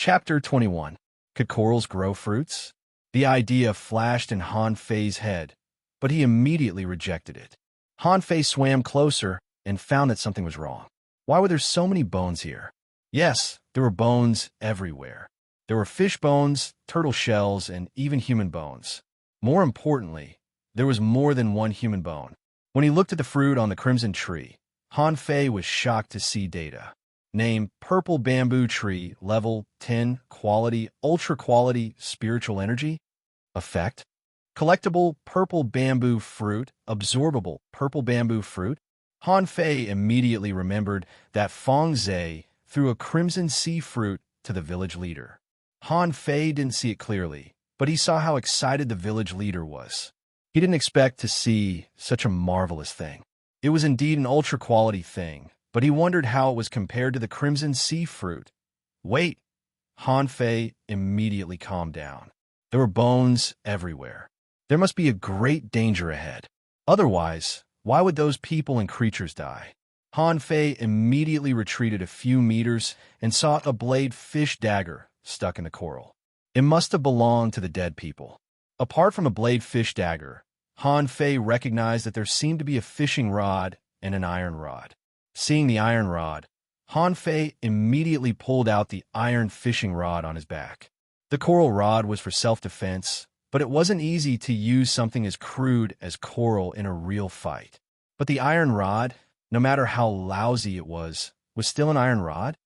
Chapter 21. Could corals grow fruits? The idea flashed in Han Fei's head, but he immediately rejected it. Han Fei swam closer and found that something was wrong. Why were there so many bones here? Yes, there were bones everywhere. There were fish bones, turtle shells, and even human bones. More importantly, there was more than one human bone. When he looked at the fruit on the crimson tree, Han Fei was shocked to see data. Name: purple bamboo tree, level 10, quality, ultra quality, spiritual energy. Effect: collectible purple bamboo fruit, absorbable purple bamboo fruit. Han Fei immediately remembered that Feng Zhe threw a crimson sea fruit to the village leader. Han Fei didn't see it clearly, but he saw how excited the village leader was. He didn't expect to see such a marvelous thing. It was indeed an ultra-quality thing, but he wondered how it was compared to the crimson sea fruit. Wait! Han Fei immediately calmed down. There were bones everywhere. There must be a great danger ahead. Otherwise, why would those people and creatures die? Han Fei immediately retreated a few meters and saw a blade fish dagger stuck in the coral. It must have belonged to the dead people. Apart from a blade fish dagger, Han Fei recognized that there seemed to be a fishing rod and an iron rod. Seeing the iron rod, Han Fei immediately pulled out the iron fishing rod on his back. The coral rod was for self-defense, but it wasn't easy to use something as crude as coral in a real fight. But the iron rod, no matter how lousy it was still an iron rod.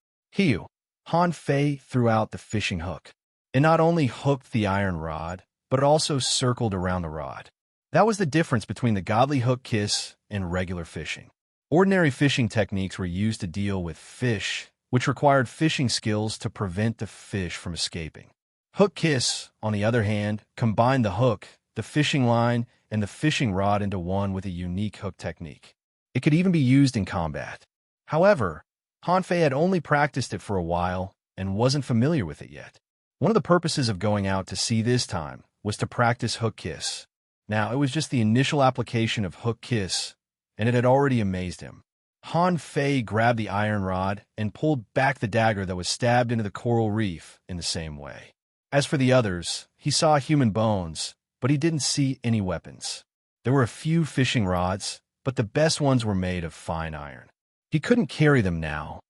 Han Fei threw out the fishing hook. It not only hooked the iron rod, but it also circled around the rod. That was the difference between the godly hook kiss and regular fishing. Ordinary fishing techniques were used to deal with fish, which required fishing skills to prevent the fish from escaping. Hook kiss, on the other hand, combined the hook, the fishing line, and the fishing rod into one with a unique hook technique. It could even be used in combat. However, Han Fei had only practiced it for a while and wasn't familiar with it yet. One of the purposes of going out to sea this time was to practice hook kiss. Now, it was just the initial application of hook kiss, and it had already amazed him. Han Fei grabbed the iron rod and pulled back the dagger that was stabbed into the coral reef in the same way. As for the others, he saw human bones, but he didn't see any weapons. There were a few fishing rods, but the best ones were made of fine iron. He couldn't carry them now,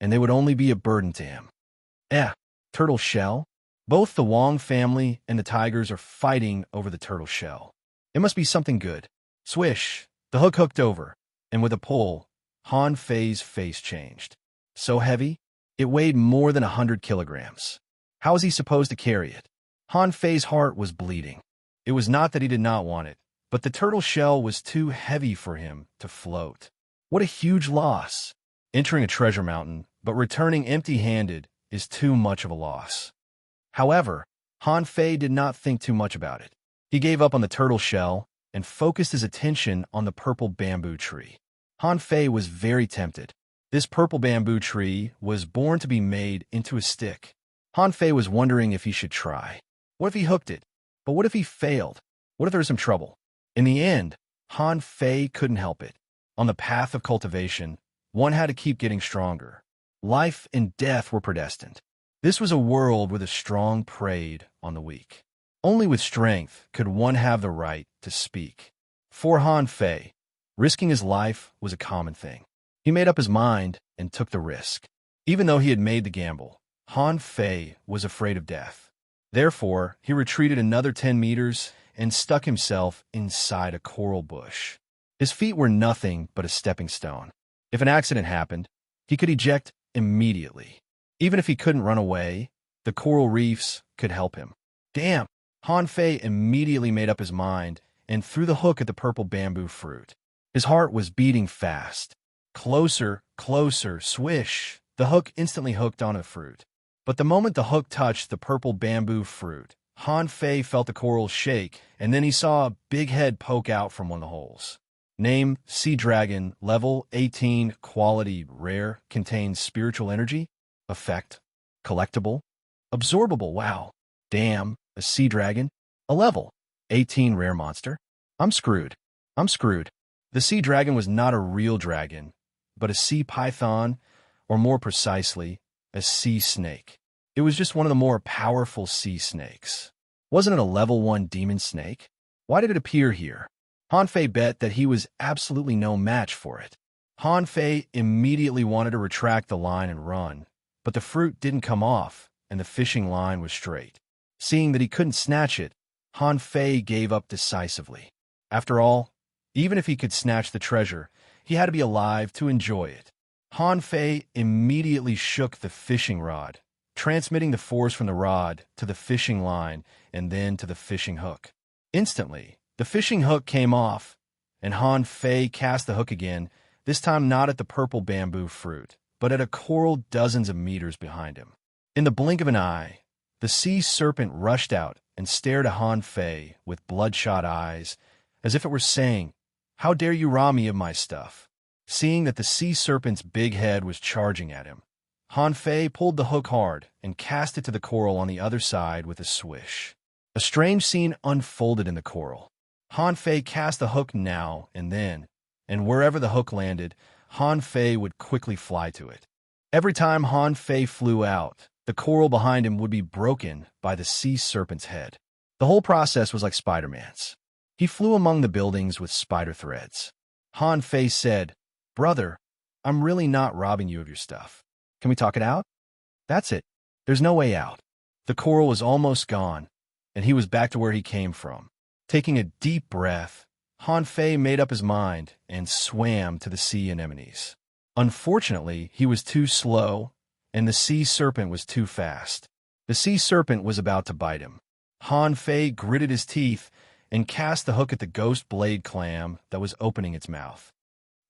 and they would only be a burden to him. Turtle shell? Both the Wong family and the tigers are fighting over the turtle shell. It must be something good. Swish! The hook hooked over, and with a pull, Han Fei's face changed. So heavy, it weighed more than 100 kilograms. How was he supposed to carry it? Han Fei's heart was bleeding. It was not that he did not want it, but the turtle shell was too heavy for him to float. What a huge loss! Entering a treasure mountain, but returning empty-handed is too much of a loss. However, Han Fei did not think too much about it. He gave up on the turtle shell and focused his attention on the purple bamboo tree. Han Fei was very tempted. This purple bamboo tree was born to be made into a stick. Han Fei was wondering if he should try. What if he hooked it? But what if he failed? What if there was some trouble? In the end, Han Fei couldn't help it. On the path of cultivation, one had to keep getting stronger. Life and death were predestined. This was a world where the strong preyed on the weak. Only with strength could one have the right to speak. For Han Fei, risking his life was a common thing. He made up his mind and took the risk. Even though he had made the gamble, Han Fei was afraid of death. Therefore, he retreated another 10 meters and stuck himself inside a coral bush. His feet were nothing but a stepping stone. If an accident happened, he could eject immediately. Even if he couldn't run away, the coral reefs could help him. Damn! Han Fei immediately made up his mind and threw the hook at the purple bamboo fruit. His heart was beating fast. Closer, closer, swish! The hook instantly hooked on the fruit. But the moment the hook touched the purple bamboo fruit, Han Fei felt the coral shake, and then he saw a big head poke out from one of the holes. Name: Sea Dragon, level 18, quality rare, contains spiritual energy. Effect: collectible, absorbable. Wow. Damn, a sea dragon? A level 18 rare monster? I'm screwed. The sea dragon was not a real dragon, but a sea python, or more precisely, a sea snake. It was just one of the more powerful sea snakes. Wasn't it a level 1 demon snake? Why did it appear here? Hanfei bet that he was absolutely no match for it. Hanfei immediately wanted to retract the line and run, but the fruit didn't come off, and the fishing line was straight. Seeing that he couldn't snatch it, Hanfei gave up decisively. After all, even if he could snatch the treasure, he had to be alive to enjoy it. Hanfei immediately shook the fishing rod, transmitting the force from the rod to the fishing line and then to the fishing hook. Instantly, the fishing hook came off, and Hanfei cast the hook again, this time not at the purple bamboo fruit, but at a coral dozens of meters behind him. In the blink of an eye, the sea serpent rushed out and stared at Hanfei with bloodshot eyes, as if it were saying, "How dare you rob me of my stuff?" Seeing that the sea serpent's big head was charging at him, Hanfei pulled the hook hard and cast it to the coral on the other side with a swish. A strange scene unfolded in the coral. Hanfei cast the hook now and then, and wherever the hook landed, Hanfei would quickly fly to it. Every time Hanfei flew out, the coral behind him would be broken by the sea serpent's head. The whole process was like Spider-Man's. He flew among the buildings with spider threads. Hanfei said, "Brother, I'm really not robbing you of your stuff. Can we talk it out?" That's it. There's no way out. The coral was almost gone, and he was back to where he came from. Taking a deep breath, Hanfei made up his mind and swam to the sea anemones. Unfortunately, he was too slow, and the sea serpent was too fast. The sea serpent was about to bite him. Hanfei gritted his teeth and cast the hook at the ghost blade clam that was opening its mouth.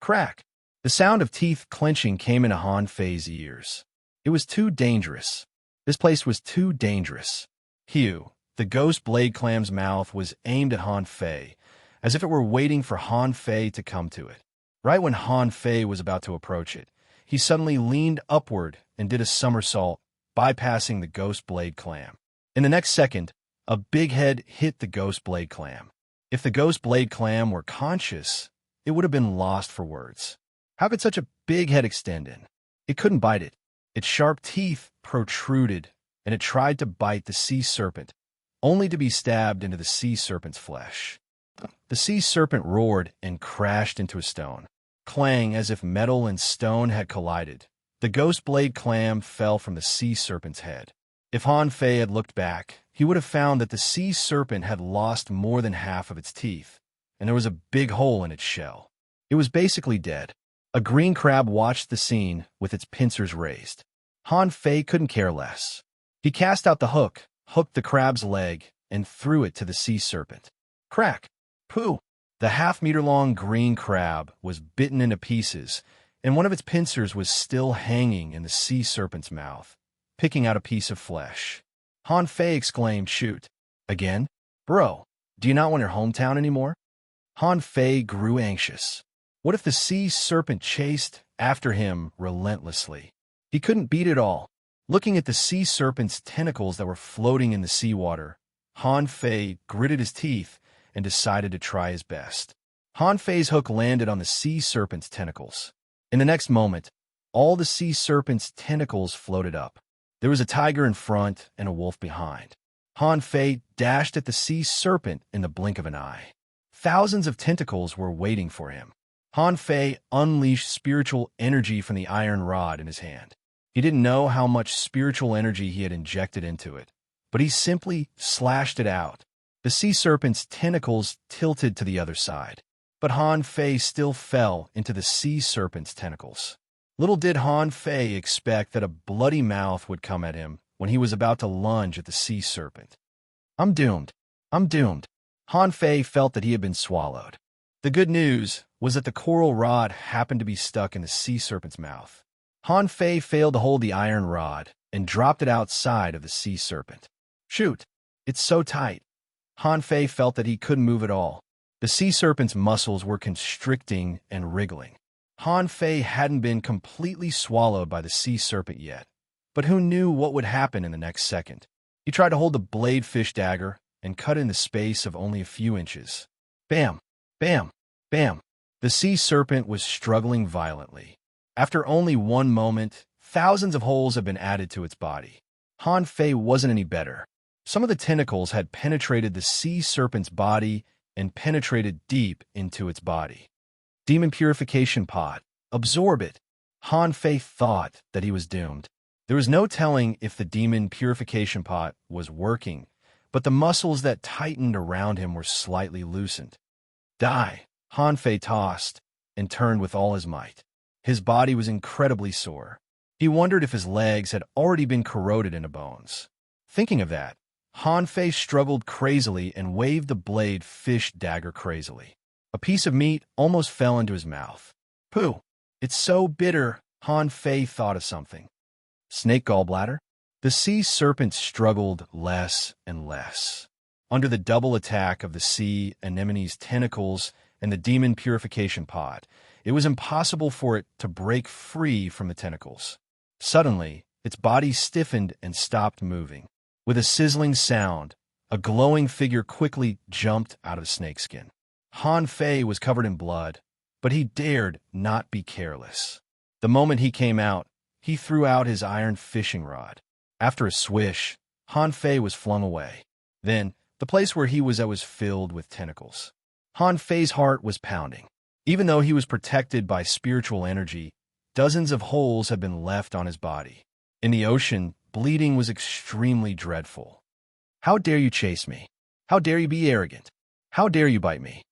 Crack! The sound of teeth clenching came into Hanfei's ears. It was too dangerous. This place was too dangerous. Hugh, the ghost blade clam's mouth was aimed at Hanfei, as if it were waiting for Hanfei to come to it. Right when Hanfei was about to approach it, he suddenly leaned upward and did a somersault, bypassing the ghost blade clam. In the next second, a big head hit the ghost blade clam. If the ghost blade clam were conscious, it would have been lost for words. How could such a big head extend in? It couldn't bite it. Its sharp teeth protruded, and it tried to bite the sea serpent, only to be stabbed into the sea serpent's flesh. The sea serpent roared and crashed into a stone. Clang, as if metal and stone had collided. The ghost blade clam fell from the sea serpent's head. If Hanfei had looked back, he would have found that the sea serpent had lost more than half of its teeth, and there was a big hole in its shell. It was basically dead. A green crab watched the scene with its pincers raised. Hanfei couldn't care less. He cast out the hook, hooked the crab's leg, and threw it to the sea serpent. Crack! Pooh! The half-meter-long green crab was bitten into pieces, and one of its pincers was still hanging in the sea serpent's mouth, picking out a piece of flesh. Hanfei exclaimed, "Shoot! Again? Bro, do you not want your hometown anymore?" Hanfei grew anxious. What if the sea serpent chased after him relentlessly? He couldn't beat it all. Looking at the sea serpent's tentacles that were floating in the seawater, Hanfei gritted his teeth and decided to try his best. Hanfei's hook landed on the sea serpent's tentacles. In the next moment, all the sea serpent's tentacles floated up. There was a tiger in front and a wolf behind. Hanfei dashed at the sea serpent in the blink of an eye. Thousands of tentacles were waiting for him. Hanfei unleashed spiritual energy from the iron rod in his hand. He didn't know how much spiritual energy he had injected into it, but he simply slashed it out. The sea serpent's tentacles tilted to the other side, but Hanfei still fell into the sea serpent's tentacles. Little did Hanfei expect that a bloody mouth would come at him when he was about to lunge at the sea serpent. "I'm doomed. I'm doomed." Hanfei felt that he had been swallowed. The good news was that the coral rod happened to be stuck in the sea serpent's mouth. Hanfei failed to hold the iron rod and dropped it outside of the sea serpent. "Shoot! It's so tight." Hanfei felt that he couldn't move at all. The sea serpent's muscles were constricting and wriggling. Hanfei hadn't been completely swallowed by the sea serpent yet, but who knew what would happen in the next second? He tried to hold the blade fish dagger and cut in the space of only a few inches. Bam! Bam! Bam! The sea serpent was struggling violently. After only one moment, thousands of holes had been added to its body. Han Fei wasn't any better. Some of the tentacles had penetrated the sea serpent's body and penetrated deep into its body. Demon purification pot. Absorb it. Han Fei thought that he was doomed. There was no telling if the demon purification pot was working, but the muscles that tightened around him were slightly loosened. Die. Han Fei tossed and turned with all his might. His body was incredibly sore. He wondered if his legs had already been corroded into bones. Thinking of that, Han Fei struggled crazily and waved the blade fish dagger crazily. A piece of meat almost fell into his mouth. Pooh! It's so bitter, Han Fei thought of something. Snake gallbladder? The sea serpent struggled less and less. Under the double attack of the sea anemone's tentacles and the demon purification pot, it was impossible for it to break free from the tentacles. Suddenly, its body stiffened and stopped moving. With a sizzling sound, a glowing figure quickly jumped out of the snakeskin. Han Fei was covered in blood, but he dared not be careless. The moment he came out, he threw out his iron fishing rod. After a swish, Han Fei was flung away. Then, the place where he was at was filled with tentacles. Han Fei's heart was pounding. Even though he was protected by spiritual energy, dozens of holes had been left on his body. In the ocean, bleeding was extremely dreadful. How dare you chase me? How dare you be arrogant? How dare you bite me?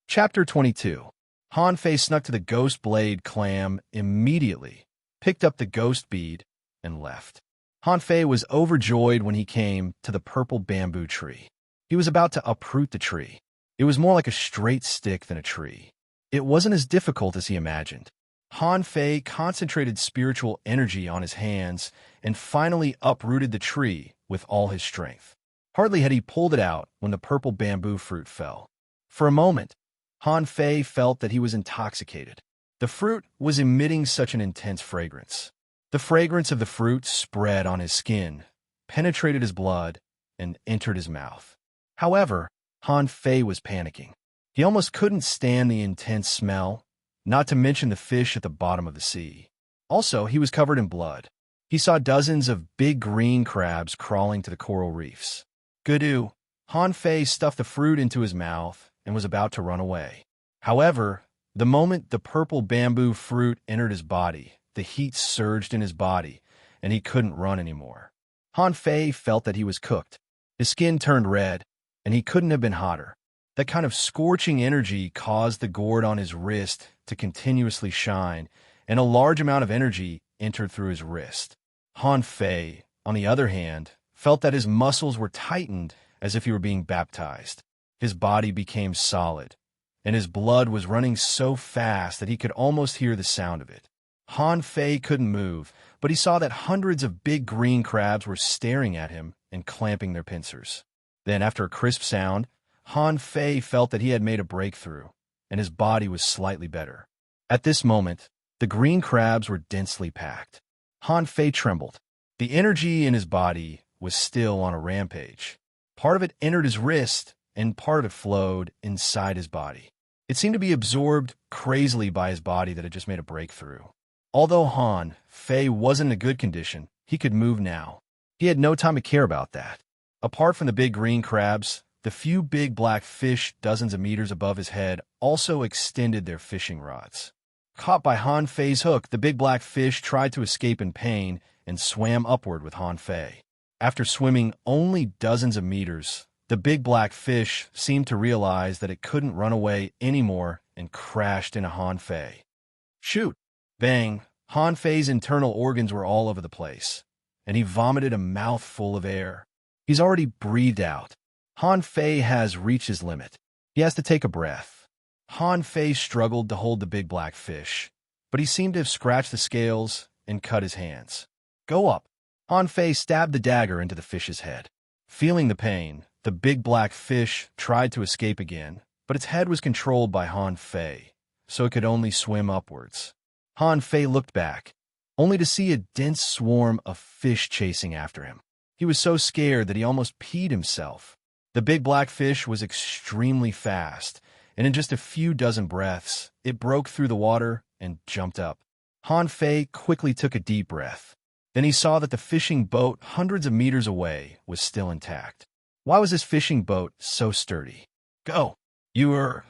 Chapter 22. Han Fei snuck to the ghost blade clam immediately, picked up the ghost bead, and left. Han Fei was overjoyed when he came to the purple bamboo tree. He was about to uproot the tree. It was more like a straight stick than a tree. It wasn't as difficult as he imagined. Han Fei concentrated spiritual energy on his hands and finally uprooted the tree with all his strength. Hardly had he pulled it out when the purple bamboo fruit fell. For a moment, Han Fei felt that he was intoxicated. The fruit was emitting such an intense fragrance. The fragrance of the fruit spread on his skin, penetrated his blood, and entered his mouth. However, Han Fei was panicking. He almost couldn't stand the intense smell, not to mention the fish at the bottom of the sea. Also, he was covered in blood. He saw dozens of big green crabs crawling to the coral reefs. Gudoo! Han Fei stuffed the fruit into his mouth and was about to run away. However, the moment the purple bamboo fruit entered his body, the heat surged in his body, and he couldn't run anymore. Han Fei felt that he was cooked. His skin turned red, and he couldn't have been hotter. That kind of scorching energy caused the gourd on his wrist to continuously shine, and a large amount of energy entered through his wrist. Han Fei, on the other hand, felt that his muscles were tightened as if he were being baptized. His body became solid, and his blood was running so fast that he could almost hear the sound of it. Han Fei couldn't move, but he saw that hundreds of big green crabs were staring at him and clamping their pincers. Then, after a crisp sound, Han Fei felt that he had made a breakthrough, and his body was slightly better. At this moment, the green crabs were densely packed. Han Fei trembled. The energy in his body was still on a rampage. Part of it entered his wrist, and part of it flowed inside his body. It seemed to be absorbed crazily by his body that had just made a breakthrough. Although Han Fei wasn't in a good condition, he could move now. He had no time to care about that. Apart from the big green crabs, the few big black fish dozens of meters above his head also extended their fishing rods. Caught by Han Fei's hook, the big black fish tried to escape in pain and swam upward with Han Fei. After swimming only dozens of meters, the big black fish seemed to realize that it couldn't run away anymore and crashed into Han Fei. Shoot! Bang! Han Fei's internal organs were all over the place, and he vomited a mouthful of air. He's already breathed out. Han Fei has reached his limit. He has to take a breath. Han Fei struggled to hold the big black fish, but he seemed to have scratched the scales and cut his hands. Go up! Han Fei stabbed the dagger into the fish's head. Feeling the pain, the big black fish tried to escape again, but its head was controlled by Han Fei, so it could only swim upwards. Han Fei looked back, only to see a dense swarm of fish chasing after him. He was so scared that he almost peed himself. The big black fish was extremely fast, and in just a few dozen breaths, it broke through the water and jumped up. Han Fei quickly took a deep breath. Then he saw that the fishing boat hundreds of meters away was still intact. Why was this fishing boat so sturdy? Go! You were...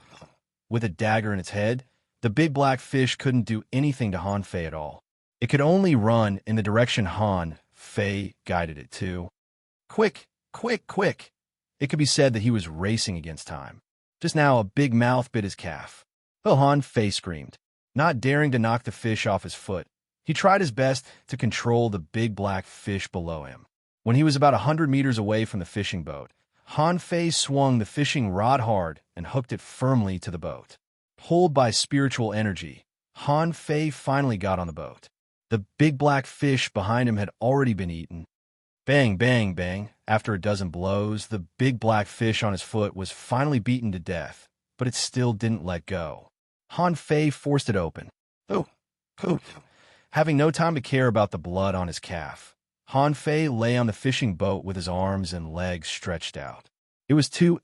With a dagger in its head, the big black fish couldn't do anything to Han Fei at all. It could only run in the direction Han Fei guided it to. Quick, quick, quick! It could be said that he was racing against time. Just now, a big mouth bit his calf. Oh, Han Fei screamed, not daring to knock the fish off his foot. He tried his best to control the big black fish below him. When he was about 100 meters away from the fishing boat, Han Fei swung the fishing rod hard and hooked it firmly to the boat. Pulled by spiritual energy, Han Fei finally got on the boat. The big black fish behind him had already been eaten. Bang, bang, bang. After a dozen blows, the big black fish on his foot was finally beaten to death, but it still didn't let go. Han Fei forced it open. Oh, oh. Having no time to care about the blood on his calf, Han Fei lay on the fishing boat with his arms and legs stretched out. It was too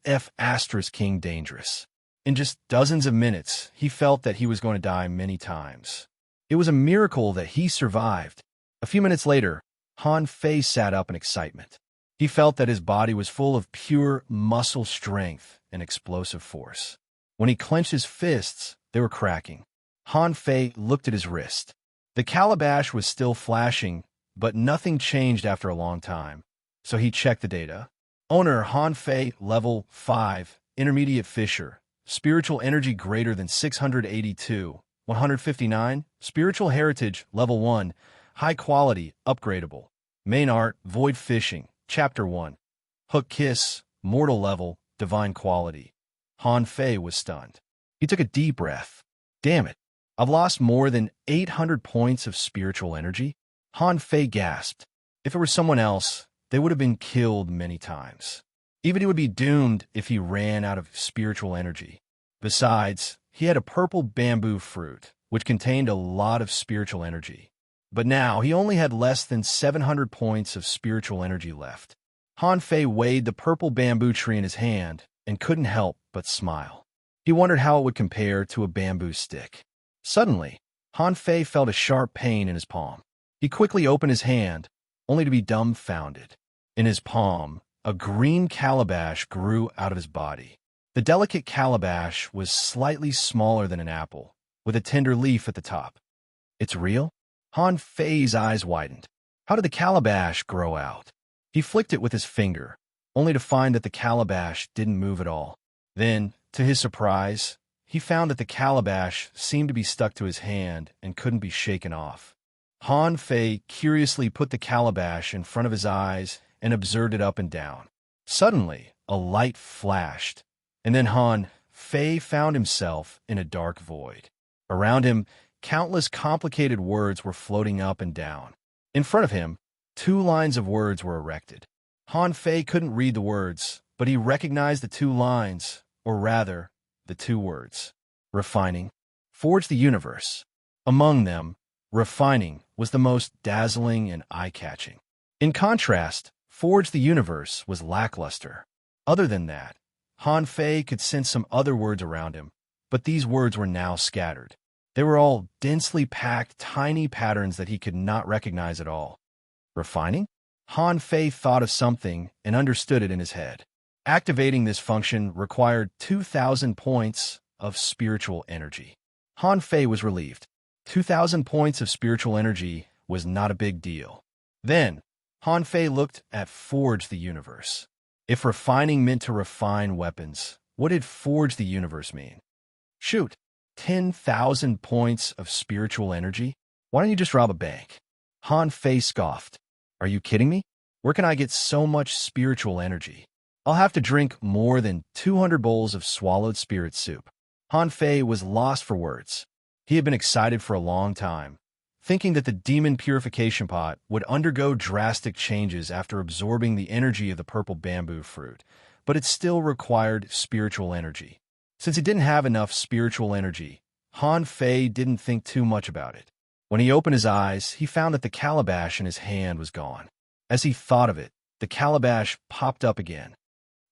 King dangerous. In just dozens of minutes, he felt that he was going to die many times. It was a miracle that he survived. A few minutes later, Han Fei sat up in excitement. He felt that his body was full of pure muscle strength and explosive force. When he clenched his fists, they were cracking. Han Fei looked at his wrist. The calabash was still flashing, but nothing changed after a long time. So he checked the data. Owner Han Fei, level 5, intermediate fisher, spiritual energy greater than 682, 159, spiritual heritage, level 1, high quality, upgradable. Main art, void fishing, chapter 1. Hook kiss, mortal level, divine quality. Han Fei was stunned. He took a deep breath. Damn it. I've lost more than 800 points of spiritual energy. Han Fei gasped. If it were someone else, they would have been killed many times. Even he would be doomed if he ran out of spiritual energy. Besides, he had a purple bamboo fruit, which contained a lot of spiritual energy. But now he only had less than 700 points of spiritual energy left. Han Fei weighed the purple bamboo tree in his hand and couldn't help but smile. He wondered how it would compare to a bamboo stick. Suddenly, Han Fei felt a sharp pain in his palm. He quickly opened his hand, only to be dumbfounded. In his palm, a green calabash grew out of his body. The delicate calabash was slightly smaller than an apple, with a tender leaf at the top. It's real? Han Fei's eyes widened. How did the calabash grow out? He flicked it with his finger, only to find that the calabash didn't move at all. Then, to his surprise, he found that the calabash seemed to be stuck to his hand and couldn't be shaken off. Han Fei curiously put the calabash in front of his eyes and observed it up and down. Suddenly, a light flashed, and then Han Fei found himself in a dark void. Around him, countless complicated words were floating up and down. In front of him, 2 lines of words were erected. Han Fei couldn't read the words, but he recognized the 2 lines, or rather, the 2 words. Refining. Forge the universe. Among them, refining was the most dazzling and eye-catching. In contrast, forge the universe was lackluster. Other than that, Han Fei could sense some other words around him, but these words were now scattered. They were all densely packed, tiny patterns that he could not recognize at all. Refining? Han Fei thought of something and understood it in his head. Activating this function required 2,000 points of spiritual energy. Han Fei was relieved. 2,000 points of spiritual energy was not a big deal. Then, Han Fei looked at Forge the Universe. If refining meant to refine weapons, what did Forge the Universe mean? Shoot, 10,000 points of spiritual energy? Why don't you just rob a bank? Han Fei scoffed. Are you kidding me? Where can I get so much spiritual energy? I'll have to drink more than 200 bowls of swallowed spirit soup. Han Fei was lost for words. He had been excited for a long time, thinking that the demon purification pot would undergo drastic changes after absorbing the energy of the purple bamboo fruit, but it still required spiritual energy. Since he didn't have enough spiritual energy, Han Fei didn't think too much about it. When he opened his eyes, he found that the calabash in his hand was gone. As he thought of it, the calabash popped up again.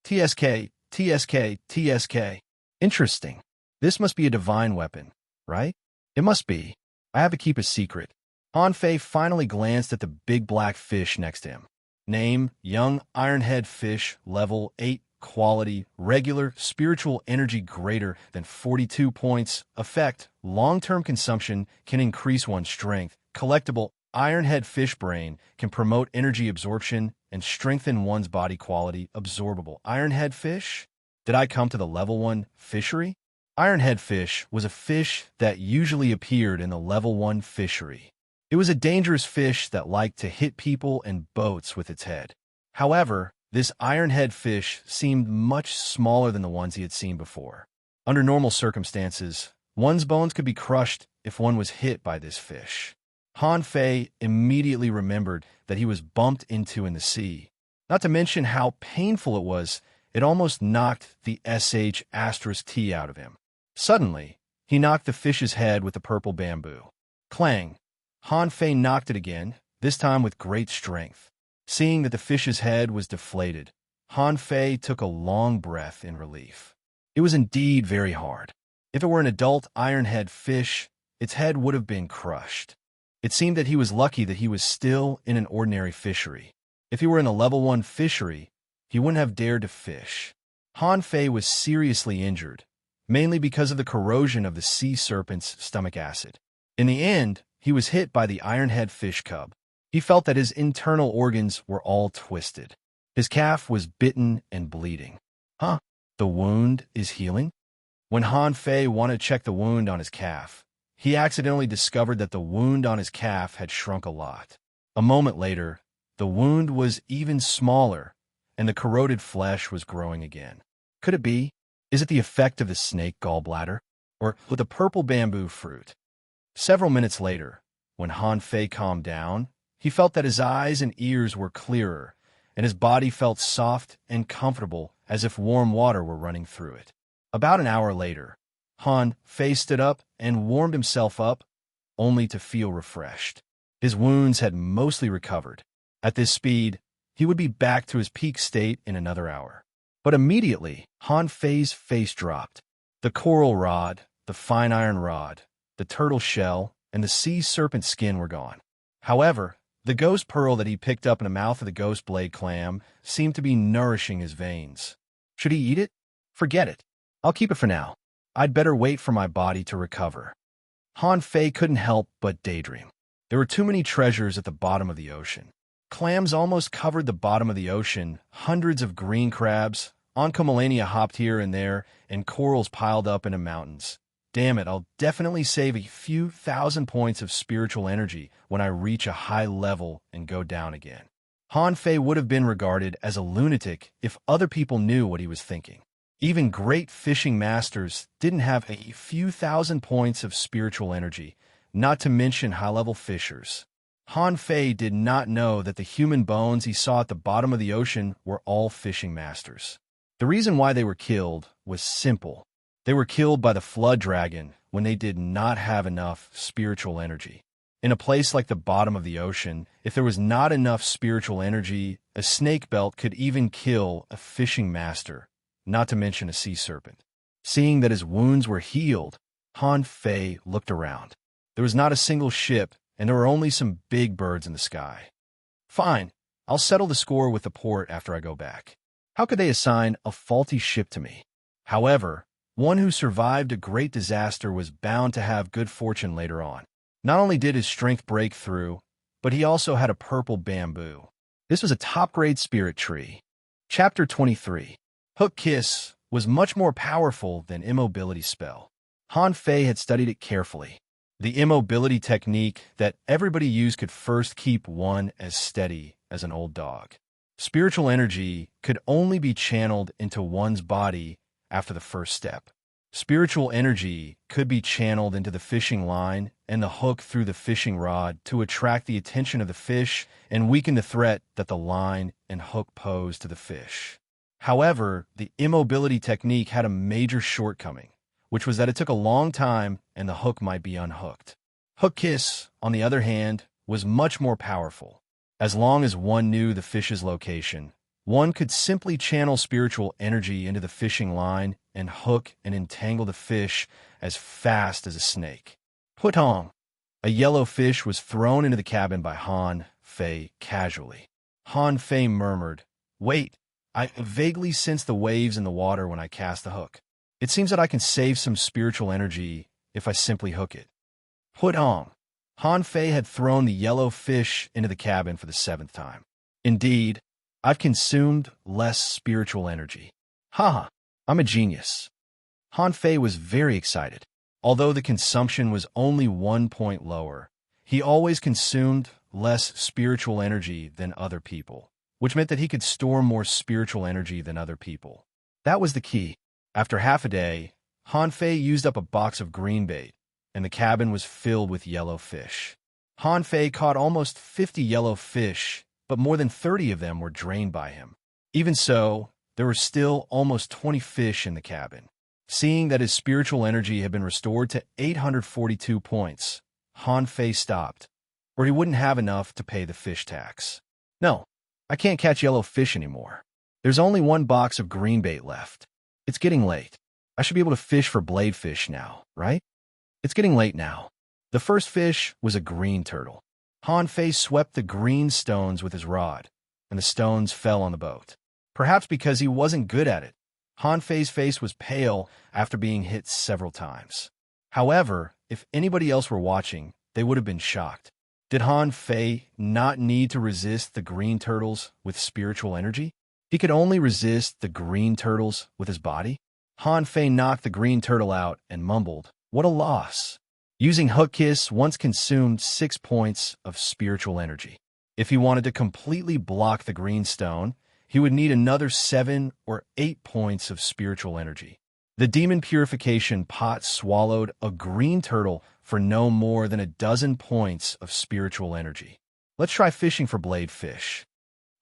TSK, TSK, TSK. Interesting. This must be a divine weapon, right? It must be. I have to keep a secret. Han Fei finally glanced at the big black fish next to him. Name, young ironhead fish, level 8, quality, regular, spiritual energy greater than 42 points. Effect, long-term consumption can increase one's strength. Collectible, ironhead fish brain can promote energy absorption and strengthen one's body quality. Absorbable, ironhead fish? Did I come to the level 1 fishery? Ironhead fish was a fish that usually appeared in the level 1 fishery. It was a dangerous fish that liked to hit people and boats with its head. However, this ironhead fish seemed much smaller than the ones he had seen before. Under normal circumstances, one's bones could be crushed if one was hit by this fish. Han Fei immediately remembered that he was bumped into in the sea. Not to mention how painful it was, it almost knocked the sh*t out of him. Suddenly, he knocked the fish's head with the purple bamboo. Clang! Han Fei knocked it again, this time with great strength. Seeing that the fish's head was deflated, Han Fei took a long breath in relief. It was indeed very hard. If it were an adult ironhead fish, its head would have been crushed. It seemed that he was lucky that he was still in an ordinary fishery. If he were in a level 1 fishery, he wouldn't have dared to fish. Han Fei was seriously injured, mainly because of the corrosion of the sea serpent's stomach acid. In the end, he was hit by the ironhead fish cub. He felt that his internal organs were all twisted. His calf was bitten and bleeding. Huh? The wound is healing? When Han Fei wanted to check the wound on his calf, he accidentally discovered that the wound on his calf had shrunk a lot. A moment later, the wound was even smaller, and the corroded flesh was growing again. Could it be? Is it the effect of the snake gallbladder? Or the purple bamboo fruit? Several minutes later, when Han Fei calmed down, he felt that his eyes and ears were clearer, and his body felt soft and comfortable as if warm water were running through it. About an hour later, Han Fei stood up and warmed himself up, only to feel refreshed. His wounds had mostly recovered. At this speed, he would be back to his peak state in another hour. But immediately, Han Fei's face dropped. The coral rod, the fine iron rod, the turtle shell, and the sea serpent skin were gone. However, the ghost pearl that he picked up in the mouth of the ghost blade clam seemed to be nourishing his veins. Should he eat it? Forget it. I'll keep it for now. I'd better wait for my body to recover. Han Fei couldn't help but daydream. There were too many treasures at the bottom of the ocean. Clams almost covered the bottom of the ocean, hundreds of green crabs, oncomelania hopped here and there, and corals piled up into mountains. Damn it, I'll definitely save a few thousand points of spiritual energy when I reach a high level and go down again. Han Fei would have been regarded as a lunatic if other people knew what he was thinking. Even great fishing masters didn't have a few thousand points of spiritual energy, not to mention high-level fishers. Han Fei did not know that the human bones he saw at the bottom of the ocean were all fishing masters. The reason why they were killed was simple. They were killed by the flood dragon when they did not have enough spiritual energy. In a place like the bottom of the ocean, if there was not enough spiritual energy, a snake belt could even kill a fishing master, not to mention a sea serpent. Seeing that his wounds were healed, Han Fei looked around. There was not a single ship, and there were only some big birds in the sky. Fine, I'll settle the score with the port after I go back. How could they assign a faulty ship to me? However, one who survived a great disaster was bound to have good fortune later on. Not only did his strength break through, but he also had a purple bamboo. This was a top-grade spirit tree. Chapter 23. Hook Kiss was much more powerful than Immobility spell. Han Fei had studied it carefully. The immobility technique that everybody used could first keep one as steady as an old dog. Spiritual energy could only be channeled into one's body after the first step. Spiritual energy could be channeled into the fishing line and the hook through the fishing rod to attract the attention of the fish and weaken the threat that the line and hook pose to the fish. However, the immobility technique had a major shortcoming, which was that it took a long time and the hook might be unhooked. Hook Kiss, on the other hand, was much more powerful. As long as one knew the fish's location, one could simply channel spiritual energy into the fishing line and hook and entangle the fish as fast as a snake. Putong. A yellow fish was thrown into the cabin by Han Fei casually. Han Fei murmured, "Wait, I vaguely sense the waves in the water when I cast the hook. It seems that I can save some spiritual energy if I simply hook it." Put on. Han Fei had thrown the yellow fish into the cabin for the 7th time. "Indeed, I've consumed less spiritual energy. Haha, I'm a genius." Han Fei was very excited. Although the consumption was only 1 point lower, he always consumed less spiritual energy than other people, which meant that he could store more spiritual energy than other people. That was the key. After half a day, Han Fei used up a box of green bait, and the cabin was filled with yellow fish. Han Fei caught almost 50 yellow fish, but more than 30 of them were drained by him. Even so, there were still almost 20 fish in the cabin. Seeing that his spiritual energy had been restored to 842 points, Han Fei stopped, or he wouldn't have enough to pay the fish tax. "No, I can't catch yellow fish anymore. There's only one box of green bait left. It's getting late. I should be able to fish for blade fish now, right? It's getting late now." The first fish was a green turtle. Han Fei swept the green stones with his rod, and the stones fell on the boat. Perhaps because he wasn't good at it, Han Fei's face was pale after being hit several times. However, if anybody else were watching, they would have been shocked. Did Han Fei not need to resist the green turtles with spiritual energy? He could only resist the green turtles with his body? Han Fei knocked the green turtle out and mumbled, "What a loss." Using Hook Kiss once consumed 6 points of spiritual energy. If he wanted to completely block the green stone, he would need another 7 or 8 points of spiritual energy. The demon purification pot swallowed a green turtle for no more than a dozen points of spiritual energy. Let's try fishing for blade fish.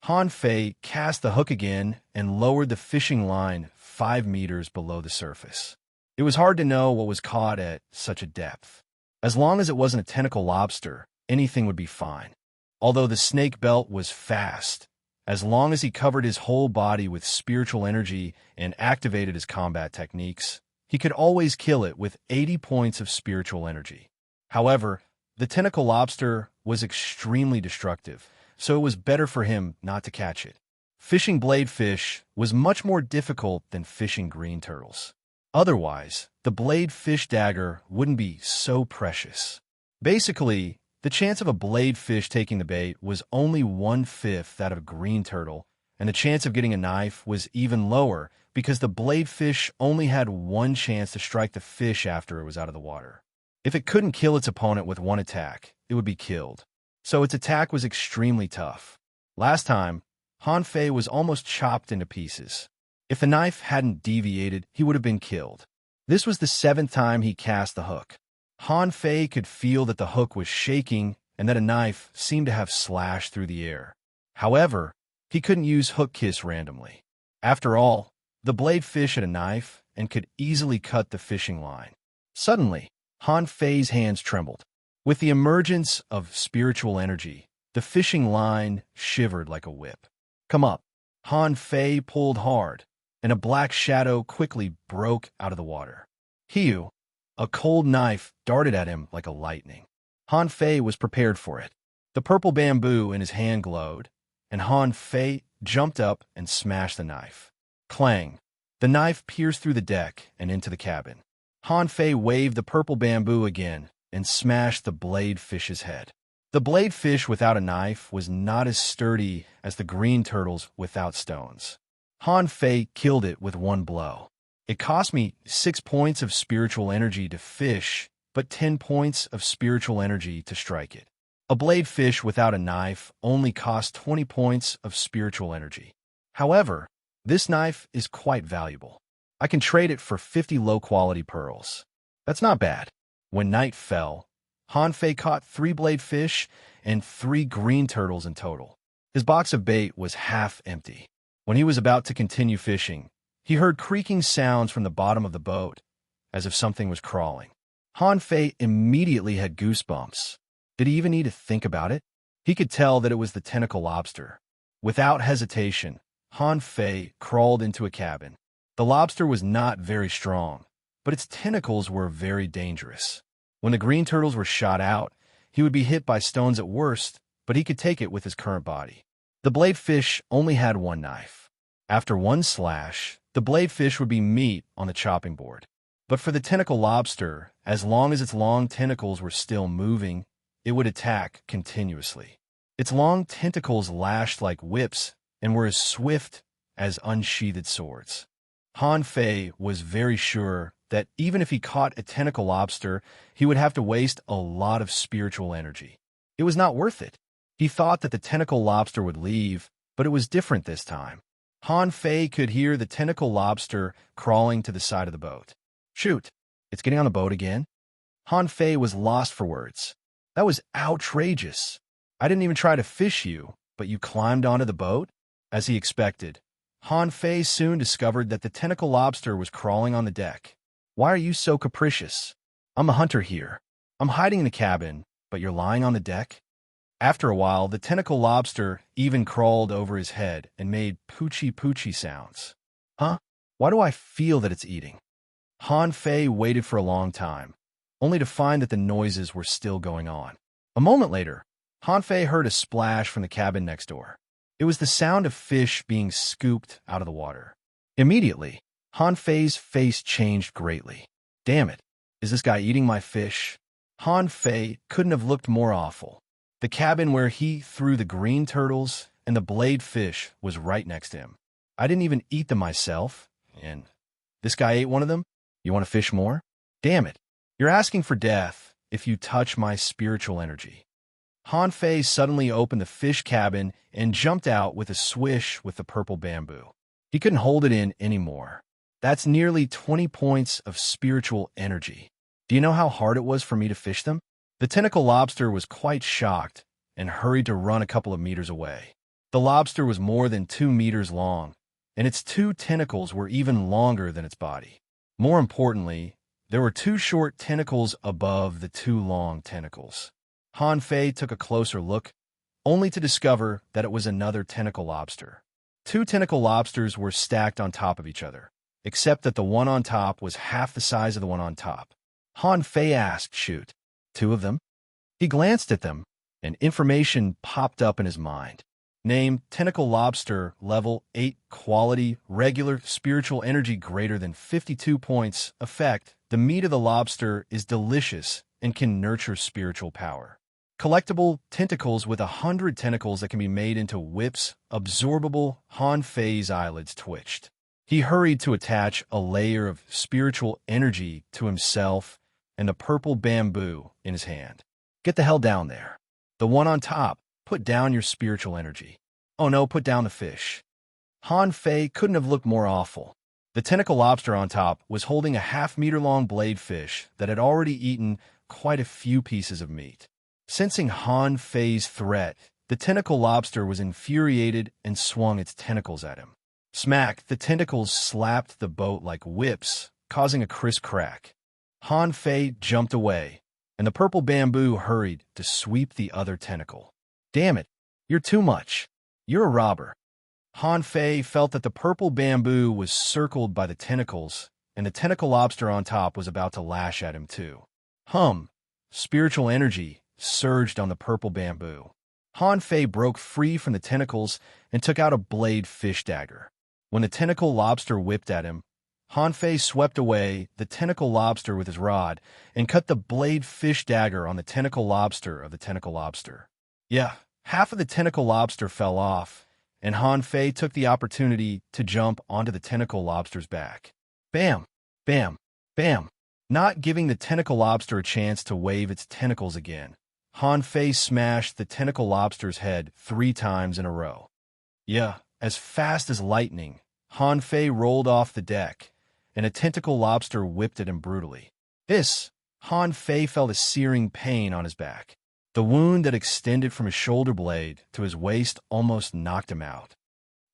Han Fei cast the hook again and lowered the fishing line 5 meters below the surface. It was hard to know what was caught at such a depth. As long as it wasn't a tentacle lobster, anything would be fine. Although the snake belt was fast, as long as he covered his whole body with spiritual energy and activated his combat techniques, he could always kill it with 80 points of spiritual energy. However, the tentacle lobster was extremely destructive, so it was better for him not to catch it. Fishing blade fish was much more difficult than fishing green turtles. Otherwise, the blade fish dagger wouldn't be so precious. Basically, the chance of a blade fish taking the bait was only 1/5 that of a green turtle, and the chance of getting a knife was even lower because the blade fish only had one chance to strike the fish after it was out of the water. If it couldn't kill its opponent with one attack, it would be killed. So its attack was extremely tough. Last time, Han Fei was almost chopped into pieces. If the knife hadn't deviated, he would have been killed. This was the 7th time he cast the hook. Han Fei could feel that the hook was shaking and that a knife seemed to have slashed through the air. However, he couldn't use Hook Kiss randomly. After all, the blade fish had a knife and could easily cut the fishing line. Suddenly, Han Fei's hands trembled. With the emergence of spiritual energy, the fishing line shivered like a whip. "Come up." Han Fei pulled hard, and a black shadow quickly broke out of the water. Hiu! A cold knife darted at him like a lightning. Han Fei was prepared for it. The purple bamboo in his hand glowed, and Han Fei jumped up and smashed the knife. Clang! The knife pierced through the deck and into the cabin. Han Fei waved the purple bamboo again and smashed the blade fish's head. The blade fish without a knife was not as sturdy as the green turtles without stones. Han Fei killed it with one blow. It cost me 6 points of spiritual energy to fish, but 10 points of spiritual energy to strike it. A blade fish without a knife only costs 20 points of spiritual energy. However, this knife is quite valuable. I can trade it for 50 low-quality pearls. That's not bad. When night fell, Han Fei caught 3 blade fish and 3 green turtles in total. His box of bait was half empty. When he was about to continue fishing, he heard creaking sounds from the bottom of the boat, as if something was crawling. Han Fei immediately had goosebumps. Did he even need to think about it? He could tell that it was the tentacle lobster. Without hesitation, Han Fei crawled into a cabin. The lobster was not very strong, but its tentacles were very dangerous. When the green turtles were shot out, He would be hit by stones at worst, but he could take it with his current body. The blade fish only had one knife. After one slash, the blade fish would be meat on the chopping board. But for the tentacle lobster, as long as its long tentacles were still moving, it would attack continuously. Its long tentacles lashed like whips and were as swift as unsheathed swords. Han Fei was very sure that even if he caught a tentacle lobster, he would have to waste a lot of spiritual energy. It was not worth it. He thought that the tentacle lobster would leave, but it was different this time. Han Fei could hear the tentacle lobster crawling to the side of the boat. Shoot, it's getting on the boat again? Han Fei was lost for words. That was outrageous. I didn't even try to fish you, but you climbed onto the boat? As he expected, Han Fei soon discovered that the tentacle lobster was crawling on the deck. Why are you so capricious? I'm a hunter here. I'm hiding in the cabin, but you're lying on the deck? After a while, the tentacle lobster even crawled over his head and made poochie-poochie sounds. Huh? Why do I feel that it's eating? Han Fei waited for a long time, only to find that the noises were still going on. A moment later, Han Fei heard a splash from the cabin next door. It was the sound of fish being scooped out of the water. Immediately, Han Fei's face changed greatly. Damn it, is this guy eating my fish? Han Fei couldn't have looked more awful. The cabin where he threw the green turtles and the blade fish was right next to him. I didn't even eat them myself, and this guy ate one of them? You want to fish more? Damn it, you're asking for death if you touch my spiritual energy. Han Fei suddenly opened the fish cabin and jumped out with a swish with the purple bamboo. He couldn't hold it in anymore. That's nearly 20 points of spiritual energy. Do you know how hard it was for me to fish them? The tentacle lobster was quite shocked and hurried to run a couple of meters away. The lobster was more than 2 meters long, and its 2 tentacles were even longer than its body. More importantly, there were 2 short tentacles above the 2 long tentacles. Han Fei took a closer look, only to discover that it was another tentacle lobster. 2 tentacle lobsters were stacked on top of each other, except that the one on top was half the size of the one on top. Han Fei asked, shoot, 2 of them? He glanced at them, and information popped up in his mind. Name, tentacle lobster, level 8, quality, regular, spiritual energy greater than 52 points, effect, the meat of the lobster is delicious and can nurture spiritual power. Collectible, tentacles with 100 tentacles that can be made into whips, absorbable. Han Fei's eyelids twitched. He hurried to attach a layer of spiritual energy to himself and the purple bamboo in his hand. Get the hell down there. The one on top, put down your spiritual energy. Oh no, put down the fish. Han Fei couldn't have looked more awful. The tentacle lobster on top was holding a half-meter-long blade fish that had already eaten quite a few pieces of meat. Sensing Han Fei's threat, the tentacle lobster was infuriated and swung its tentacles at him. Smack, the tentacles slapped the boat like whips, causing a crisp crack. Han Fei jumped away, and the purple bamboo hurried to sweep the other tentacle. Damn it, you're too much. You're a robber. Han Fei felt that the purple bamboo was circled by the tentacles, and the tentacle lobster on top was about to lash at him too. Spiritual energy surged on the purple bamboo. Han Fei broke free from the tentacles and took out a blade fish dagger. When the tentacle lobster whipped at him, Han Fei swept away the tentacle lobster with his rod and cut the blade fish dagger on the tentacle lobster of the tentacle lobster. Yeah, half of the tentacle lobster fell off, and Han Fei took the opportunity to jump onto the tentacle lobster's back. Bam! Bam! Bam! Not giving the tentacle lobster a chance to wave its tentacles again, Han Fei smashed the tentacle lobster's head 3 times in a row. Yeah, as fast as lightning, Han Fei rolled off the deck, and a tentacle lobster whipped at him brutally. Han Fei felt a searing pain on his back. The wound that extended from his shoulder blade to his waist almost knocked him out.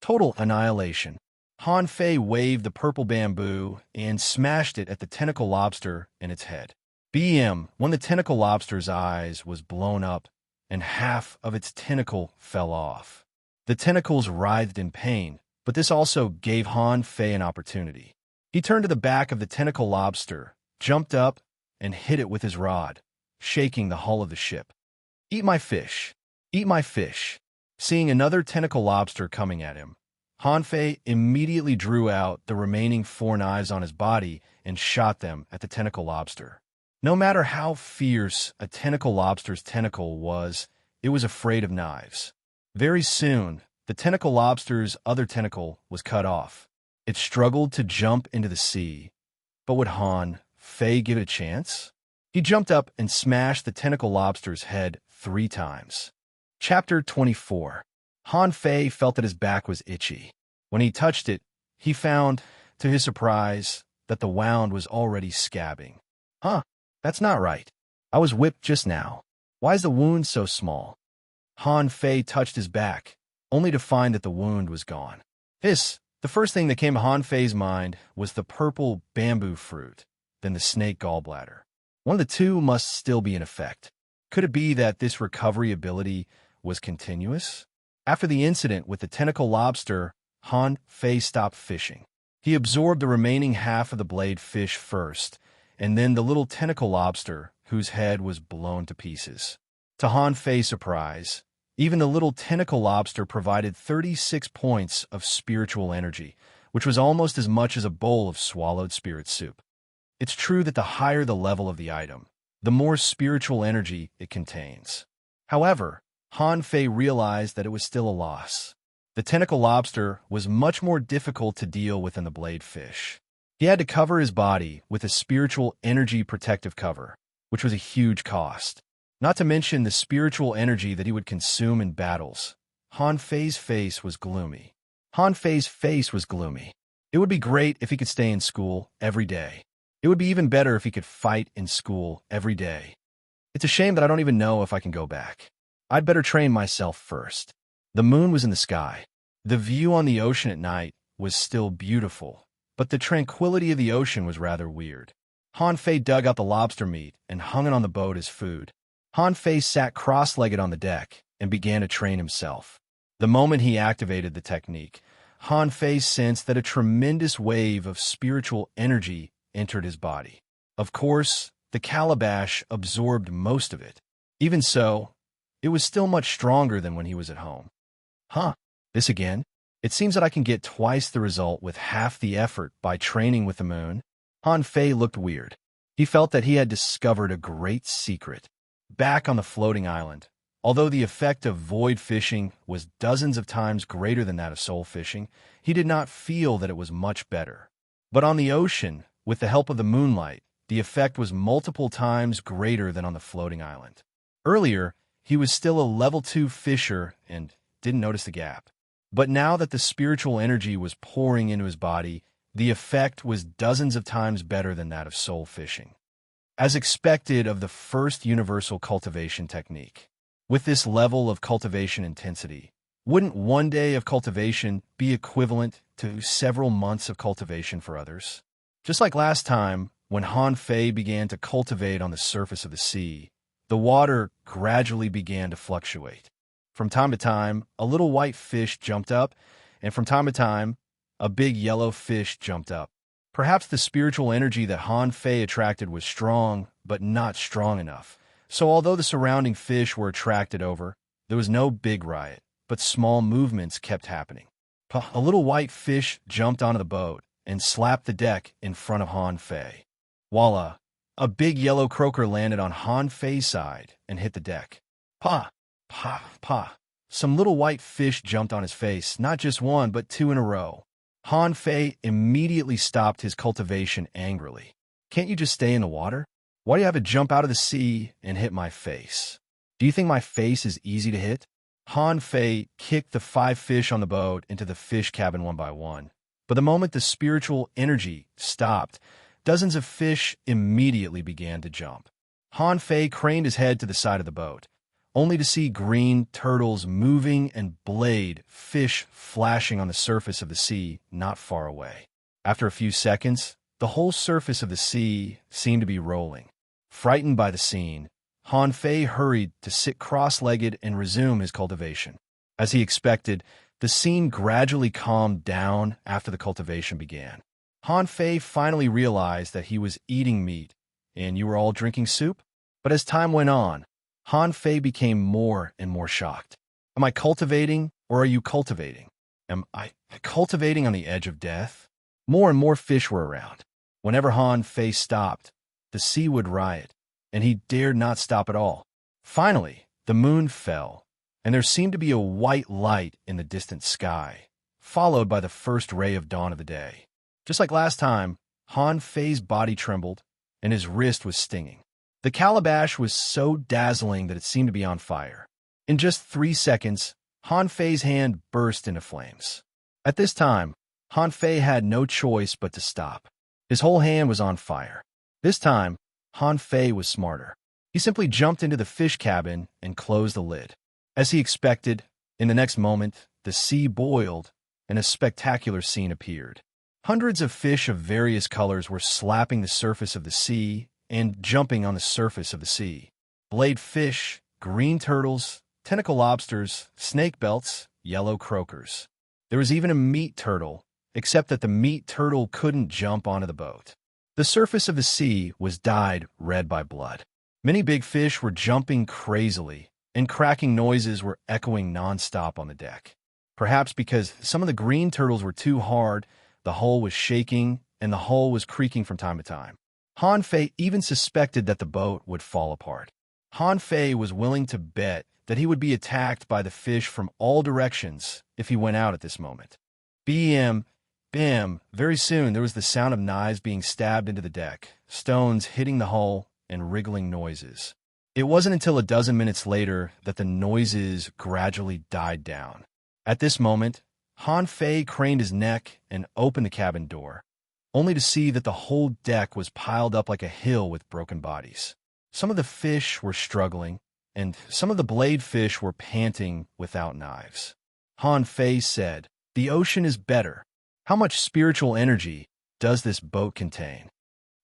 Total annihilation. Han Fei waved the purple bamboo and smashed it at the tentacle lobster in its head. One of the tentacle lobster's eyes was blown up, and half of its tentacle fell off. The tentacles writhed in pain, but this also gave Han Fei an opportunity. He turned to the back of the tentacle lobster, jumped up, and hit it with his rod, shaking the hull of the ship. Eat my fish! Eat my fish! Seeing another tentacle lobster coming at him, Hanfei immediately drew out the remaining 4 knives on his body and shot them at the tentacle lobster. No matter how fierce a tentacle lobster's tentacle was, it was afraid of knives. Very soon, the tentacle lobster's other tentacle was cut off. It struggled to jump into the sea, but would Han Fei give it a chance? He jumped up and smashed the tentacle lobster's head 3 times. Chapter 24. Han Fei felt that his back was itchy. When he touched it, he found, to his surprise, that the wound was already scabbing. Huh, that's not right. I was whipped just now. Why is the wound so small? Han Fei touched his back, only to find that the wound was gone. The first thing that came to Han Fei's mind was the purple bamboo fruit, then the snake gallbladder. One of the two must still be in effect. Could it be that this recovery ability was continuous? After the incident with the tentacle lobster, Han Fei stopped fishing. He absorbed the remaining half of the blade fish first, and then the little tentacle lobster, whose head was blown to pieces. To Han Fei's surprise, even the little tentacle lobster provided 36 points of spiritual energy, which was almost as much as a bowl of swallowed spirit soup. It's true that the higher the level of the item, the more spiritual energy it contains. However, Han Fei realized that it was still a loss. The tentacle lobster was much more difficult to deal with than the blade fish. He had to cover his body with a spiritual energy protective cover, which was a huge cost. Not to mention the spiritual energy that he would consume in battles. Han Fei's face was gloomy. It would be great if he could stay in school every day. It would be even better if he could fight in school every day. It's a shame that I don't even know if I can go back. I'd better train myself first. The moon was in the sky. The view on the ocean at night was still beautiful, but the tranquility of the ocean was rather weird. Han Fei dug out the lobster meat and hung it on the boat as food. Han Fei sat cross-legged on the deck and began to train himself. The moment he activated the technique, Han Fei sensed that a tremendous wave of spiritual energy entered his body. Of course, the calabash absorbed most of it. Even so, it was still much stronger than when he was at home. This again? It seems that I can get twice the result with half the effort by training with the moon. Han Fei looked weird. He felt that he had discovered a great secret. Back on the floating island, although the effect of void fishing was dozens of times greater than that of soul fishing, he did not feel that it was much better. But on the ocean, with the help of the moonlight, the effect was multiple times greater than on the floating island. Earlier, he was still a level 2 fisher and didn't notice the gap. But now that the spiritual energy was pouring into his body, the effect was dozens of times better than that of soul fishing. As expected of the first universal cultivation technique. With this level of cultivation intensity, wouldn't one day of cultivation be equivalent to several months of cultivation for others? Just like last time, when Han Fei began to cultivate on the surface of the sea, the water gradually began to fluctuate. From time to time, a little white fish jumped up, and from time to time, a big yellow fish jumped up. Perhaps the spiritual energy that Han Fei attracted was strong, but not strong enough. So although the surrounding fish were attracted over, there was no big riot, but small movements kept happening. A little white fish jumped onto the boat and slapped the deck in front of Han Fei. Voila! A big yellow croaker landed on Han Fei's side and hit the deck. Pa! Some little white fish jumped on his face, not just one, but 2 in a row. Han Fei immediately stopped his cultivation angrily. Can't you just stay in the water? Why do you have to jump out of the sea and hit my face? Do you think my face is easy to hit? Han Fei kicked the 5 fish on the boat into the fish cabin one by one. But the moment the spiritual energy stopped, dozens of fish immediately began to jump. Han Fei craned his head to the side of the boat, only to see green turtles moving and blade fish flashing on the surface of the sea not far away. After a few seconds, the whole surface of the sea seemed to be rolling. Frightened by the scene, Han Fei hurried to sit cross-legged and resume his cultivation. As he expected, the scene gradually calmed down after the cultivation began. Han Fei finally realized that he was eating meat, and you were all drinking soup? But as time went on, Han Fei became more and more shocked. Am I cultivating, or are you cultivating? Am I cultivating on the edge of death? More and more fish were around. Whenever Han Fei stopped, the sea would riot, and he dared not stop at all. Finally, the moon fell, and there seemed to be a white light in the distant sky, followed by the first ray of dawn of the day. Just like last time, Han Fei's body trembled, and his wrist was stinging. The calabash was so dazzling that it seemed to be on fire. In just 3 seconds, Han Fei's hand burst into flames. At this time, Han Fei had no choice but to stop. His whole hand was on fire. This time, Han Fei was smarter. He simply jumped into the fish cabin and closed the lid. As he expected, in the next moment, the sea boiled, and a spectacular scene appeared. Hundreds of fish of various colors were slapping the surface of the sea and jumping on the surface of the sea. Blade fish, green turtles, tentacle lobsters, snake belts, yellow croakers. There was even a meat turtle, except that the meat turtle couldn't jump onto the boat. The surface of the sea was dyed red by blood. Many big fish were jumping crazily, and cracking noises were echoing nonstop on the deck. Perhaps because some of the green turtles were too hard, the hull was shaking, and the hull was creaking from time to time. Han Fei even suspected that the boat would fall apart. Han Fei was willing to bet that he would be attacked by the fish from all directions if he went out at this moment. Bam! Bam! Very soon there was the sound of knives being stabbed into the deck, stones hitting the hull, and wriggling noises. It wasn't until a dozen minutes later that the noises gradually died down. At this moment, Han Fei craned his neck and opened the cabin door, only to see that the whole deck was piled up like a hill with broken bodies. Some of the fish were struggling, and some of the blade fish were panting without knives. Han Fei said, "The ocean is better. How much spiritual energy does this boat contain?"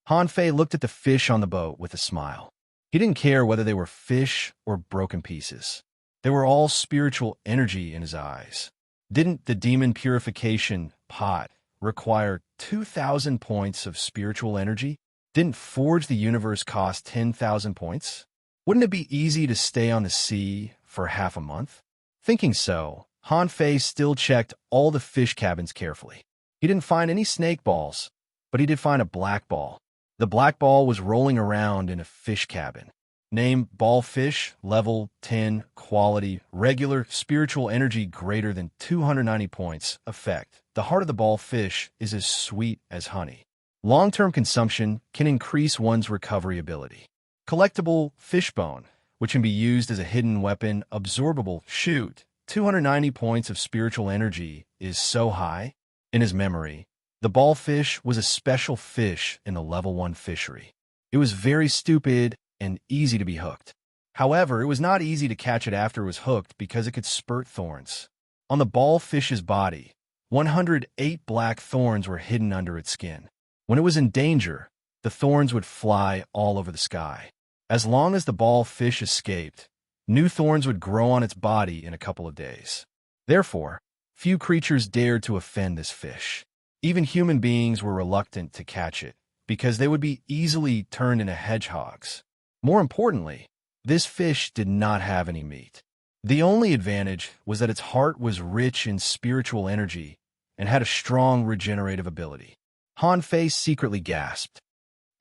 Han Fei looked at the fish on the boat with a smile. He didn't care whether they were fish or broken pieces. They were all spiritual energy in his eyes. Didn't the demon purification pot require 2,000 points of spiritual energy? Didn't Forge the Universe cost 10,000 points? Wouldn't it be easy to stay on the sea for half a month? Thinking so, Han Fei still checked all the fish cabins carefully. He didn't find any snake balls, but he did find a black ball. The black ball was rolling around in a fish cabin. Name: ball fish, level 10, quality, regular, spiritual energy greater than 290 points. Effect: the heart of the ball fish is as sweet as honey. Long-term consumption can increase one's recovery ability. Collectible fishbone, which can be used as a hidden weapon. Absorbable shoot. 290 points of spiritual energy is so high. In his memory, the ball fish was a special fish in the level 1 fishery. It was very stupid and easy to be hooked. However, it was not easy to catch it after it was hooked because it could spurt thorns. On the ball fish's body, 108 black thorns were hidden under its skin. When it was in danger, the thorns would fly all over the sky. As long as the ball fish escaped, new thorns would grow on its body in a couple of days. Therefore, few creatures dared to offend this fish. Even human beings were reluctant to catch it, because they would be easily turned into hedgehogs. More importantly, this fish did not have any meat. The only advantage was that its heart was rich in spiritual energy and had a strong regenerative ability. Han Fei secretly gasped.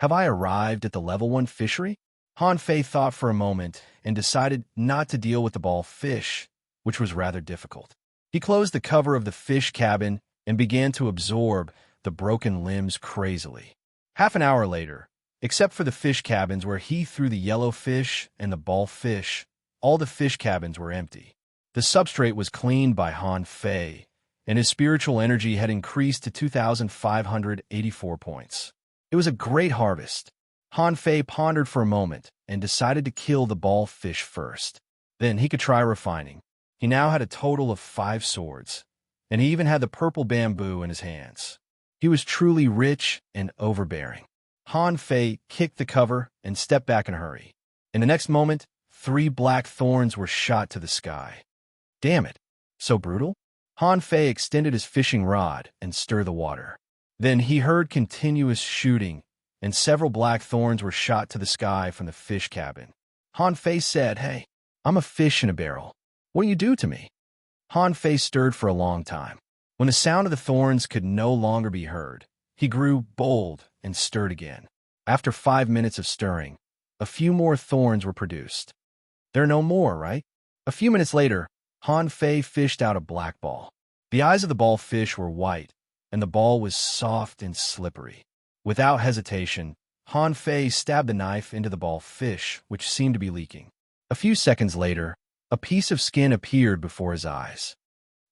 Have I arrived at the level 1 fishery? Han Fei thought for a moment and decided not to deal with the ball fish, which was rather difficult. He closed the cover of the fish cabin and began to absorb the broken limbs crazily. Half an hour later, except for the fish cabins where he threw the yellow fish and the ball fish, all the fish cabins were empty. The substrate was cleaned by Han Fei, and his spiritual energy had increased to 2,584 points. It was a great harvest. Han Fei pondered for a moment and decided to kill the ball fish first. Then he could try refining. He now had a total of 5 swords, and he even had the purple bamboo in his hands. He was truly rich and overbearing. Han Fei kicked the cover and stepped back in a hurry. In the next moment, 3 black thorns were shot to the sky. Damn it! So brutal? Han Fei extended his fishing rod and stirred the water. Then he heard continuous shooting, and several black thorns were shot to the sky from the fish cabin. Han Fei said, "Hey, I'm a fish in a barrel. What do you do to me?" Han Fei stirred for a long time. When the sound of the thorns could no longer be heard, he grew bold and stirred again. After 5 minutes of stirring, a few more thorns were produced. There are no more, right? A few minutes later, Han Fei fished out a black ball. The eyes of the ball fish were white, and the ball was soft and slippery. Without hesitation, Han Fei stabbed the knife into the ball fish, which seemed to be leaking. A few seconds later, a piece of skin appeared before his eyes.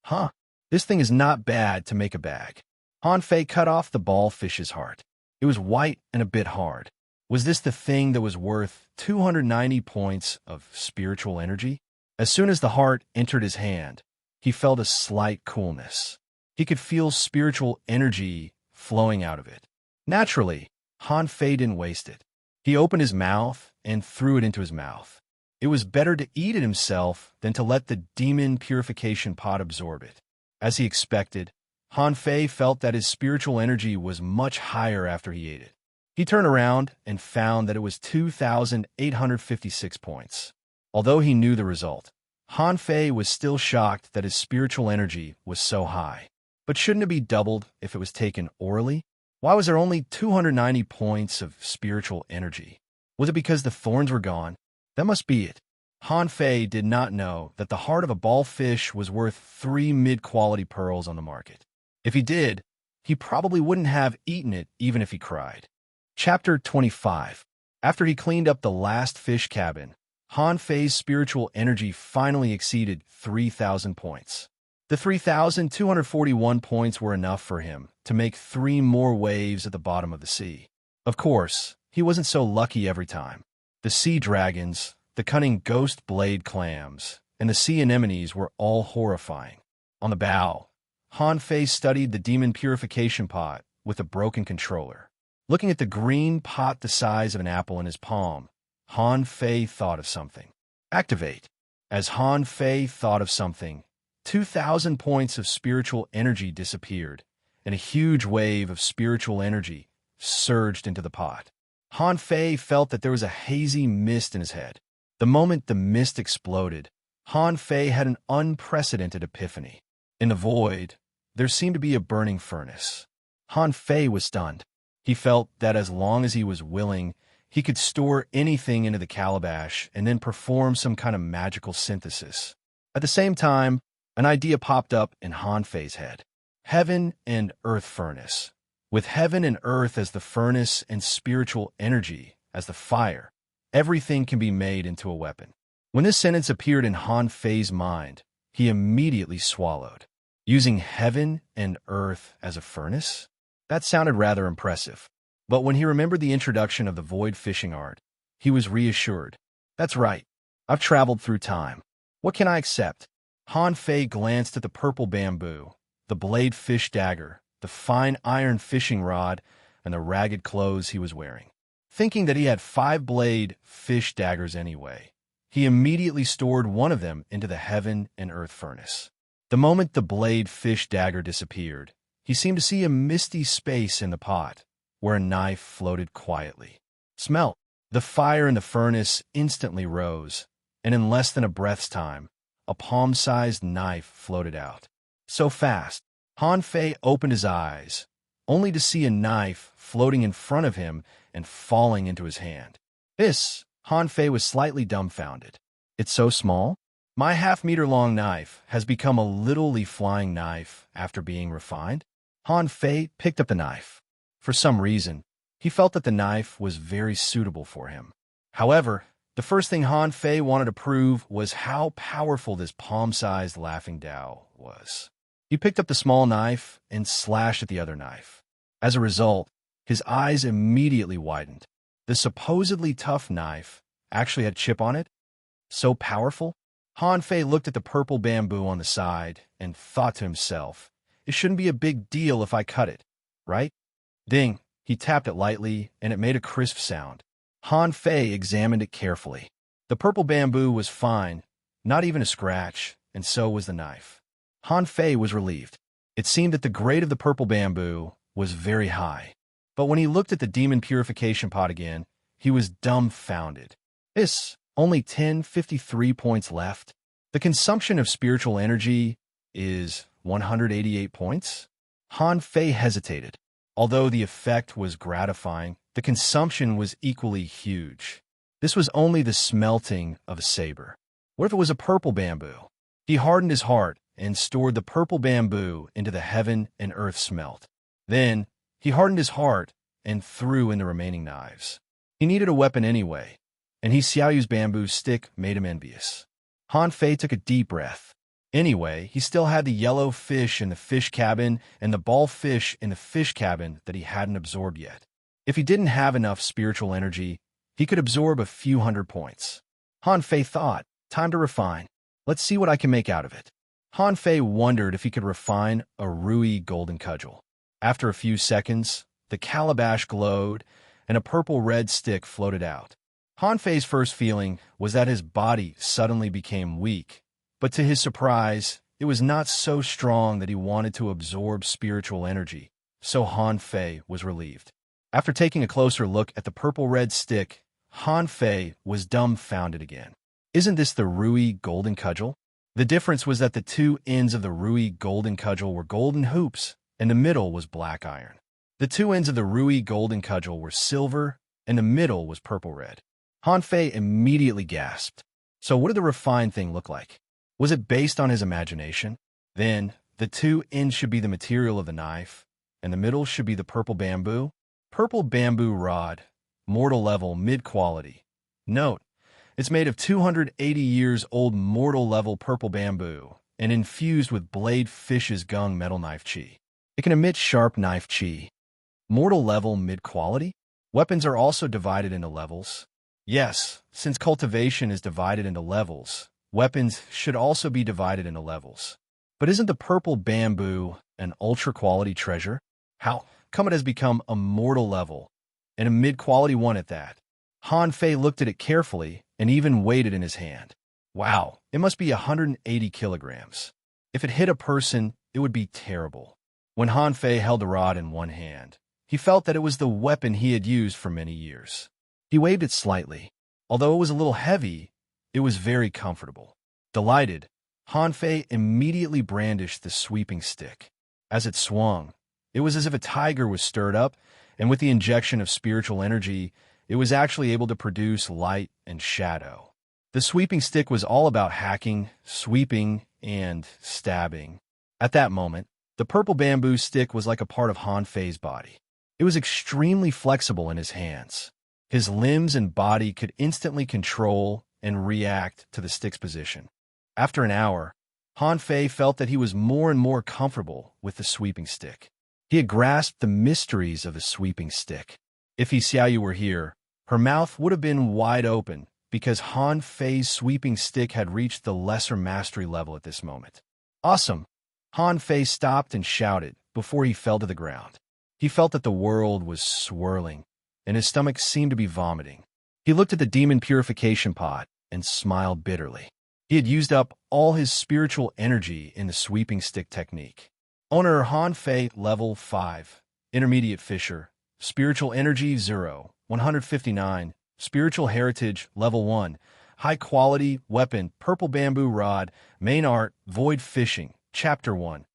Huh, this thing is not bad to make a bag. Han Fei cut off the ball fish's heart. It was white and a bit hard. Was this the thing that was worth 290 points of spiritual energy? As soon as the heart entered his hand, he felt a slight coolness. He could feel spiritual energy flowing out of it. Naturally, Han Fei didn't waste it. He opened his mouth and threw it into his mouth. It was better to eat it himself than to let the demon purification pot absorb it. As he expected, Han Fei felt that his spiritual energy was much higher after he ate it. He turned around and found that it was 2,856 points. Although he knew the result, Han Fei was still shocked that his spiritual energy was so high. But shouldn't it be doubled if it was taken orally? Why was there only 290 points of spiritual energy? Was it because the thorns were gone? That must be it. Han Fei did not know that the heart of a ball fish was worth 3 mid-quality pearls on the market. If he did, he probably wouldn't have eaten it even if he cried. Chapter 25. After he cleaned up the last fish cabin, Han Fei's spiritual energy finally exceeded 3,000 points. The 3,241 points were enough for him to make 3 more waves at the bottom of the sea. Of course, he wasn't so lucky every time. The sea dragons, the cunning ghost blade clams, and the sea anemones were all horrifying. On the bow, Han Fei studied the demon purification pot with a broken controller. Looking at the green pot the size of an apple in his palm, Han Fei thought of something. Activate. As Han Fei thought of something, 2,000 points of spiritual energy disappeared, and a huge wave of spiritual energy surged into the pot. Han Fei felt that there was a hazy mist in his head. The moment the mist exploded, Han Fei had an unprecedented epiphany. In the void, there seemed to be a burning furnace. Han Fei was stunned. He felt that as long as he was willing, he could store anything into the calabash and then perform some kind of magical synthesis. At the same time, an idea popped up in Han Fei's head. Heaven and earth furnace. With heaven and earth as the furnace and spiritual energy as the fire, everything can be made into a weapon. When this sentence appeared in Han Fei's mind, he immediately swallowed. Using heaven and earth as a furnace? That sounded rather impressive. But when he remembered the introduction of the void fishing art, he was reassured. That's right. I've traveled through time. What can I accept? Han Fei glanced at the purple bamboo, the blade fish dagger, the fine iron fishing rod, and the ragged clothes he was wearing. Thinking that he had 5 blade fish daggers anyway, he immediately stored one of them into the heaven and earth furnace. The moment the blade fish dagger disappeared, he seemed to see a misty space in the pot, where a knife floated quietly. Smelt. The fire in the furnace instantly rose, and in less than a breath's time, a palm-sized knife floated out. So fast, Han Fei opened his eyes, only to see a knife floating in front of him and falling into his hand. Han Fei was slightly dumbfounded. It's so small? My half-meter-long knife has become a literally flying knife after being refined? Han Fei picked up the knife. For some reason, he felt that the knife was very suitable for him. However, the first thing Han Fei wanted to prove was how powerful this palm-sized laughing Dao was. He picked up the small knife and slashed at the other knife. As a result, his eyes immediately widened. The supposedly tough knife actually had chip on it? So powerful? Han Fei looked at the purple bamboo on the side and thought to himself, it shouldn't be a big deal if I cut it, right? Ding! He tapped it lightly, and it made a crisp sound. Han Fei examined it carefully. The purple bamboo was fine, not even a scratch, and so was the knife. Han Fei was relieved. It seemed that the grade of the purple bamboo was very high. But when he looked at the demon purification pot again, he was dumbfounded. Only 1053 points left. The consumption of spiritual energy is 188 points. Han Fei hesitated. Although the effect was gratifying, the consumption was equally huge. This was only the smelting of a saber. What if it was a purple bamboo? He hardened his heart and stored the purple bamboo into the heaven and earth smelt. Then, he hardened his heart and threw in the remaining knives. He needed a weapon anyway, and Xiaoyu's bamboo stick made him envious. Han Fei took a deep breath. Anyway, he still had the yellow fish in the fish cabin and the ball fish in the fish cabin that he hadn't absorbed yet. If he didn't have enough spiritual energy, he could absorb a few hundred points. Han Fei thought, time to refine. Let's see what I can make out of it. Han Fei wondered if he could refine a Rui golden cudgel. After a few seconds, the calabash glowed, and a purple-red stick floated out. Han Fei's first feeling was that his body suddenly became weak, but to his surprise, it was not so strong that he wanted to absorb spiritual energy, so Han Fei was relieved. After taking a closer look at the purple-red stick, Han Fei was dumbfounded again. Isn't this the Rui golden cudgel? The difference was that the two ends of the Rui golden cudgel were golden hoops, and the middle was black iron. The two ends of the Rui golden cudgel were silver, and the middle was purple-red. Han Fei immediately gasped. So what did the refined thing look like? Was it based on his imagination? Then, the two ends should be the material of the knife, and the middle should be the purple bamboo? Purple bamboo rod, mortal level, mid-quality. Note, it's made of 280 years old mortal level purple bamboo and infused with blade fish's gung metal knife chi. It can emit sharp knife chi. Mortal level, mid-quality? Weapons are also divided into levels. Yes, since cultivation is divided into levels, weapons should also be divided into levels. But isn't the purple bamboo an ultra-quality treasure? How come it has become a mortal level, and a mid-quality one at that? Han Fei looked at it carefully and even weighed it in his hand. Wow, it must be 180 kilograms. If it hit a person, it would be terrible. When Han Fei held the rod in one hand, he felt that it was the weapon he had used for many years. He waved it slightly. Although it was a little heavy, it was very comfortable. Delighted, Han Fei immediately brandished the sweeping stick. As it swung, it was as if a tiger was stirred up, and with the injection of spiritual energy, it was actually able to produce light and shadow. The sweeping stick was all about hacking, sweeping, and stabbing. At that moment, the purple bamboo stick was like a part of Han Fei's body. It was extremely flexible in his hands. His limbs and body could instantly control and react to the stick's position. After an hour, Han Fei felt that he was more and more comfortable with the sweeping stick. He had grasped the mysteries of the sweeping stick. If Xiaoyu were here, her mouth would have been wide open because Han Fei's sweeping stick had reached the lesser mastery level at this moment. Awesome! Han Fei stopped and shouted before he fell to the ground. He felt that the world was swirling, and his stomach seemed to be vomiting. He looked at the demon purification pot and smiled bitterly. He had used up all his spiritual energy in the sweeping stick technique. Owner Han Fei, level 5. Intermediate Fisher. Spiritual energy 0, 159. Spiritual heritage level 1. High quality weapon, purple bamboo rod. Main art, void fishing. Chapter 1.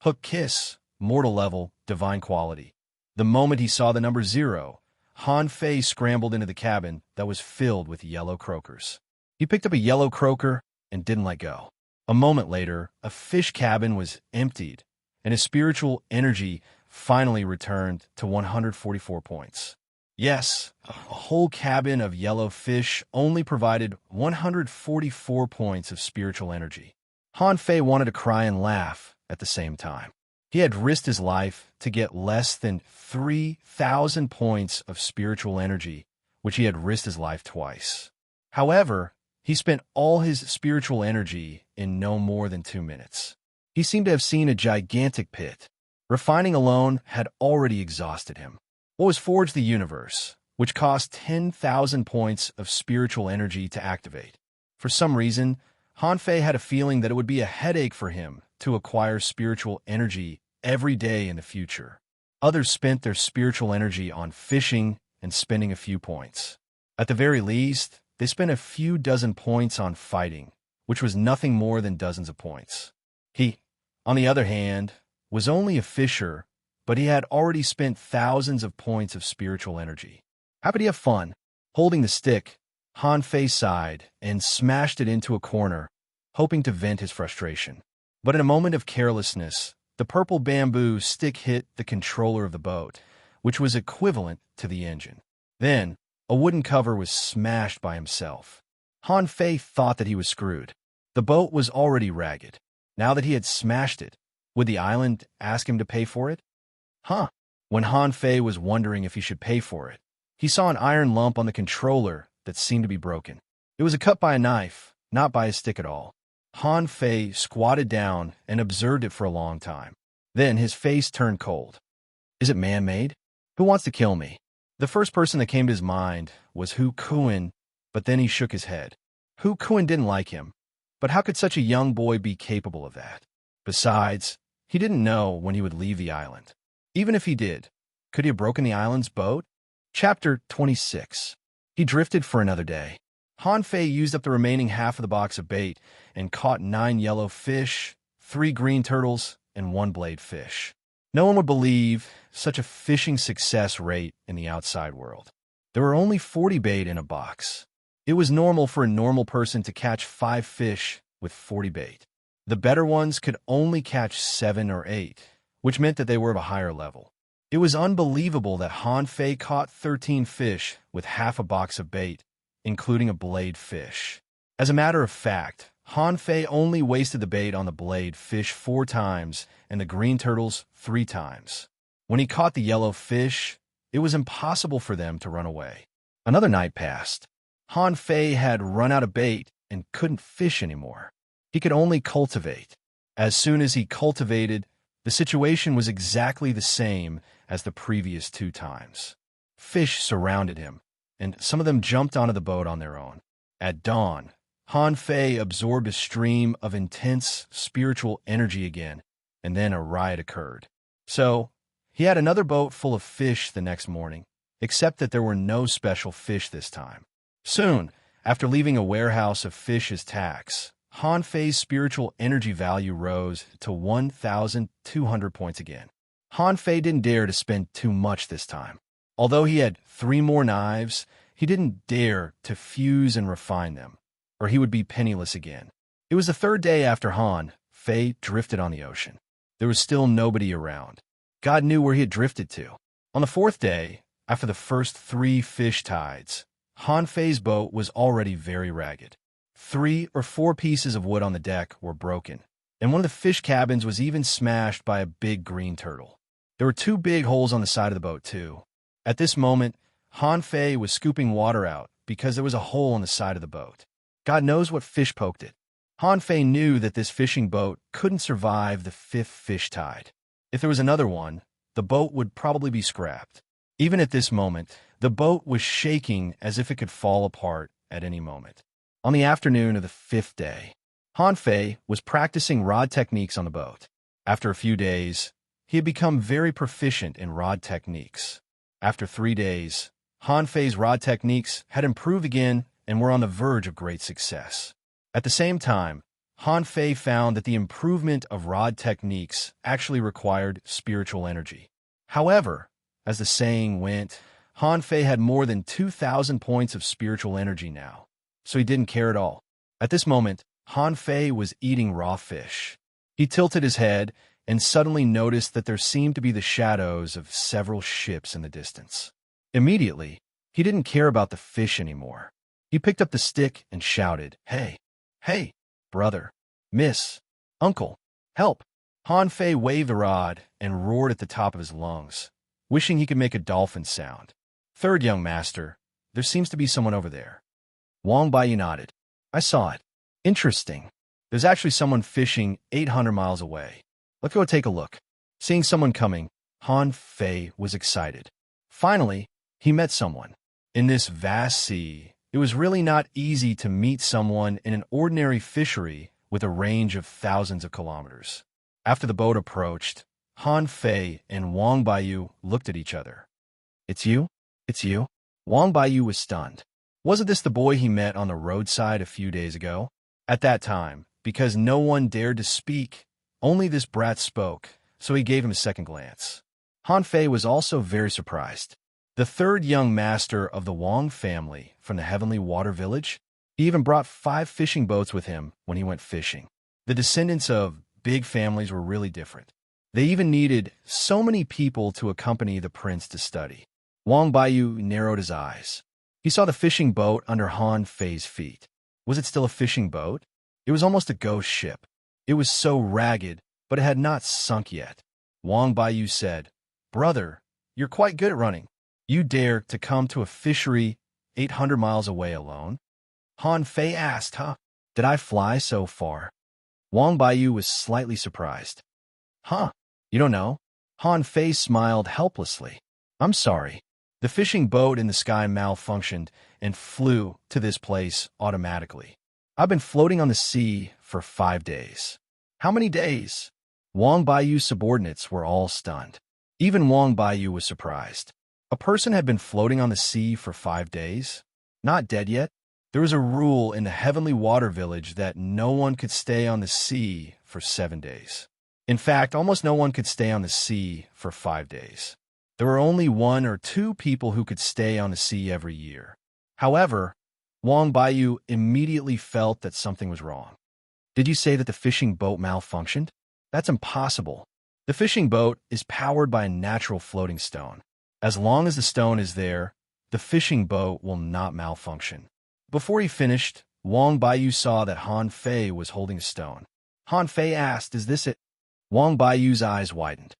Hook kiss, mortal level, divine quality. The moment he saw the number 0, Han Fei scrambled into the cabin that was filled with yellow croakers. He picked up a yellow croaker and didn't let go. A moment later, a fish cabin was emptied, and his spiritual energy finally returned to 144 points. Yes, a whole cabin of yellow fish only provided 144 points of spiritual energy. Han Fei wanted to cry and laugh at the same time. He had risked his life to get less than 3,000 points of spiritual energy, which he had risked his life twice. However, he spent all his spiritual energy in no more than 2 minutes. He seemed to have seen a gigantic pit. Refining alone had already exhausted him. What was Forge the Universe, which cost 10,000 points of spiritual energy to activate? For some reason, Han Fei had a feeling that it would be a headache for him to acquire spiritual energy every day in the future. Others spent their spiritual energy on fishing and spending a few points. At the very least, they spent a few dozen points on fighting, which was nothing more than dozens of points. He, on the other hand, was only a fisher, but he had already spent thousands of points of spiritual energy. How could he have fun? Holding the stick, Han Fei sighed and smashed it into a corner, hoping to vent his frustration. But in a moment of carelessness, the purple bamboo stick hit the controller of the boat, which was equivalent to the engine. Then, a wooden cover was smashed by himself. Han Fei thought that he was screwed. The boat was already ragged. Now that he had smashed it, would the island ask him to pay for it? When Han Fei was wondering if he should pay for it, he saw an iron lump on the controller that seemed to be broken. It was a cut by a knife, not by a stick at all. Han Fei squatted down and observed it for a long time. Then his face turned cold. Is it man-made? Who wants to kill me? The first person that came to his mind was Hu Kuan, but then he shook his head. Hu Kuan didn't like him, but how could such a young boy be capable of that? Besides, he didn't know when he would leave the island. Even if he did, could he have broken the island's boat? Chapter 26. He drifted for another day. Han Fei used up the remaining half of the box of bait and caught 9 yellow fish, 3 green turtles, and 1 blade fish. No one would believe such a fishing success rate in the outside world. There were only 40 bait in a box. It was normal for a normal person to catch 5 fish with 40 bait. The better ones could only catch 7 or 8, which meant that they were of a higher level. It was unbelievable that Han Fei caught 13 fish with half a box of bait, including a blade fish. As a matter of fact, Han Fei only wasted the bait on the blade fish 4 times and the green turtles 3 times. When he caught the yellow fish, it was impossible for them to run away. Another night passed. Han Fei had run out of bait and couldn't fish anymore. He could only cultivate. As soon as he cultivated, the situation was exactly the same as the previous 2 times. Fish surrounded him, and some of them jumped onto the boat on their own. At dawn, Han Fei absorbed a stream of intense spiritual energy again, and then a riot occurred. So, he had another boat full of fish the next morning, except that there were no special fish this time. Soon, after leaving a warehouse of fish as tax, Han Fei's spiritual energy value rose to 1,200 points again. Han Fei didn't dare to spend too much this time. Although he had 3 more knives, he didn't dare to fuse and refine them, or he would be penniless again. It was the 3rd day after Han Fei drifted on the ocean. There was still nobody around. God knew where he had drifted to. On the 4th day, after the first 3 fish tides, Han Fei's boat was already very ragged. 3 or 4 pieces of wood on the deck were broken, and one of the fish cabins was even smashed by a big green turtle. There were 2 big holes on the side of the boat, too. At this moment, Han Fei was scooping water out because there was a hole on the side of the boat. God knows what fish poked it. Han Fei knew that this fishing boat couldn't survive the 5th fish tide. If there was another one, the boat would probably be scrapped. Even at this moment, the boat was shaking as if it could fall apart at any moment. On the afternoon of the 5th day, Han Fei was practicing rod techniques on the boat. After a few days, he had become very proficient in rod techniques. After 3 days, Han Fei's rod techniques had improved again and were on the verge of great success. At the same time, Han Fei found that the improvement of rod techniques actually required spiritual energy. However, as the saying went, Han Fei had more than 2,000 points of spiritual energy now, so he didn't care at all. At this moment, Han Fei was eating raw fish. He tilted his head and suddenly noticed that there seemed to be the shadows of several ships in the distance. Immediately, he didn't care about the fish anymore. He picked up the stick and shouted, "Hey! Hey! Brother! Miss! Uncle! Help!" Han Fei waved the rod and roared at the top of his lungs, wishing he could make a dolphin sound. "Third young master, there seems to be someone over there." Wang Baiyu nodded. "I saw it. Interesting. There's actually someone fishing 800 miles away. Let's go take a look." Seeing someone coming, Han Fei was excited. Finally, he met someone. In this vast sea, it was really not easy to meet someone in an ordinary fishery with a range of thousands of kilometers. After the boat approached, Han Fei and Wang Baiyu looked at each other. "It's you? It's you?" Wang Baiyu was stunned. Wasn't this the boy he met on the roadside a few days ago? At that time, because no one dared to speak, only this brat spoke, so he gave him a second glance. Han Fei was also very surprised. The third young master of the Wang family from the Heavenly Water Village, he even brought 5 fishing boats with him when he went fishing. The descendants of big families were really different. They even needed so many people to accompany the prince to study. Wang Baiyu narrowed his eyes. He saw the fishing boat under Han Fei's feet. Was it still a fishing boat? It was almost a ghost ship. It was so ragged, but it had not sunk yet. Wang Baiyu said, "Brother, you're quite good at running. You dare to come to a fishery 800 miles away alone?" Han Fei asked, "Huh? Did I fly so far?" Wang Baiyu was slightly surprised. "Huh? You don't know?" Han Fei smiled helplessly. "I'm sorry. The fishing boat in the sky malfunctioned and flew to this place automatically. I've been floating on the sea for 5 days." "How many days?" Wang Baiyu's subordinates were all stunned. Even Wang Baiyu was surprised. A person had been floating on the sea for 5 days? Not dead yet? There was a rule in the Heavenly Water Village that no one could stay on the sea for 7 days. In fact, almost no one could stay on the sea for 5 days. There were only 1 or 2 people who could stay on the sea every year. However, Wang Baiyu immediately felt that something was wrong. "Did you say that the fishing boat malfunctioned? That's impossible. The fishing boat is powered by a natural floating stone. As long as the stone is there, the fishing boat will not malfunction." Before he finished, Wang Baiyu saw that Han Fei was holding a stone. Han Fei asked, "Is this it?" Wang Baiyu's eyes widened.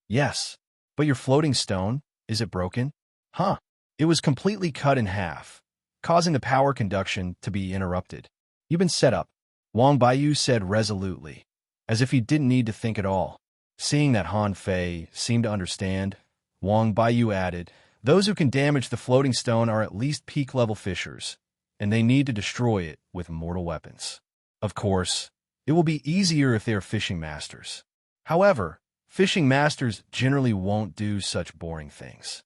"Yes, but your floating stone, is it broken?" "Huh." It was completely cut in half, causing the power conduction to be interrupted. "You've been set up," Wang Baiyu said resolutely, as if he didn't need to think at all. Seeing that Han Fei seemed to understand, Wang Baiyu added, "Those who can damage the floating stone are at least peak-level fishers, and they need to destroy it with mortal weapons. Of course, it will be easier if they are fishing masters. However, fishing masters generally won't do such boring things."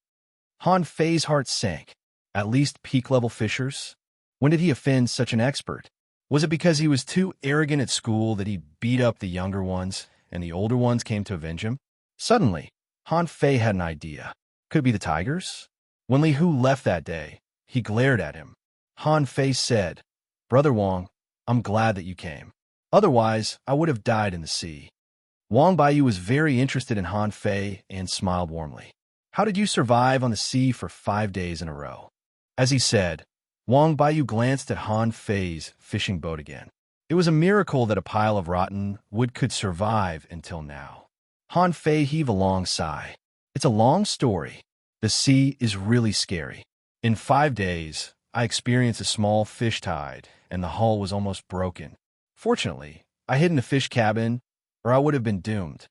Han Fei's heart sank. At least peak-level fishers? When did he offend such an expert? Was it because he was too arrogant at school that he beat up the younger ones, and the older ones came to avenge him? Suddenly, Han Fei had an idea. Could it be the tigers? When Li Hu left that day, he glared at him. Han Fei said, "Brother Wang, I'm glad that you came. Otherwise, I would have died in the sea." Wang Baiyu was very interested in Han Fei and smiled warmly. "How did you survive on the sea for 5 days in a row?" As he said, Wang Baiyu glanced at Han Fei's fishing boat again. It was a miracle that a pile of rotten wood could survive until now. Han Fei heaved a long sigh. "It's a long story. The sea is really scary. In 5 days, I experienced a small fish tide, and the hull was almost broken. Fortunately, I hid in a fish cabin, or I would have been doomed."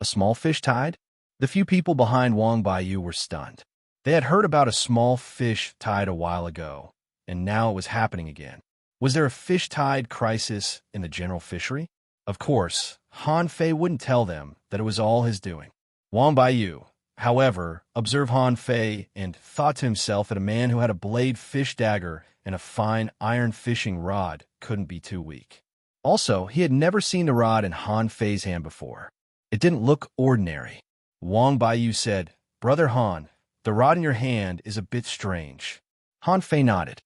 A small fish tide? The few people behind Wang Baiyu were stunned. They had heard about a small fish tide a while ago, and now it was happening again. Was there a fish tide crisis in the general fishery? Of course, Han Fei wouldn't tell them that it was all his doing. Wang Baiyu, however, observed Han Fei and thought to himself that a man who had a blade fish dagger and a fine iron fishing rod couldn't be too weak. Also, he had never seen the rod in Han Fei's hand before. It didn't look ordinary. Wang Baiyu said, "Brother Han, the rod in your hand is a bit strange." Han Fei nodded.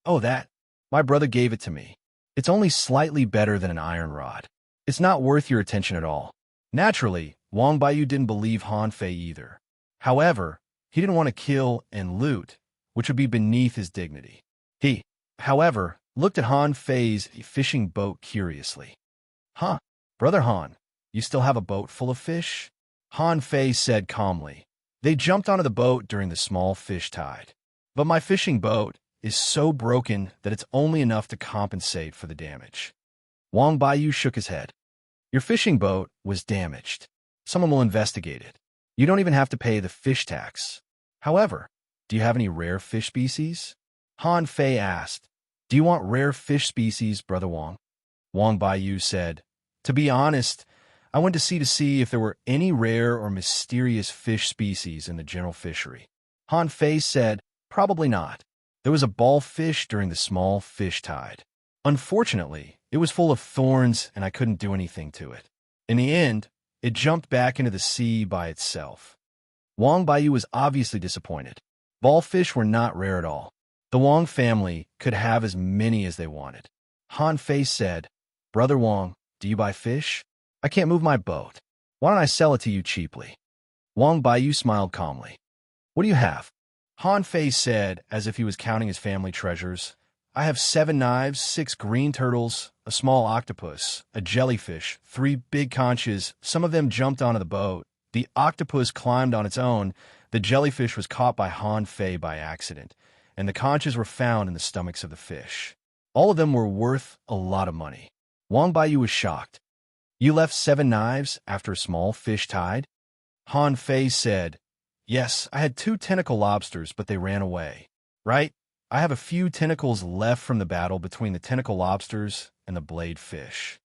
"Oh, that? My brother gave it to me. It's only slightly better than an iron rod. It's not worth your attention at all." Naturally, Wang Baiyu didn't believe Han Fei either. However, he didn't want to kill and loot, which would be beneath his dignity. He, however, looked at Han Fei's fishing boat curiously. "Huh, Brother Han, you still have a boat full of fish?" Han Fei said calmly. "They jumped onto the boat during the small fish tide. But my fishing boat is so broken that it's only enough to compensate for the damage." Wang Baiyu shook his head. "Your fishing boat was damaged. Someone will investigate it. You don't even have to pay the fish tax. However, do you have any rare fish species?" Han Fei asked. "Do you want rare fish species, Brother Wang?" Wang Baiyu said, "To be honest, I went to see if there were any rare or mysterious fish species in the general fishery." Han Fei said, "Probably not. There was a ball fish during the small fish tide. Unfortunately, it was full of thorns and I couldn't do anything to it. In the end, it jumped back into the sea by itself. Wang Baiyu was obviously disappointed. Ballfish were not rare at all. The Wang family could have as many as they wanted. Han Fei said, "Brother Wang, do you buy fish? I can't move my boat. Why don't I sell it to you cheaply?" Wang Baiyu smiled calmly. "What do you have?" Han Fei said, as if he was counting his family treasures. "I have 7 knives, 6 green turtles, a small octopus, a jellyfish, 3 big conches. Some of them jumped onto the boat. The octopus climbed on its own. The jellyfish was caught by Han Fei by accident, and the conches were found in the stomachs of the fish. All of them were worth a lot of money." Wang Baiyu was shocked. "You left 7 knives after a small fish tide?" Han Fei said, "Yes, I had 2 tentacle lobsters, but they ran away. Right? I have a few tentacles left from the battle between the tentacle lobsters and the blade fish."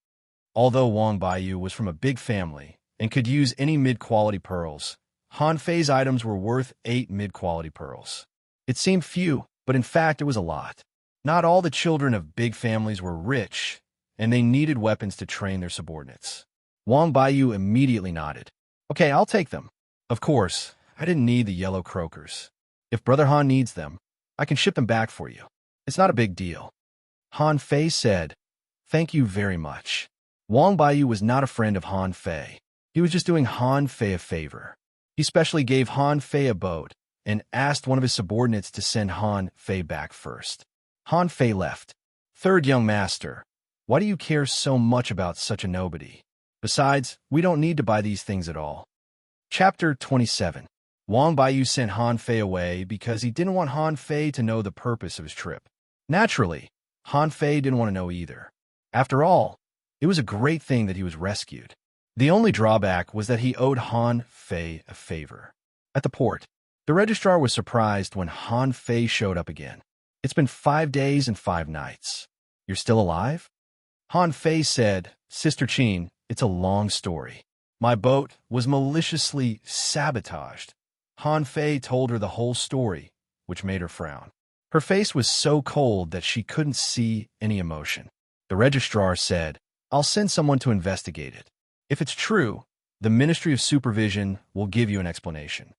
Although Wang Baiyu was from a big family and could use any mid-quality pearls, Han Fei's items were worth 8 mid-quality pearls. It seemed few, but in fact it was a lot. Not all the children of big families were rich, and they needed weapons to train their subordinates. Wang Baiyu immediately nodded. "Okay, I'll take them. Of course, I didn't need the yellow croakers. If Brother Han needs them, I can ship them back for you. It's not a big deal." Han Fei said, "Thank you very much." Wang Baiyu was not a friend of Han Fei. He was just doing Han Fei a favor. He specially gave Han Fei a boat and asked one of his subordinates to send Han Fei back first. Han Fei left. "Third young master, why do you care so much about such a nobody? Besides, we don't need to buy these things at all." Chapter 27. Wang Baiyu sent Han Fei away because he didn't want Han Fei to know the purpose of his trip. Naturally, Han Fei didn't want to know either. After all, it was a great thing that he was rescued. The only drawback was that he owed Han Fei a favor. At the port, the registrar was surprised when Han Fei showed up again. "It's been 5 days and 5 nights. You're still alive?" Han Fei said, "Sister Qin, it's a long story. My boat was maliciously sabotaged." Han Fei told her the whole story, which made her frown. Her face was so cold that she couldn't see any emotion. The registrar said, "I'll send someone to investigate it. If it's true, the Ministry of Supervision will give you an explanation."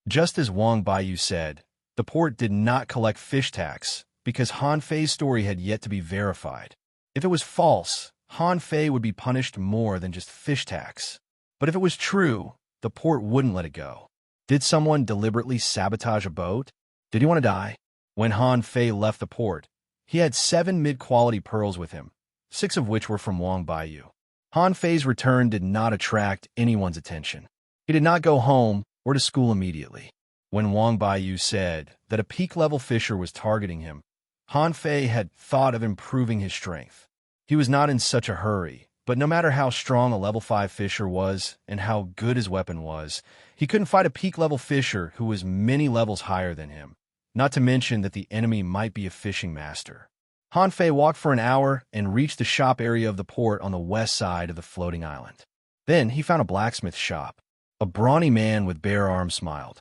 Just as Wang Baiyu said, the port did not collect fish tax because Han Fei's story had yet to be verified. If it was false, Han Fei would be punished more than just fish tax. But if it was true, the port wouldn't let it go. Did someone deliberately sabotage a boat? Did he want to die? When Han Fei left the port, he had 7 mid-quality pearls with him, 6 of which were from Wang Baiyu. Han Fei's return did not attract anyone's attention. He did not go home or to school immediately. When Wang Baiyu said that a peak-level fisher was targeting him, Han Fei had thought of improving his strength. He was not in such a hurry, but no matter how strong a level 5 fisher was and how good his weapon was, he couldn't fight a peak-level fisher who was many levels higher than him, not to mention that the enemy might be a fishing master. Han Fei walked for an hour and reached the shop area of the port on the west side of the floating island. Then he found a blacksmith shop. A brawny man with bare arms smiled.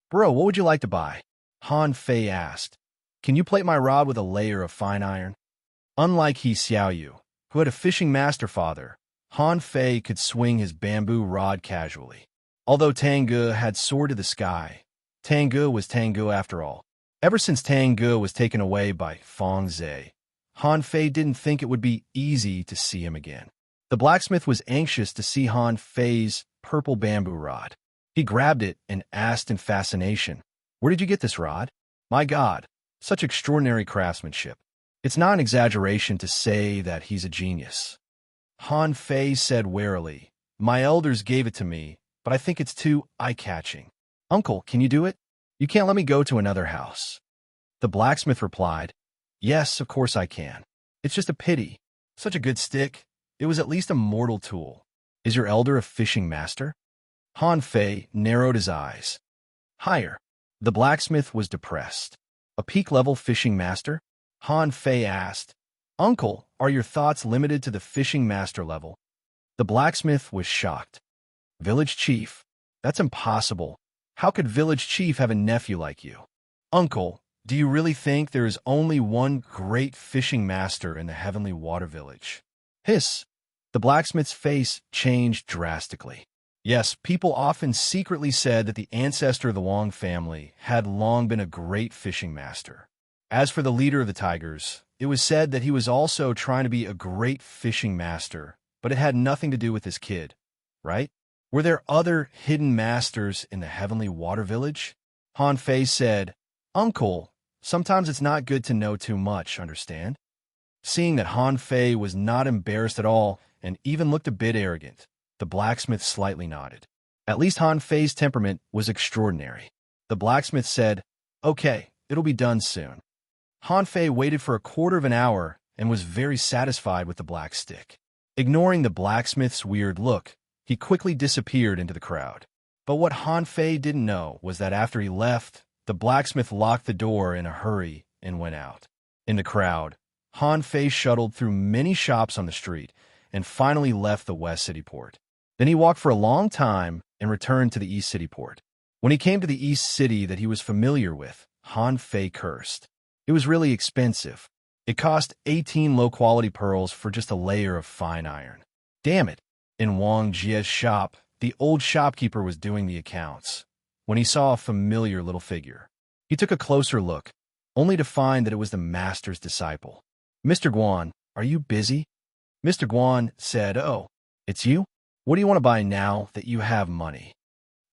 "Bro, what would you like to buy?" Han Fei asked. "Can you plate my rod with a layer of fine iron?" Unlike He Xiaoyu, who had a fishing master father, Han Fei could swing his bamboo rod casually. Although Tangge had soared to the sky, Tangge was Tangge after all. Ever since Tangge was taken away by Feng Zhe, Han Fei didn't think it would be easy to see him again. The blacksmith was anxious to see Han Fei's purple bamboo rod. He grabbed it and asked in fascination, "Where did you get this rod? My God, such extraordinary craftsmanship. It's not an exaggeration to say that he's a genius." Han Fei said warily, "My elders gave it to me, but I think it's too eye-catching." "Uncle, can you do it? You can't let me go to another house." The blacksmith replied, "Yes, of course I can. It's just a pity. Such a good stick. It was at least a mortal tool. Is your elder a fishing master?" Han Fei narrowed his eyes. "Higher." The blacksmith was depressed. "A peak-level fishing master?" Han Fei asked. "Uncle, are your thoughts limited to the fishing master level?" The blacksmith was shocked. "Village chief? That's impossible. How could village chief have a nephew like you?" "Uncle, Do you really think there is only one great fishing master in the heavenly water village? Hiss. The blacksmith's face changed drastically. Yes, people often secretly said that the ancestor of the Wong family had long been a great fishing master. As for the leader of the Tigers, it was said that he was also trying to be a great fishing master, but it had nothing to do with his kid, right? Were there other hidden masters in the heavenly water village? Han Fei said, Uncle, sometimes it's not good to know too much, understand? Seeing that Han Fei was not embarrassed at all and even looked a bit arrogant, the blacksmith slightly nodded. At least Han Fei's temperament was extraordinary. The blacksmith said, Okay, it'll be done soon. Han Fei waited for a quarter of an hour and was very satisfied with the black stick. Ignoring the blacksmith's weird look, he quickly disappeared into the crowd. But what Han Fei didn't know was that after he left, the blacksmith locked the door in a hurry and went out. In the crowd, Han Fei shuttled through many shops on the street and finally left the West City Port. Then he walked for a long time and returned to the East City Port. When he came to the East City that he was familiar with, Han Fei cursed. It was really expensive. It cost 18 low-quality pearls for just a layer of fine iron. Damn it! In Wang Jie's shop, the old shopkeeper was doing the accounts when he saw a familiar little figure. He took a closer look, only to find that it was the master's disciple. Mr. Guan, are you busy? Mr. Guan said, Oh, it's you? What do you want to buy now that you have money?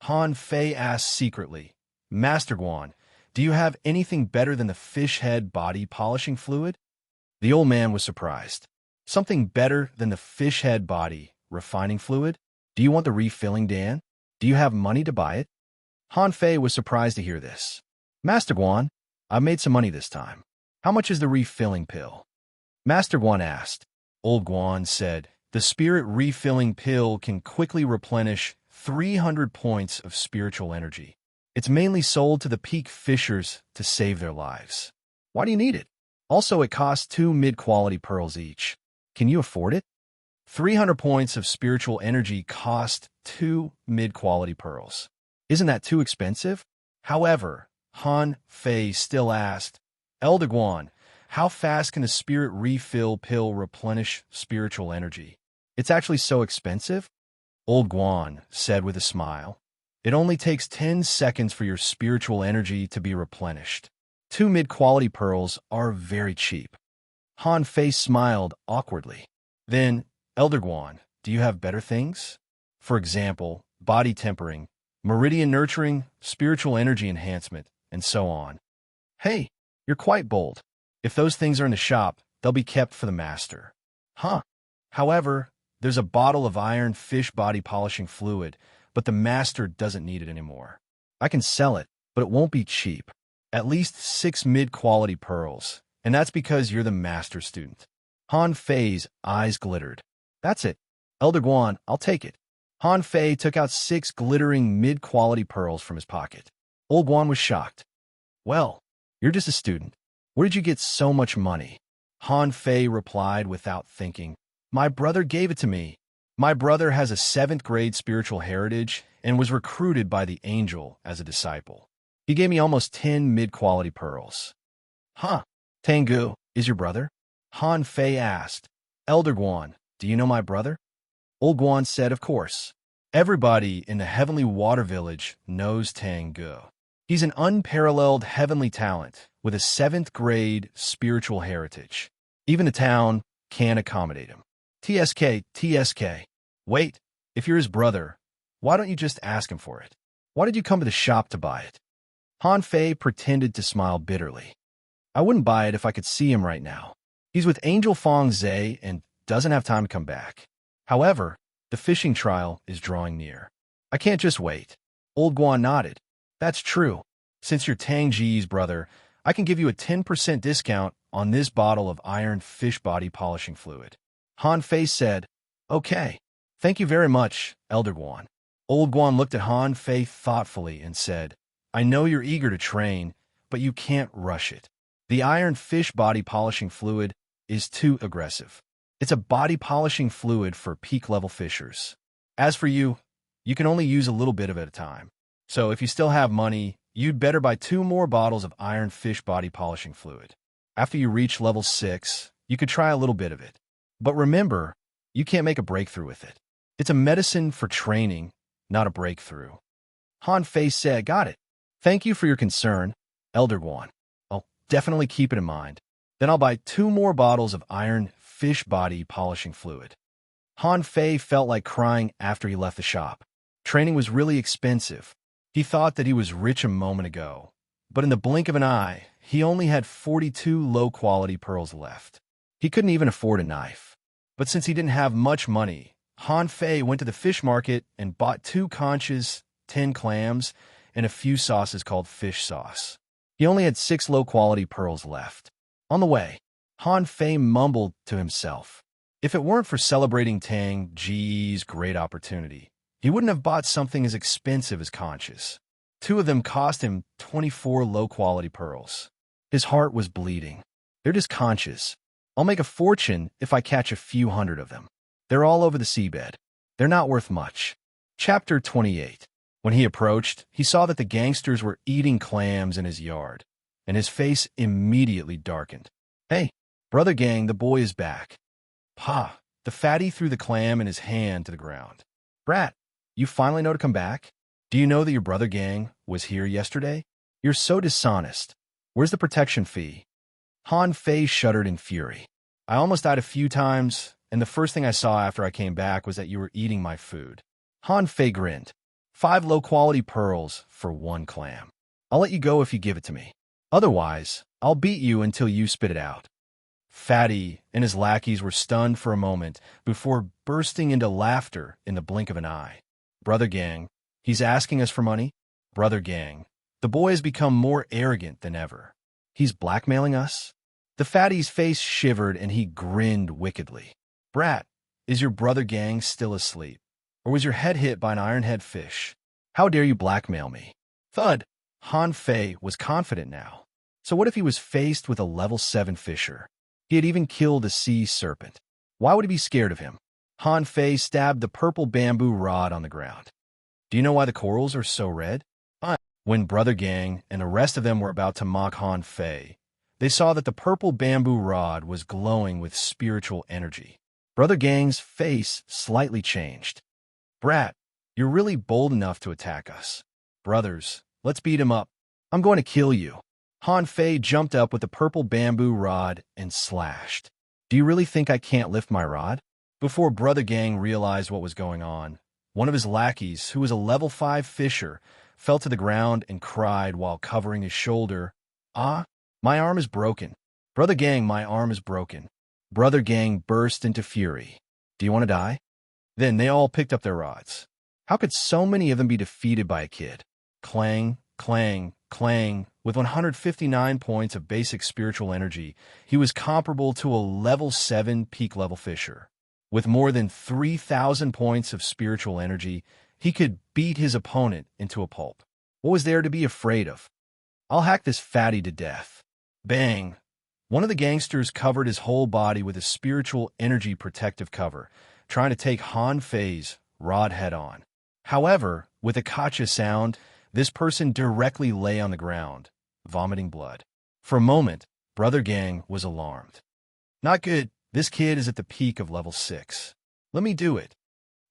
Han Fei asked secretly, Master Guan, do you have anything better than the fish head body polishing fluid? The old man was surprised. Something better than the fish head body refining fluid? Do you want the refilling, Dan? Do you have money to buy it? Han Fei was surprised to hear this. Master Guan, I've made some money this time. How much is the refilling pill? Master Guan asked. Old Guan said, The spirit refilling pill can quickly replenish 300 points of spiritual energy. It's mainly sold to the peak fishers to save their lives. Why do you need it? Also, it costs 2 mid-quality pearls each. Can you afford it? 300 points of spiritual energy cost 2 mid-quality pearls. Isn't that too expensive? However, Han Fei still asked, Elder Guan, how fast can a spirit refill pill replenish spiritual energy? It's actually so expensive? Old Guan said with a smile. It only takes 10 seconds for your spiritual energy to be replenished. 2 mid-quality pearls are very cheap. Han Fei smiled awkwardly. Then, Elder Guan, do you have better things? For example, body tempering, meridian nurturing, spiritual energy enhancement, and so on. Hey, you're quite bold. If those things are in the shop, they'll be kept for the master. Huh. However, there's a bottle of iron fish body polishing fluid, but the master doesn't need it anymore. I can sell it, but it won't be cheap. At least 6 mid-quality pearls, and that's because you're the master student. Han Fei's eyes glittered. That's it. Elder Guan, I'll take it. Han Fei took out 6 glittering mid-quality pearls from his pocket. Old Guan was shocked. Well, you're just a student. Where did you get so much money? Han Fei replied without thinking. My brother gave it to me. My brother has a 7th grade spiritual heritage and was recruited by the angel as a disciple. He gave me almost 10 mid-quality pearls. Huh. Tengu is your brother? Han Fei asked. Elder Guan, do you know my brother? Old Guan said, of course. Everybody in the heavenly water village knows Tengu. He's an unparalleled heavenly talent with a 7th grade spiritual heritage. Even the town can't accommodate him. TSK. Wait, if you're his brother, why don't you just ask him for it? Why did you come to the shop to buy it? Han Fei pretended to smile bitterly. I wouldn't buy it if I could see him right now. He's with Angel Fong Zhe and doesn't have time to come back. However, the fishing trial is drawing near. I can't just wait. Old Guan nodded. That's true. Since you're Tang Ji's brother, I can give you a 10% discount on this bottle of iron fish body polishing fluid. Han Fei said, Okay. Thank you very much, Elder Guan. Old Guan looked at Han Fei thoughtfully and said, I know you're eager to train, but you can't rush it. The iron fish body polishing fluid is too aggressive. It's a body polishing fluid for peak-level fishers. As for you, you can only use a little bit of it at a time. So if you still have money, you'd better buy 2 more bottles of iron fish body polishing fluid. After you reach level 6, you could try a little bit of it. But remember, you can't make a breakthrough with it. It's a medicine for training, not a breakthrough. Han Fei said, got it. Thank you for your concern, Elder Guan. I'll definitely keep it in mind. Then I'll buy 2 more bottles of iron fish body polishing fluid. Han Fei felt like crying after he left the shop. Training was really expensive. He thought that he was rich a moment ago, but in the blink of an eye, he only had 42 low-quality pearls left. He couldn't even afford a knife. But since he didn't have much money, Han Fei went to the fish market and bought 2 conches, 10 clams, and a few sauces called fish sauce. He only had 6 low-quality pearls left. On the way, Han Fei mumbled to himself, if it weren't for celebrating Tang Ji's great opportunity, he wouldn't have bought something as expensive as conches. 2 of them cost him 24 low-quality pearls. His heart was bleeding. They're just conches. I'll make a fortune if I catch a few hundred of them. They're all over the seabed. They're not worth much. Chapter 28. When he approached, he saw that the gangsters were eating clams in his yard, and his face immediately darkened. Hey, brother gang, the boy is back. Pa, the fatty threw the clam in his hand to the ground. Brat, you finally know to come back? Do you know that your brother gang was here yesterday? You're so dishonest. Where's the protection fee? Han Fei shuddered in fury. I almost died a few times, and the first thing I saw after I came back was that you were eating my food. Han Fei grinned. 5 low-quality pearls for 1 clam. I'll let you go if you give it to me. Otherwise, I'll beat you until you spit it out. Fatty and his lackeys were stunned for a moment before bursting into laughter in the blink of an eye. Brother gang, he's asking us for money? Brother gang, the boy has become more arrogant than ever. He's blackmailing us? The fatty's face shivered and he grinned wickedly. Brat, is your brother gang still asleep? Or was your head hit by an ironhead fish? How dare you blackmail me? Thud! Han Fei was confident now. So what if he was faced with a level 7 fisher? He had even killed a sea serpent. Why would he be scared of him? Han Fei stabbed the purple bamboo rod on the ground. Do you know why the corals are so red? When Brother Gang and the rest of them were about to mock Han Fei, they saw that the purple bamboo rod was glowing with spiritual energy. Brother Gang's face slightly changed. Brat, you're really bold enough to attack us. Brothers, let's beat him up. I'm going to kill you. Han Fei jumped up with the purple bamboo rod and slashed. Do you really think I can't lift my rod? Before Brother Gang realized what was going on, one of his lackeys, who was a level 5 fisher, fell to the ground and cried while covering his shoulder. Ah, my arm is broken. Brother Gang, my arm is broken. Brother Gang burst into fury. Do you want to die? Then they all picked up their rods. How could so many of them be defeated by a kid? Clang, clang, clang. With 159 points of basic spiritual energy, he was comparable to a level 7 peak level fisher. With more than 3,000 points of spiritual energy, he could beat his opponent into a pulp. What was there to be afraid of? I'll hack this fatty to death. Bang! One of the gangsters covered his whole body with a spiritual energy protective cover, trying to take Han Fei's rod head on. However, with a gotcha sound, this person directly lay on the ground, vomiting blood. For a moment, Brother Gang was alarmed. Not good. This kid is at the peak of level 6. Let me do it.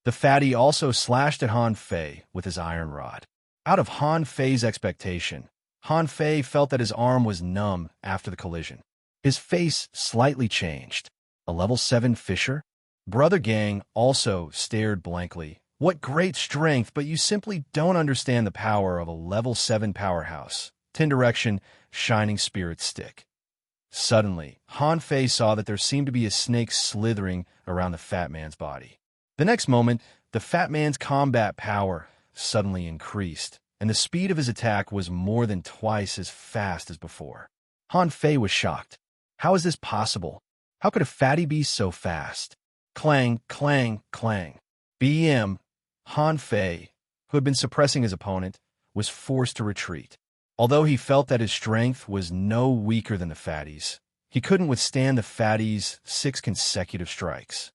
The fatty also slashed at Han Fei with his iron rod. Out of Han Fei's expectation, Han Fei felt that his arm was numb after the collision. His face slightly changed. A level 7 fisher? Brother Gang also stared blankly. What great strength, but you simply don't understand the power of a level 7 powerhouse. 10 direction, shining spirit stick. Suddenly, Han Fei saw that there seemed to be a snake slithering around the fat man's body. The next moment, the fat man's combat power suddenly increased, and the speed of his attack was more than twice as fast as before. Han Fei was shocked. How is this possible? How could a fatty be so fast? Clang, clang, clang. BM, Han Fei, who had been suppressing his opponent, was forced to retreat. Although he felt that his strength was no weaker than the fatty's, he couldn't withstand the fatty's 6 consecutive strikes.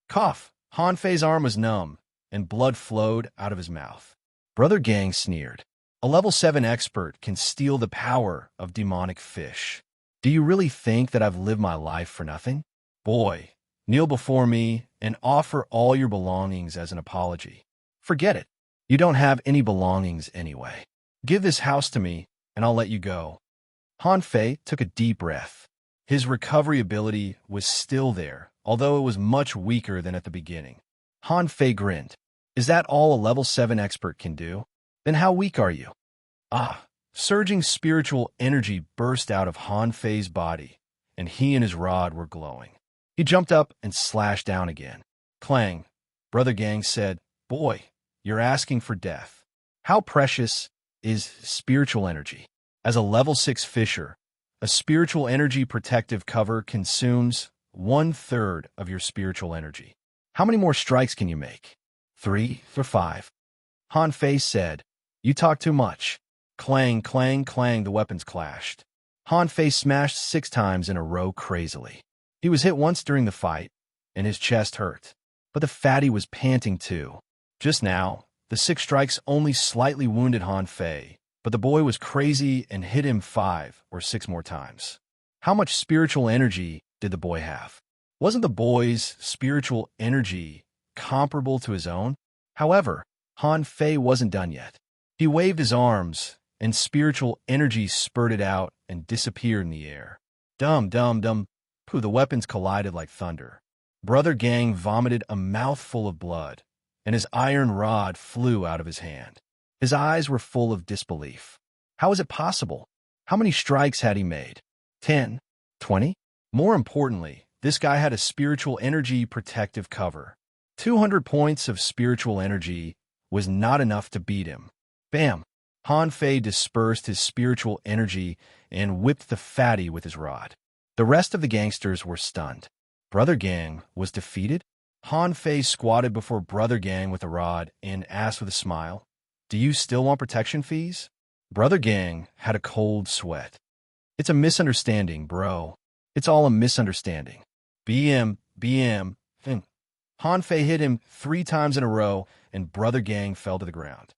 Cough! Han Fei's arm was numb, and blood flowed out of his mouth. Brother Gang sneered. A level 7 expert can steal the power of demonic fish. Do you really think that I've lived my life for nothing? Boy, kneel before me and offer all your belongings as an apology. Forget it. You don't have any belongings anyway. Give this house to me, and I'll let you go. Han Fei took a deep breath. His recovery ability was still there, although it was much weaker than at the beginning. Han Fei grinned. Is that all a level 7 expert can do? Then how weak are you? Ah! Surging spiritual energy burst out of Han Fei's body, and he and his rod were glowing. He jumped up and slashed down again. Clang! Brother Gang said, Boy, you're asking for death. How precious is spiritual energy? As a level 6 fisher, a spiritual energy protective cover consumes 1/3 of your spiritual energy. How many more strikes can you make? 3 or 5? Han Fei said, You talk too much. Clang, clang, clang, the weapons clashed. Han Fei smashed 6 times in a row crazily. He was hit once during the fight, and his chest hurt. But the fatty was panting too. Just now, the 6 strikes only slightly wounded Han Fei, but the boy was crazy and hit him 5 or 6 more times. How much spiritual energy did the boy have? Wasn't the boy's spiritual energy comparable to his own? However, Han Fei wasn't done yet. He waved his arms, and spiritual energy spurted out and disappeared in the air. Dum, dum, dum. Pooh, the weapons collided like thunder. Brother Gang vomited a mouthful of blood, and his iron rod flew out of his hand. His eyes were full of disbelief. How was it possible? How many strikes had he made? 10? 20? More importantly, this guy had a spiritual energy protective cover. 200 points of spiritual energy was not enough to beat him. Bam! Han Fei dispersed his spiritual energy and whipped the fatty with his rod. The rest of the gangsters were stunned. Brother Gang was defeated? Han Fei squatted before Brother Gang with a rod and asked with a smile, Do you still want protection fees? Brother Gang had a cold sweat. It's a misunderstanding, bro. It's all a misunderstanding. BM. Han Fei hit him 3 times in a row, and Brother Gang fell to the ground.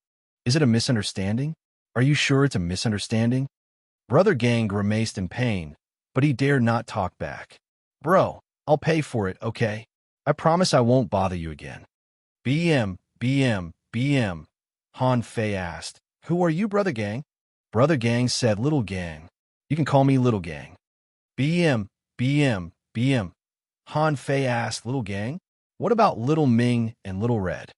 Is it a misunderstanding? Are you sure it's a misunderstanding? Brother Gang grimaced in pain, but he dared not talk back. Bro, I'll pay for it, okay? I promise I won't bother you again. BM. Han Fei asked, Who are you, Brother Gang? Brother Gang said, Little Gang. You can call me Little Gang. BM. Han Fei asked, Little Gang? What about Little Ming and Little Red?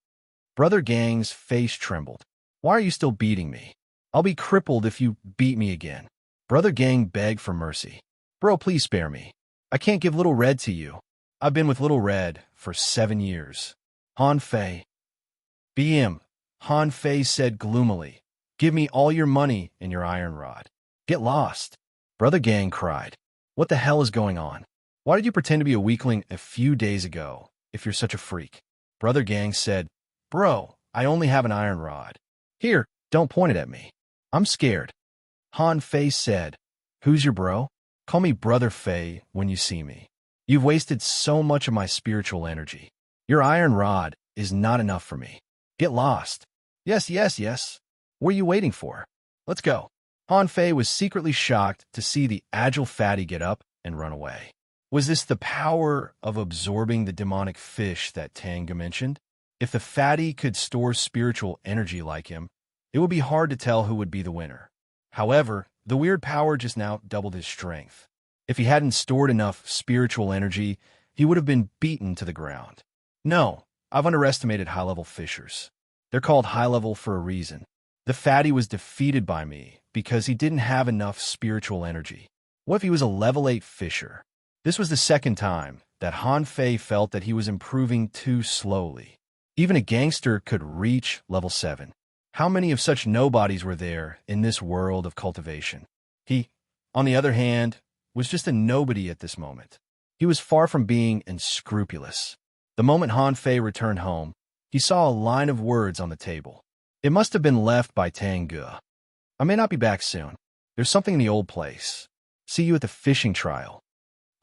Brother Gang's face trembled. Why are you still beating me? I'll be crippled if you beat me again. Brother Gang begged for mercy. Bro, please spare me. I can't give Little Red to you. I've been with Little Red for 7 years. Han Fei. BM. Han Fei said gloomily. Give me all your money and your iron rod. Get lost. Brother Gang cried. What the hell is going on? Why did you pretend to be a weakling a few days ago, if you're such a freak? Brother Gang said, Bro, I only have an iron rod. Here, don't point it at me. I'm scared. Han Fei said, Who's your bro? Call me Brother Fei when you see me. You've wasted so much of my spiritual energy. Your iron rod is not enough for me. Get lost. Yes. What are you waiting for? Let's go. Han Fei was secretly shocked to see the agile fatty get up and run away. Was this the power of absorbing the demonic fish that Tanga mentioned? If the fatty could store spiritual energy like him, it would be hard to tell who would be the winner. However, the weird power just now doubled his strength. If he hadn't stored enough spiritual energy, he would have been beaten to the ground. No, I've underestimated high-level fishers. They're called high-level for a reason. The fatty was defeated by me because he didn't have enough spiritual energy. What if he was a level 8 fisher? This was the second time that Han Fei felt that he was improving too slowly. Even a gangster could reach level 7. How many of such nobodies were there in this world of cultivation? He, on the other hand, was just a nobody at this moment. He was far from being unscrupulous. The moment Han Fei returned home, he saw a line of words on the table. It must have been left by Tanga. I may not be back soon. There's something in the old place. See you at the fishing trial.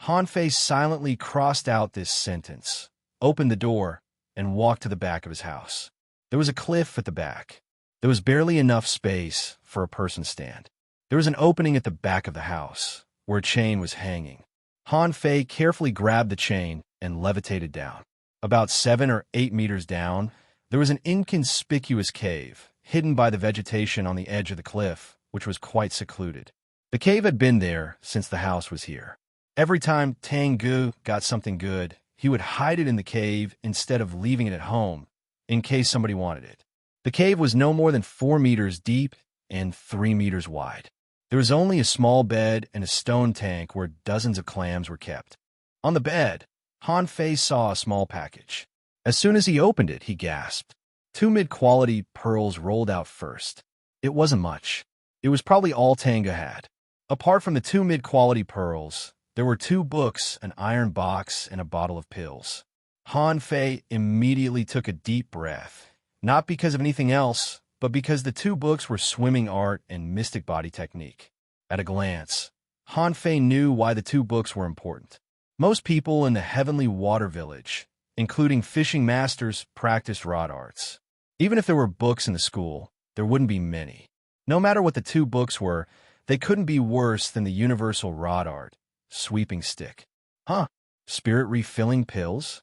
Han Fei silently crossed out this sentence, opened the door, and walked to the back of his house. There was a cliff at the back. There was barely enough space for a person to stand. There was an opening at the back of the house, where a chain was hanging. Han Fei carefully grabbed the chain and levitated down. About 7 or 8 meters down, there was an inconspicuous cave, hidden by the vegetation on the edge of the cliff, which was quite secluded. The cave had been there since the house was here. Every time Tang Gu got something good, he would hide it in the cave instead of leaving it at home, in case somebody wanted it. The cave was no more than 4 meters deep and 3 meters wide. There was only a small bed and a stone tank where dozens of clams were kept. On the bed, Han Fei saw a small package. As soon as he opened it, he gasped. 2 mid-quality pearls rolled out first. It wasn't much. It was probably all Tanga had. Apart from the 2 mid-quality pearls, there were 2 books, an iron box, and a bottle of pills. Han Fei immediately took a deep breath, not because of anything else, but because the 2 books were swimming art and mystic body technique. At a glance, Han Fei knew why the 2 books were important. Most people in the Heavenly Water Village, including fishing masters, practiced rod arts. Even if there were books in the school, there wouldn't be many. No matter what the 2 books were, they couldn't be worse than the universal rod art, sweeping stick. Spirit refilling pills?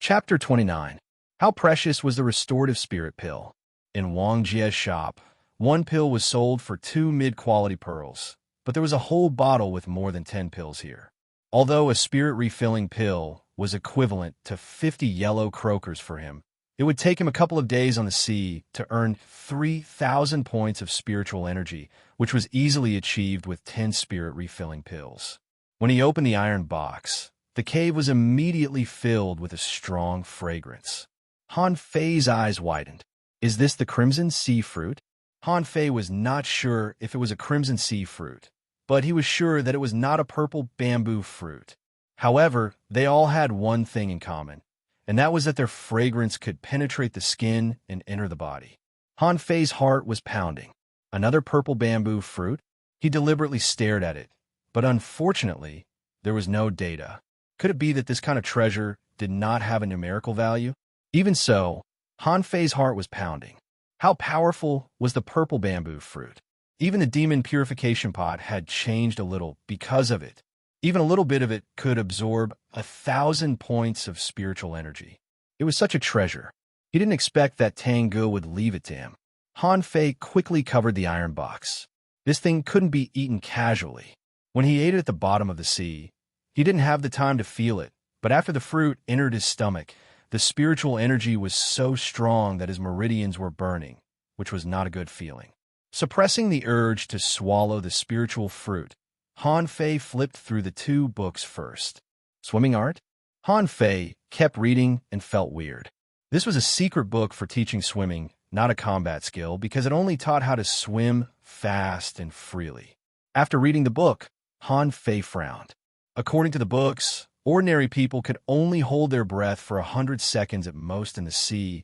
Chapter 29. How precious was the restorative spirit pill? In Wang Jie's shop, 1 pill was sold for 2 mid-quality pearls, but there was a whole bottle with more than 10 pills here. Although a spirit refilling pill was equivalent to 50 yellow croakers for him, it would take him a couple of days on the sea to earn 3,000 points of spiritual energy, which was easily achieved with 10 spirit refilling pills. When he opened the iron box, the cave was immediately filled with a strong fragrance. Han Fei's eyes widened. Is this the crimson sea fruit? Han Fei was not sure if it was a crimson sea fruit, but he was sure that it was not a purple bamboo fruit. However, they all had one thing in common, and that was that their fragrance could penetrate the skin and enter the body. Han Fei's heart was pounding. Another purple bamboo fruit? He deliberately stared at it, but unfortunately, there was no data. Could it be that this kind of treasure did not have a numerical value? Even so, Han Fei's heart was pounding. How powerful was the purple bamboo fruit? Even the demon purification pot had changed a little because of it. Even a little bit of it could absorb 1,000 points of spiritual energy. It was such a treasure. He didn't expect that Tang Gu would leave it to him. Han Fei quickly covered the iron box. This thing couldn't be eaten casually. When he ate it at the bottom of the sea, he didn't have the time to feel it, but after the fruit entered his stomach, the spiritual energy was so strong that his meridians were burning, which was not a good feeling. Suppressing the urge to swallow the spiritual fruit, Han Fei flipped through the 2 books first. Swimming art? Han Fei kept reading and felt weird. This was a secret book for teaching swimming, not a combat skill, because it only taught how to swim fast and freely. After reading the book, Han Fei frowned. According to the books, ordinary people could only hold their breath for 100 seconds at most in the sea.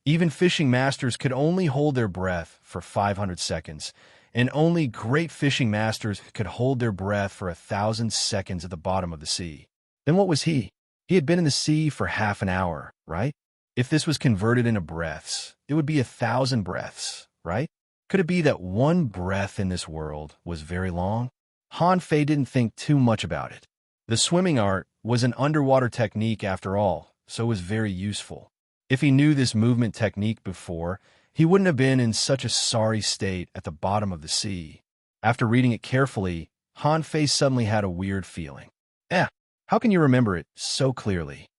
Even fishing masters could only hold their breath for 500 seconds, and only great fishing masters could hold their breath for 1,000 seconds at the bottom of the sea. Then what was he? He had been in the sea for half an hour, right? If this was converted into breaths, it would be 1,000 breaths, right? Could it be that 1 breath in this world was very long? Han Fei didn't think too much about it. The swimming art was an underwater technique after all, so it was very useful. If he knew this movement technique before, he wouldn't have been in such a sorry state at the bottom of the sea. After reading it carefully, Han Fei suddenly had a weird feeling. How can you remember it so clearly?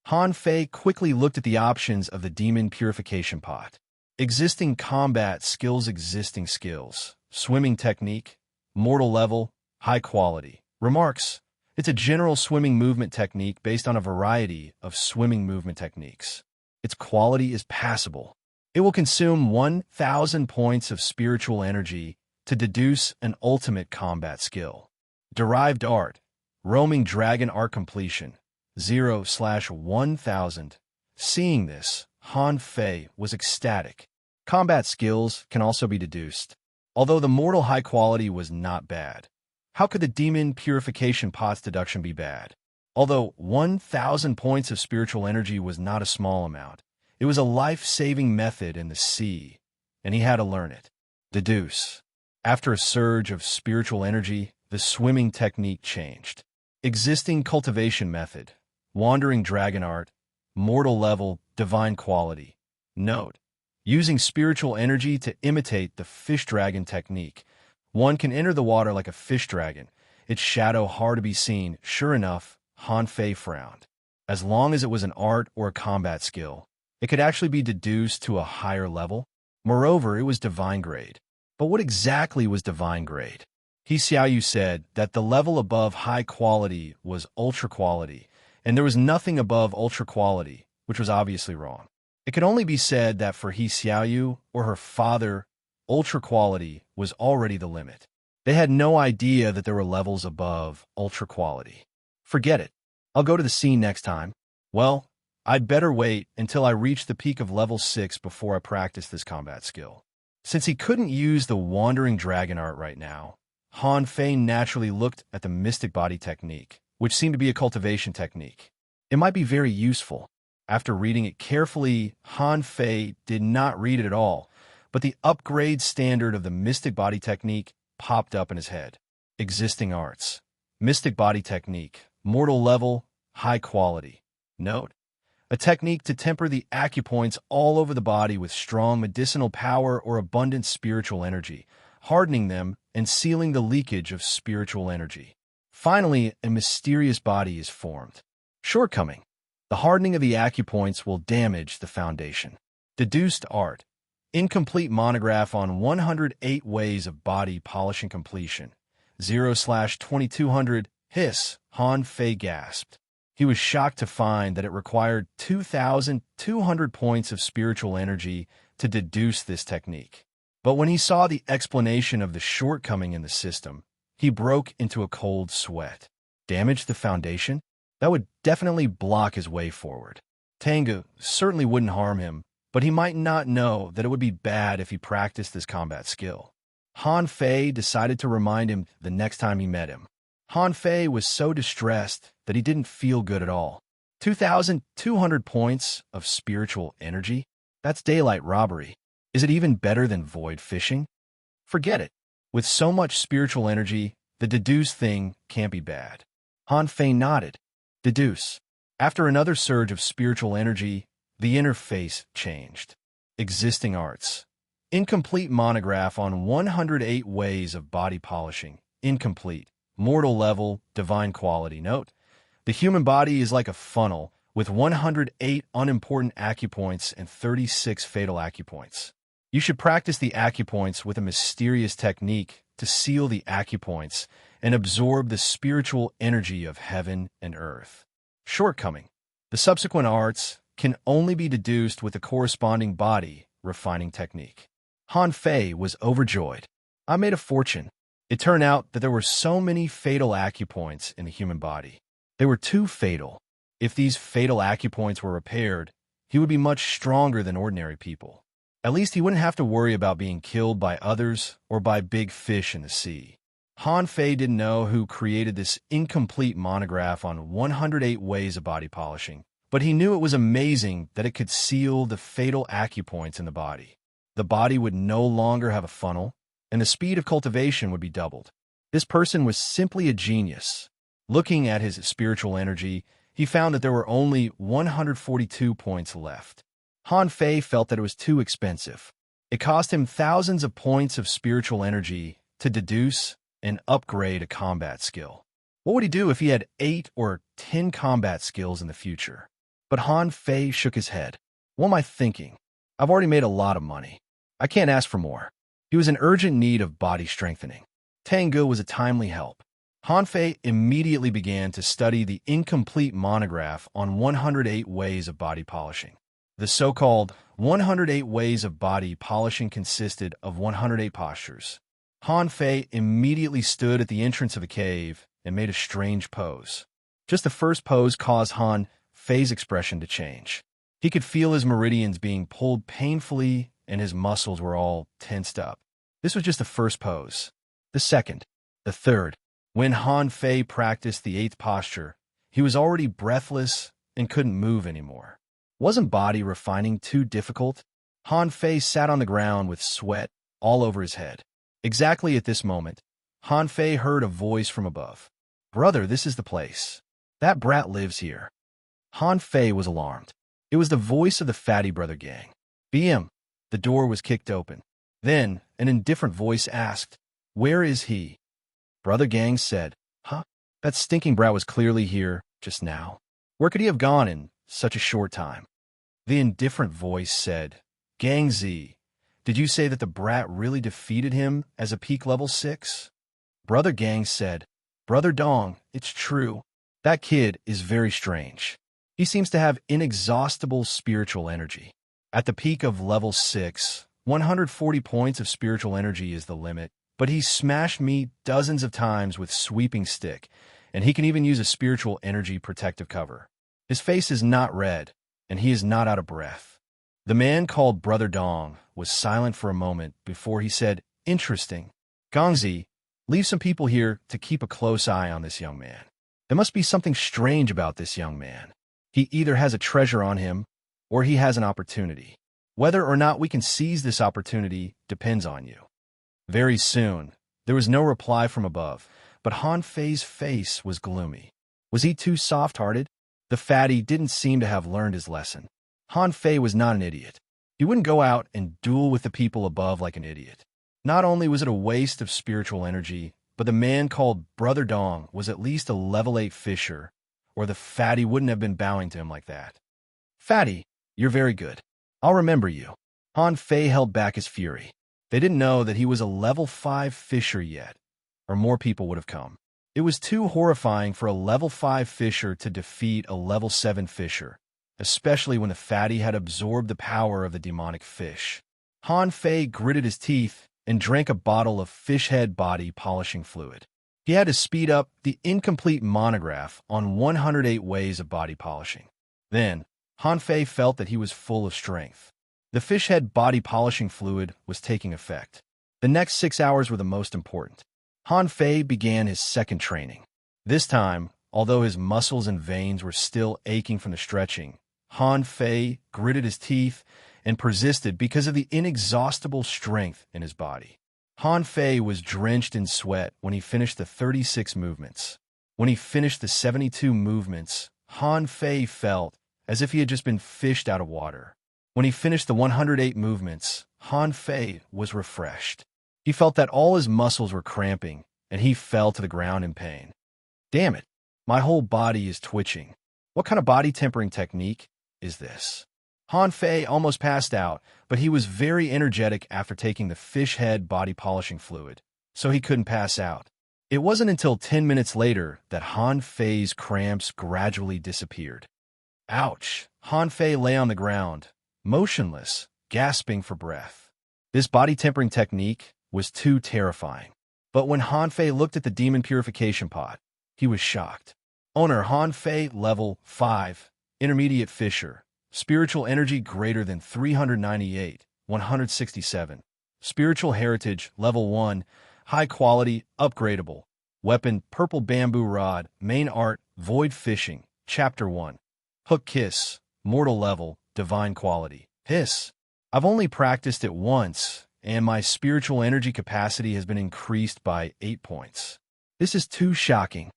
Han Fei quickly looked at the options of the demon purification pot. Existing combat skills, existing skills, swimming technique, mortal level, high quality. Remarks: it's a general swimming movement technique based on a variety of swimming movement techniques. Its quality is passable. It will consume 1,000 points of spiritual energy to deduce an ultimate combat skill. Derived art, roaming dragon art completion, 0/1000. Seeing this, Han Fei was ecstatic. Combat skills can also be deduced. Although the mortal high quality was not bad, how could the demon purification pot's deduction be bad? Although 1,000 points of spiritual energy was not a small amount, it was a life-saving method in the sea, and he had to learn it. Deduce. After a surge of spiritual energy, the swimming technique changed. Existing cultivation method, wandering dragon art, mortal level, divine quality. Note: using spiritual energy to imitate the fish dragon technique. One can enter the water like a fish dragon, its shadow hard to be seen. Sure enough, Han Fei frowned. As long as it was an art or a combat skill, it could actually be deduced to a higher level. Moreover, it was divine grade. But what exactly was divine grade? He Xiaoyu said that the level above high quality was ultra quality, and there was nothing above ultra quality, which was obviously wrong. It could only be said that for He Xiaoyu or her father, ultra quality was already the limit. They had no idea that there were levels above ultra quality. Forget it. I'll go to the scene next time. Well, I'd better wait until I reach the peak of level 6 before I practice this combat skill. Since he couldn't use the wandering dragon art right now, Han Fei naturally looked at the mystic body technique, which seemed to be a cultivation technique. It might be very useful. After reading it carefully, Han Fei did not read it at all, but the upgrade standard of the mystic body technique popped up in his head. Existing arts. Mystic body technique. Mortal level. High quality. Note: a technique to temper the acupoints all over the body with strong medicinal power or abundant spiritual energy, hardening them and sealing the leakage of spiritual energy. Finally, a mysterious body is formed. Shortcoming: the hardening of the acupoints will damage the foundation. Deduced art. Incomplete monograph on 108 ways of body polishing completion. 0/2200. Hiss. Han Fei gasped. He was shocked to find that it required 2,200 points of spiritual energy to deduce this technique. But when he saw the explanation of the shortcoming in the system, he broke into a cold sweat. Damage the foundation? That would definitely block his way forward. Tengu certainly wouldn't harm him, but he might not know that it would be bad if he practiced this combat skill. Han Fei decided to remind him the next time he met him. Han Fei was so distressed that he didn't feel good at all. 2,200 points of spiritual energy? That's daylight robbery. Is it even better than void fishing? Forget it. With so much spiritual energy, the deduce thing can't be bad. Han Fei nodded. Deduce. After another surge of spiritual energy, the interface changed. Existing arts. Incomplete monograph on 108 ways of body polishing. Incomplete. Mortal level, divine quality. Note: the human body is like a funnel with 108 unimportant acupoints and 36 fatal acupoints. You should practice the acupoints with a mysterious technique to seal the acupoints and absorb the spiritual energy of heaven and earth. Shortcoming: the subsequent arts can only be deduced with the corresponding body refining technique. Han Fei was overjoyed. I made a fortune. It turned out that there were so many fatal acupoints in the human body. They were too fatal. If these fatal acupoints were repaired, he would be much stronger than ordinary people. At least he wouldn't have to worry about being killed by others or by big fish in the sea. Han Fei didn't know who created this incomplete monograph on 108 ways of body polishing, but he knew it was amazing that it could seal the fatal acupoints in the body. The body would no longer have a funnel, and the speed of cultivation would be doubled. This person was simply a genius. Looking at his spiritual energy, he found that there were only 142 points left. Han Fei felt that it was too expensive. It cost him thousands of points of spiritual energy to deduce and upgrade a combat skill. What would he do if he had 8 or 10 combat skills in the future? But Han Fei shook his head. What am I thinking? I've already made a lot of money. I can't ask for more. He was in urgent need of body strengthening. Tengu was a timely help. Han Fei immediately began to study the incomplete monograph on 108 ways of body polishing. The so-called 108 ways of body polishing consisted of 108 postures. Han Fei immediately stood at the entrance of a cave and made a strange pose. Just the first pose caused Han Fei's expression to change. He could feel his meridians being pulled painfully and his muscles were all tensed up. This was just the first pose. The second, the third. When Han Fei practiced the 8th posture, he was already breathless and couldn't move anymore. Wasn't body refining too difficult? Han Fei sat on the ground with sweat all over his head. Exactly at this moment, Han Fei heard a voice from above. "Brother, this is the place. That brat lives here." Han Fei was alarmed. It was the voice of the Fatty Brother gang. "BM." The door was kicked open. Then, an indifferent voice asked, "Where is he?" Brother Gang said, "Huh? That stinking brat was clearly here just now. Where could he have gone in such a short time?" The indifferent voice said, "Gang Z, did you say that the brat really defeated him as a peak level 6? Brother Gang said, "Brother Dong, it's true. That kid is very strange. He seems to have inexhaustible spiritual energy. At the peak of level 6, 140 points of spiritual energy is the limit, but he's smashed me dozens of times with sweeping stick, and he can even use a spiritual energy protective cover. His face is not red, and he is not out of breath." The man called Brother Dong was silent for a moment before he said, "Interesting. Gongzi, leave some people here to keep a close eye on this young man. There must be something strange about this young man. He either has a treasure on him, or he has an opportunity. Whether or not we can seize this opportunity depends on you." Very soon, there was no reply from above, but Han Fei's face was gloomy. Was he too soft-hearted? The fatty didn't seem to have learned his lesson. Han Fei was not an idiot. He wouldn't go out and duel with the people above like an idiot. Not only was it a waste of spiritual energy, but the man called Brother Dong was at least a level 8 fisher, or the fatty wouldn't have been bowing to him like that. "Fatty, you're very good. I'll remember you." Han Fei held back his fury. They didn't know that he was a level 5 fisher yet, or more people would have come. It was too horrifying for a level 5 fisher to defeat a level 7 fisher, especially when the fatty had absorbed the power of the demonic fish. Han Fei gritted his teeth and drank a bottle of fish head body polishing fluid. He had to speed up the incomplete monograph on 108 ways of body polishing. Then, Han Fei felt that he was full of strength. The fish head body polishing fluid was taking effect. The next 6 hours were the most important. Han Fei began his second training. This time, although his muscles and veins were still aching from the stretching, Han Fei gritted his teeth and persisted because of the inexhaustible strength in his body. Han Fei was drenched in sweat when he finished the 36 movements. When he finished the 72 movements, Han Fei felt as if he had just been fished out of water. When he finished the 108 movements, Han Fei was refreshed. He felt that all his muscles were cramping, and he fell to the ground in pain. "Damn it, my whole body is twitching. What kind of body tempering technique is this?" Han Fei almost passed out, but he was very energetic after taking the fish head body polishing fluid, so he couldn't pass out. It wasn't until 10 minutes later that Han Fei's cramps gradually disappeared. Ouch! Han Fei lay on the ground, motionless, gasping for breath. This body tempering technique was too terrifying. But when Han Fei looked at the demon purification pot, he was shocked. Owner Han Fei, level 5, intermediate fisher. Spiritual energy greater than 398, 167. Spiritual heritage, level 1, high quality, upgradable. Weapon, purple bamboo rod. Main art, void fishing. Chapter 1. Hook kiss, mortal level, divine quality. Hiss. I've only practiced it once, and my spiritual energy capacity has been increased by 8 points. This is too shocking.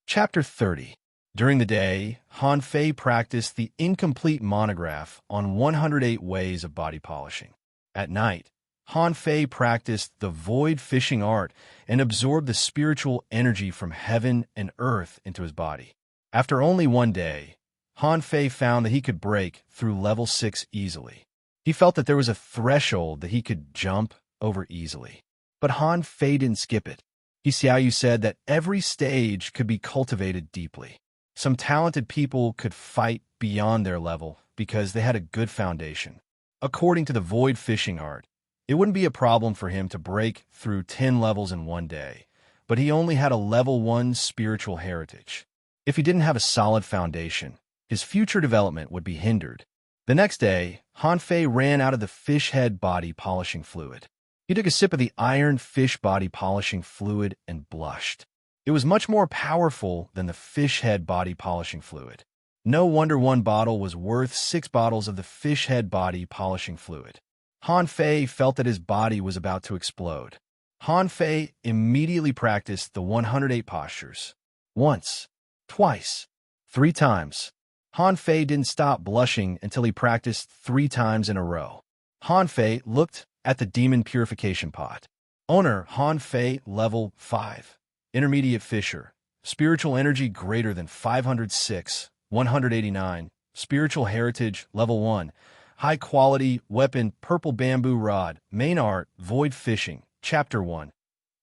Chapter 30. During the day, Han Fei practiced the incomplete monograph on 108 ways of body polishing. At night, Han Fei practiced the void fishing art and absorbed the spiritual energy from heaven and earth into his body. After only one day, Han Fei found that he could break through level 6 easily. He felt that there was a threshold that he could jump over easily. But Han Fei didn't skip it. Xiaoyu said that every stage could be cultivated deeply. Some talented people could fight beyond their level because they had a good foundation. According to the void fishing art, it wouldn't be a problem for him to break through 10 levels in one day, but he only had a level 1 spiritual heritage. If he didn't have a solid foundation, his future development would be hindered. The next day, Han Fei ran out of the fish head body polishing fluid. He took a sip of the iron fish body polishing fluid and blushed. It was much more powerful than the fish head body polishing fluid. No wonder one bottle was worth 6 bottles of the fish head body polishing fluid. Han Fei felt that his body was about to explode. Han Fei immediately practiced the 108 postures. Once, twice, 3 times. Han Fei didn't stop blushing until he practiced 3 times in a row. Han Fei looked at the demon purification pot. Owner Han Fei, level 5. Intermediate Fisher. Spiritual energy greater than 506, 189. Spiritual heritage, level 1. High quality weapon, purple bamboo rod. Main art, void fishing. Chapter 1.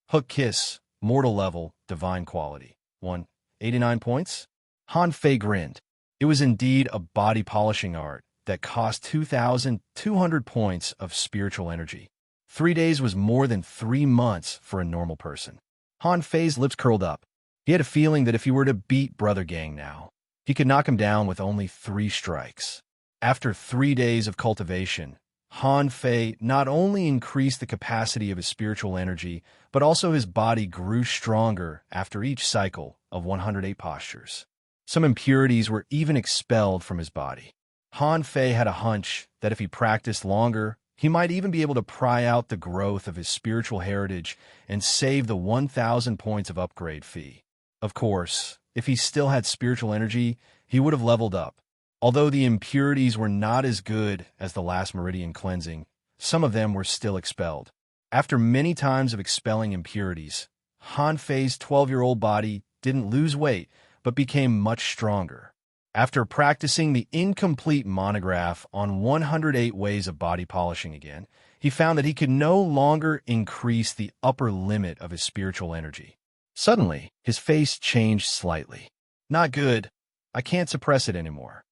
Hook kiss, mortal level, divine quality. 1. 89 points? Han Fei grinned. It was indeed a body polishing art that cost 2,200 points of spiritual energy. 3 days was more than 3 months for a normal person. Han Fei's lips curled up. He had a feeling that if he were to beat Brother Gang now, he could knock him down with only 3 strikes. After 3 days of cultivation, Han Fei not only increased the capacity of his spiritual energy, but also his body grew stronger after each cycle of 108 postures. Some impurities were even expelled from his body. Han Fei had a hunch that if he practiced longer, he might even be able to pry out the growth of his spiritual heritage and save the 1,000 points of upgrade fee. Of course, if he still had spiritual energy, he would have leveled up. Although the impurities were not as good as the last meridian cleansing, some of them were still expelled. After many times of expelling impurities, Han Fei's 12-year-old body didn't lose weight, but became much stronger. After practicing the incomplete monograph on 108 ways of body polishing again, he found that he could no longer increase the upper limit of his spiritual energy. Suddenly, his face changed slightly. Not good. I can't suppress it anymore.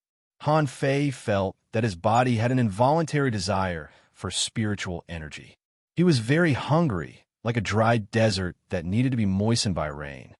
Han Fei felt that his body had an involuntary desire for spiritual energy. He was very hungry, like a dry desert that needed to be moistened by rain.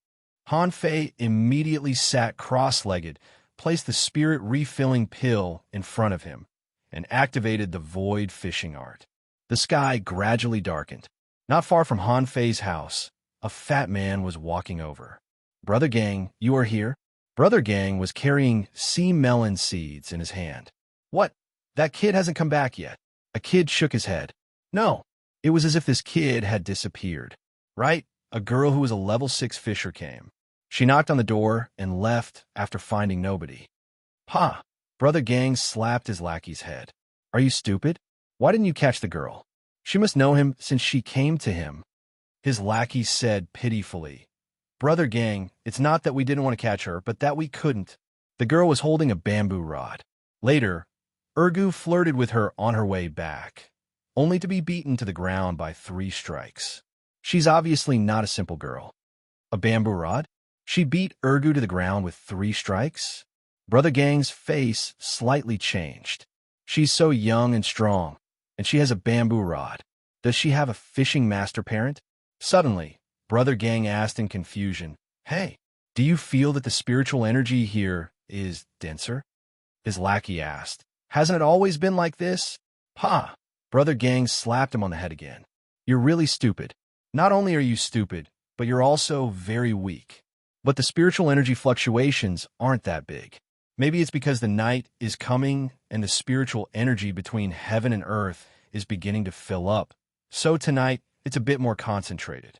Han Fei immediately sat cross-legged, placed the spirit refilling pill in front of him, and activated the void fishing art. The sky gradually darkened. Not far from Han Fei's house, a fat man was walking over. Brother Gang, you are here? Brother Gang was carrying sea melon seeds in his hand. What? That kid hasn't come back yet. A kid shook his head. No, it was as if this kid had disappeared. Right? A girl who was a level 6 fisher came. She knocked on the door and left after finding nobody. Ha! Brother Gang slapped his lackey's head. Are you stupid? Why didn't you catch the girl? She must know him since she came to him. His lackey said pitifully, Brother Gang, it's not that we didn't want to catch her, but that we couldn't. The girl was holding a bamboo rod. Later, Urgu flirted with her on her way back, only to be beaten to the ground by 3 strikes. She's obviously not a simple girl. A bamboo rod? She beat Urgu to the ground with 3 strikes? Brother Gang's face slightly changed. She's so young and strong, and she has a bamboo rod. Does she have a fishing master parent? Suddenly, Brother Gang asked in confusion, Hey, do you feel that the spiritual energy here is denser? His lackey asked, Hasn't it always been like this? Pa! Brother Gang slapped him on the head again. You're really stupid. Not only are you stupid, but you're also very weak. But the spiritual energy fluctuations aren't that big. Maybe it's because the night is coming and the spiritual energy between heaven and earth is beginning to fill up. So tonight, it's a bit more concentrated.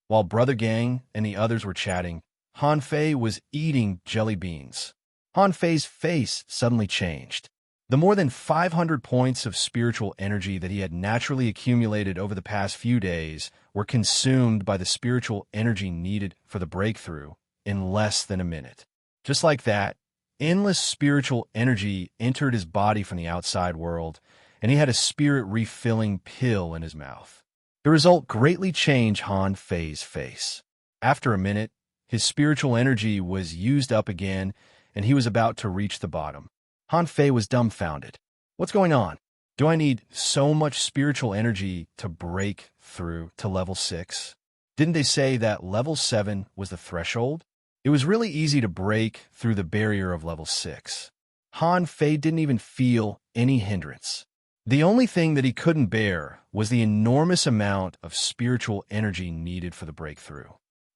While Brother Gang and the others were chatting, Han Fei was eating jelly beans. Han Fei's face suddenly changed. The more than 500 points of spiritual energy that he had naturally accumulated over the past few days were consumed by the spiritual energy needed for the breakthrough in less than a minute. Just like that, endless spiritual energy entered his body from the outside world, and he had a spirit refilling pill in his mouth. The result greatly changed Han Fei's face. After a minute, his spiritual energy was used up again, and he was about to reach the bottom. Han Fei was dumbfounded. What's going on? Do I need so much spiritual energy to break through to level 6? Didn't they say that level 7 was the threshold? It was really easy to break through the barrier of level 6. Han Fei didn't even feel any hindrance. The only thing that he couldn't bear was the enormous amount of spiritual energy needed for the breakthrough.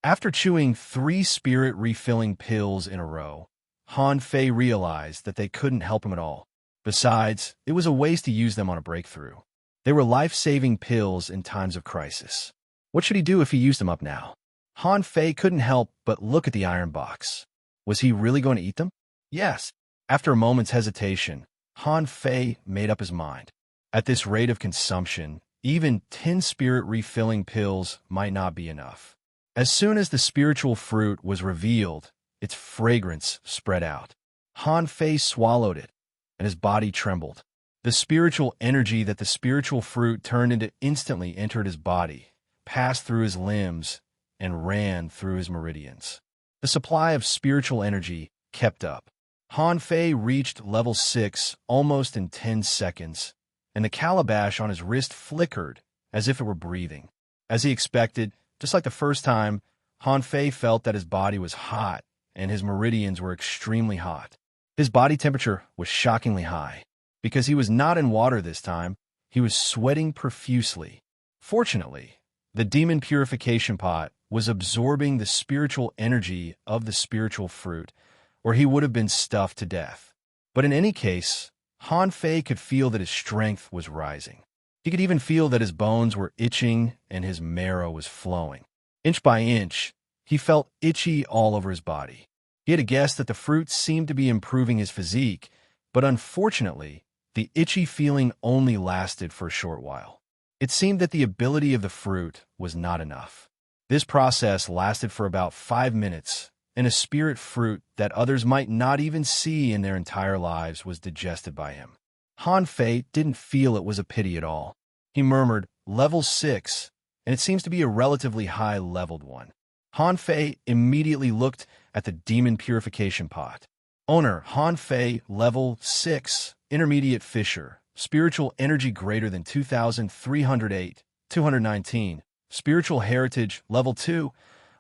After chewing 3 spirit refilling pills in a row, Han Fei realized that they couldn't help him at all. Besides, it was a waste to use them on a breakthrough. They were life-saving pills in times of crisis. What should he do if he used them up now? Han Fei couldn't help but look at the iron box. Was he really going to eat them? Yes. After a moment's hesitation, Han Fei made up his mind. At this rate of consumption, even 10 spirit refilling pills might not be enough. As soon as the spiritual fruit was revealed, its fragrance spread out. Han Fei swallowed it, and his body trembled. The spiritual energy that the spiritual fruit turned into instantly entered his body, passed through his limbs, and ran through his meridians. The supply of spiritual energy kept up. Han Fei reached level 6 almost in 10 seconds, and the calabash on his wrist flickered as if it were breathing. As he expected, just like the first time, Han Fei felt that his body was hot and his meridians were extremely hot. His body temperature was shockingly high. Because he was not in water this time, he was sweating profusely. Fortunately, the demon purification pot was absorbing the spiritual energy of the spiritual fruit, or he would have been stuffed to death. But in any case, Han Fei could feel that his strength was rising. He could even feel that his bones were itching and his marrow was flowing. Inch by inch, he felt itchy all over his body. He had guessed that the fruit seemed to be improving his physique, but unfortunately, the itchy feeling only lasted for a short while. It seemed that the ability of the fruit was not enough. This process lasted for about 5 minutes, and a spirit fruit that others might not even see in their entire lives was digested by him. Han Fei didn't feel it was a pity at all. He murmured, "Level 6, and it seems to be a relatively high-leveled one." Han Fei immediately looked at the demon purification pot. Owner, Han Fei, level 6, intermediate fisher, spiritual energy greater than 2,308, 219, spiritual heritage, level 2,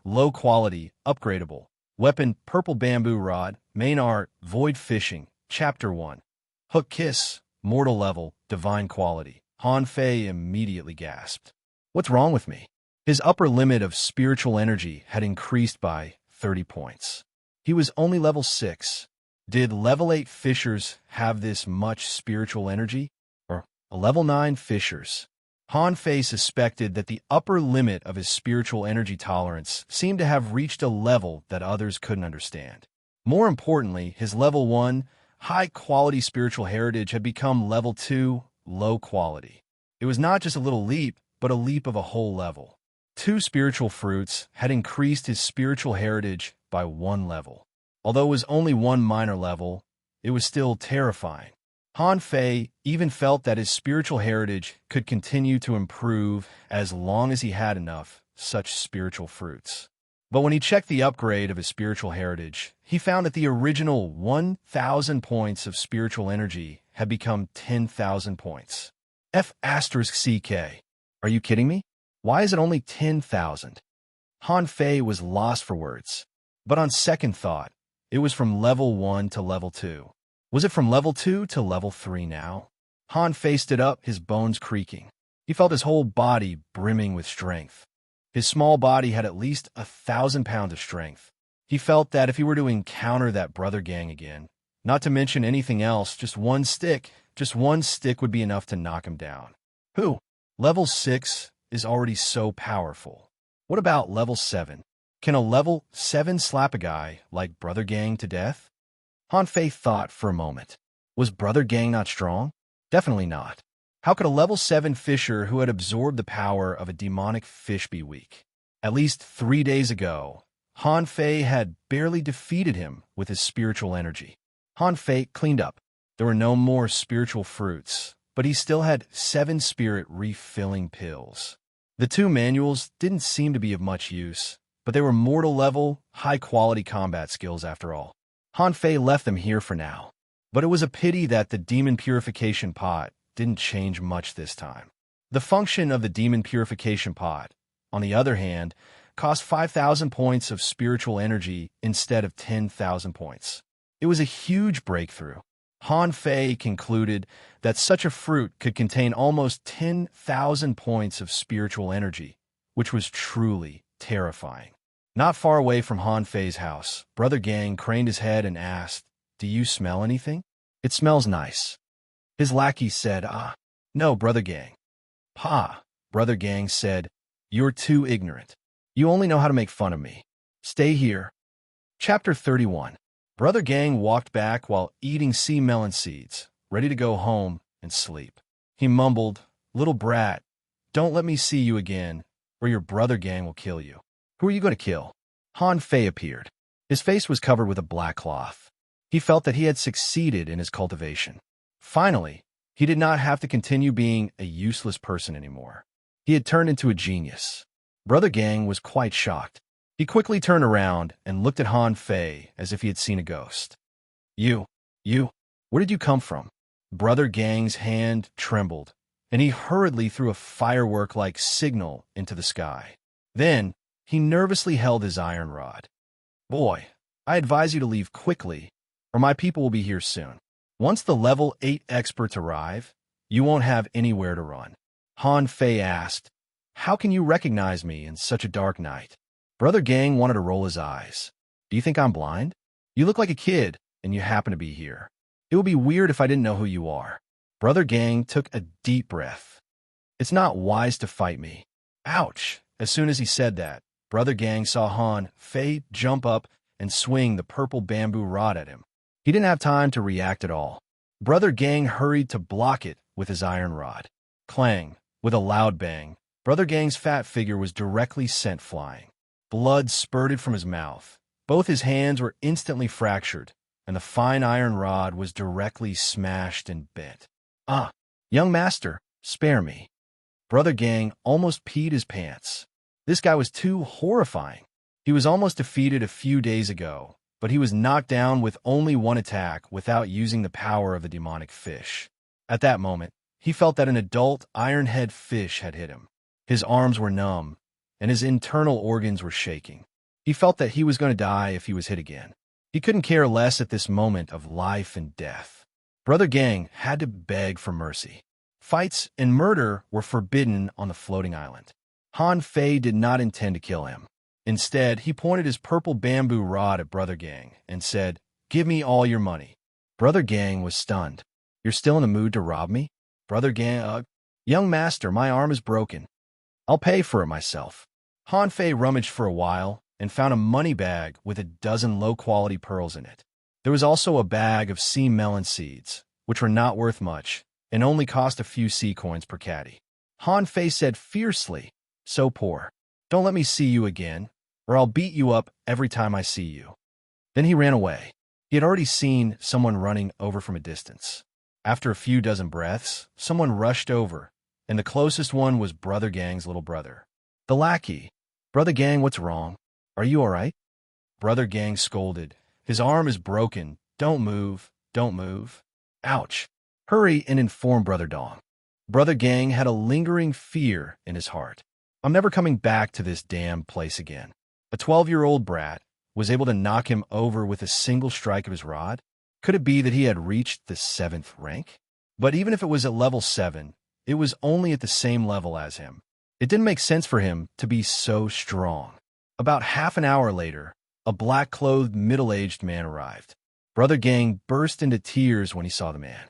low quality, upgradable, weapon, purple bamboo rod, main art, void fishing, chapter 1, hook kiss, mortal level, divine quality. Han Fei immediately gasped. What's wrong with me? His upper limit of spiritual energy had increased by 30 points. He was only level 6. Did level 8 fishers have this much spiritual energy? Or a level 9 fishers? Han Fei suspected that the upper limit of his spiritual energy tolerance seemed to have reached a level that others couldn't understand. More importantly, his level 1, high-quality spiritual heritage had become level 2, low quality. It was not just a little leap, but a leap of a whole level. 2 spiritual fruits had increased his spiritual heritage by 1 level. Although it was only 1 minor level, it was still terrifying. Han Fei even felt that his spiritual heritage could continue to improve as long as he had enough such spiritual fruits. But when he checked the upgrade of his spiritual heritage, he found that the original 1,000 points of spiritual energy had become 10,000 points. F*CK. Are you kidding me? Why is it only 10,000? Han Fei was lost for words. But on second thought, it was from level 1 to level 2. Was it from level 2 to level 3 now? Han Fei stood up, his bones creaking. He felt his whole body brimming with strength. His small body had at least 1,000 pounds of strength. He felt that if he were to encounter that brother gang again, not to mention anything else, just one stick would be enough to knock him down. Who? Level 6 is already so powerful. What about level 7? Can a level 7 slap a guy like Brother Gang to death? Han Fei thought for a moment. Was Brother Gang not strong? Definitely not. How could a level 7 fisher who had absorbed the power of a demonic fish be weak? At least 3 days ago, Han Fei had barely defeated him with his spiritual energy. Han Fei cleaned up. There were no more spiritual fruits, but he still had 7 spirit refilling pills. The 2 manuals didn't seem to be of much use, but they were mortal-level, high-quality combat skills after all. Han Fei left them here for now. But it was a pity that the demon purification pot didn't change much this time. The function of the demon purification pot, on the other hand, cost 5,000 points of spiritual energy instead of 10,000 points. It was a huge breakthrough. Han Fei concluded that such a fruit could contain almost 10,000 points of spiritual energy, which was truly terrifying. Not far away from Han Fei's house, Brother Gang craned his head and asked, "Do you smell anything?" "It smells nice." His lackey said, "No, Brother Gang. "Ha," Brother Gang said, "you're too ignorant. You only know how to make fun of me. Stay here." Chapter 31. Brother Gang walked back while eating sea melon seeds, ready to go home and sleep. He mumbled, "Little brat, don't let me see you again, or your Brother Gang will kill you." "Who are you going to kill?" Han Fei appeared. His face was covered with a black cloth. He felt that he had succeeded in his cultivation. Finally, he did not have to continue being a useless person anymore. He had turned into a genius. Brother Gang was quite shocked. He quickly turned around and looked at Han Fei as if he had seen a ghost. You, where did you come from?" Brother Gang's hand trembled, and he hurriedly threw a firework-like signal into the sky. Then, he nervously held his iron rod. "Boy, I advise you to leave quickly, or my people will be here soon. Once the level 8 experts arrive, you won't have anywhere to run." Han Fei asked, "How can you recognize me in such a dark night?" Brother Gang wanted to roll his eyes. "Do you think I'm blind? You look like a kid, and you happen to be here. It would be weird if I didn't know who you are." Brother Gang took a deep breath. "It's not wise to fight me." Ouch! As soon as he said that, Brother Gang saw Han Fei jump up and swing the purple bamboo rod at him. He didn't have time to react at all. Brother Gang hurried to block it with his iron rod. Clang! With a loud bang, Brother Gang's fat figure was directly sent flying. Blood spurted from his mouth. Both his hands were instantly fractured, and the fine iron rod was directly smashed and bent. "Ah, young master, spare me." Brother Gang almost peed his pants. This guy was too horrifying. He was almost defeated a few days ago, but he was knocked down with only one attack without using the power of the demonic fish. At that moment, he felt that an adult iron-head fish had hit him. His arms were numb, and his internal organs were shaking. He felt that he was going to die if he was hit again. He couldn't care less at this moment of life and death. Brother Gang had to beg for mercy. Fights and murder were forbidden on the floating island. Han Fei did not intend to kill him. Instead, he pointed his purple bamboo rod at Brother Gang and said, "Give me all your money." Brother Gang was stunned. "You're still in the mood to rob me?" Brother Gang, "Young master, my arm is broken. I'll pay for it myself." Han Fei rummaged for a while and found a money bag with a dozen low-quality pearls in it. There was also a bag of sea melon seeds, which were not worth much and only cost a few sea coins per caddy. Han Fei said fiercely, "So poor. Don't let me see you again, or I'll beat you up every time I see you." Then he ran away. He had already seen someone running over from a distance. After a few dozen breaths, someone rushed over, and the closest one was Brother Gang's little brother. The lackey. "Brother Gang, what's wrong? Are you all right?" Brother Gang scolded. "His arm is broken. Don't move. Don't move." "Ouch. Hurry and inform Brother Dong." Brother Gang had a lingering fear in his heart. "I'm never coming back to this damn place again." A 12-year-old brat was able to knock him over with a single strike of his rod? Could it be that he had reached the 7th rank? But even if it was at level 7, it was only at the same level as him. It didn't make sense for him to be so strong. About half an hour later, a black-clothed, middle-aged man arrived. Brother Gang burst into tears when he saw the man.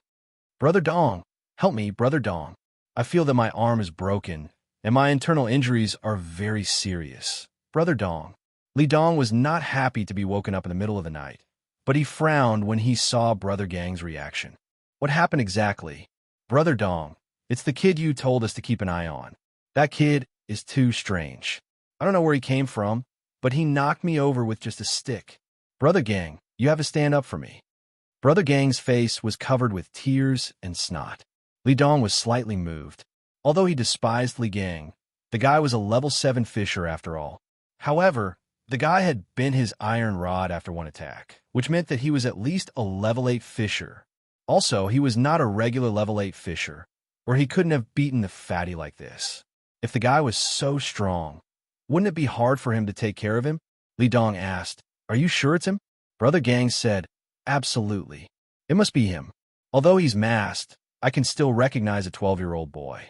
"Brother Dong, help me, Brother Dong. I feel that my arm is broken, and my internal injuries are very serious. Brother Dong." Li Dong was not happy to be woken up in the middle of the night, but he frowned when he saw Brother Gang's reaction. "What happened exactly?" "Brother Dong, it's the kid you told us to keep an eye on. That kid is too strange. I don't know where he came from, but he knocked me over with just a stick. Brother Gang, you have to stand up for me." Brother Gang's face was covered with tears and snot. Li Dong was slightly moved. Although he despised Li Gang, the guy was a level 7 fisher after all. However, the guy had bent his iron rod after one attack, which meant that he was at least a level 8 fisher. Also, he was not a regular level 8 fisher, or he couldn't have beaten the fatty like this. If the guy was so strong, wouldn't it be hard for him to take care of him? Li Dong asked, "Are you sure it's him?" Brother Gang said, "Absolutely. It must be him. Although he's masked, I can still recognize a 12-year-old boy."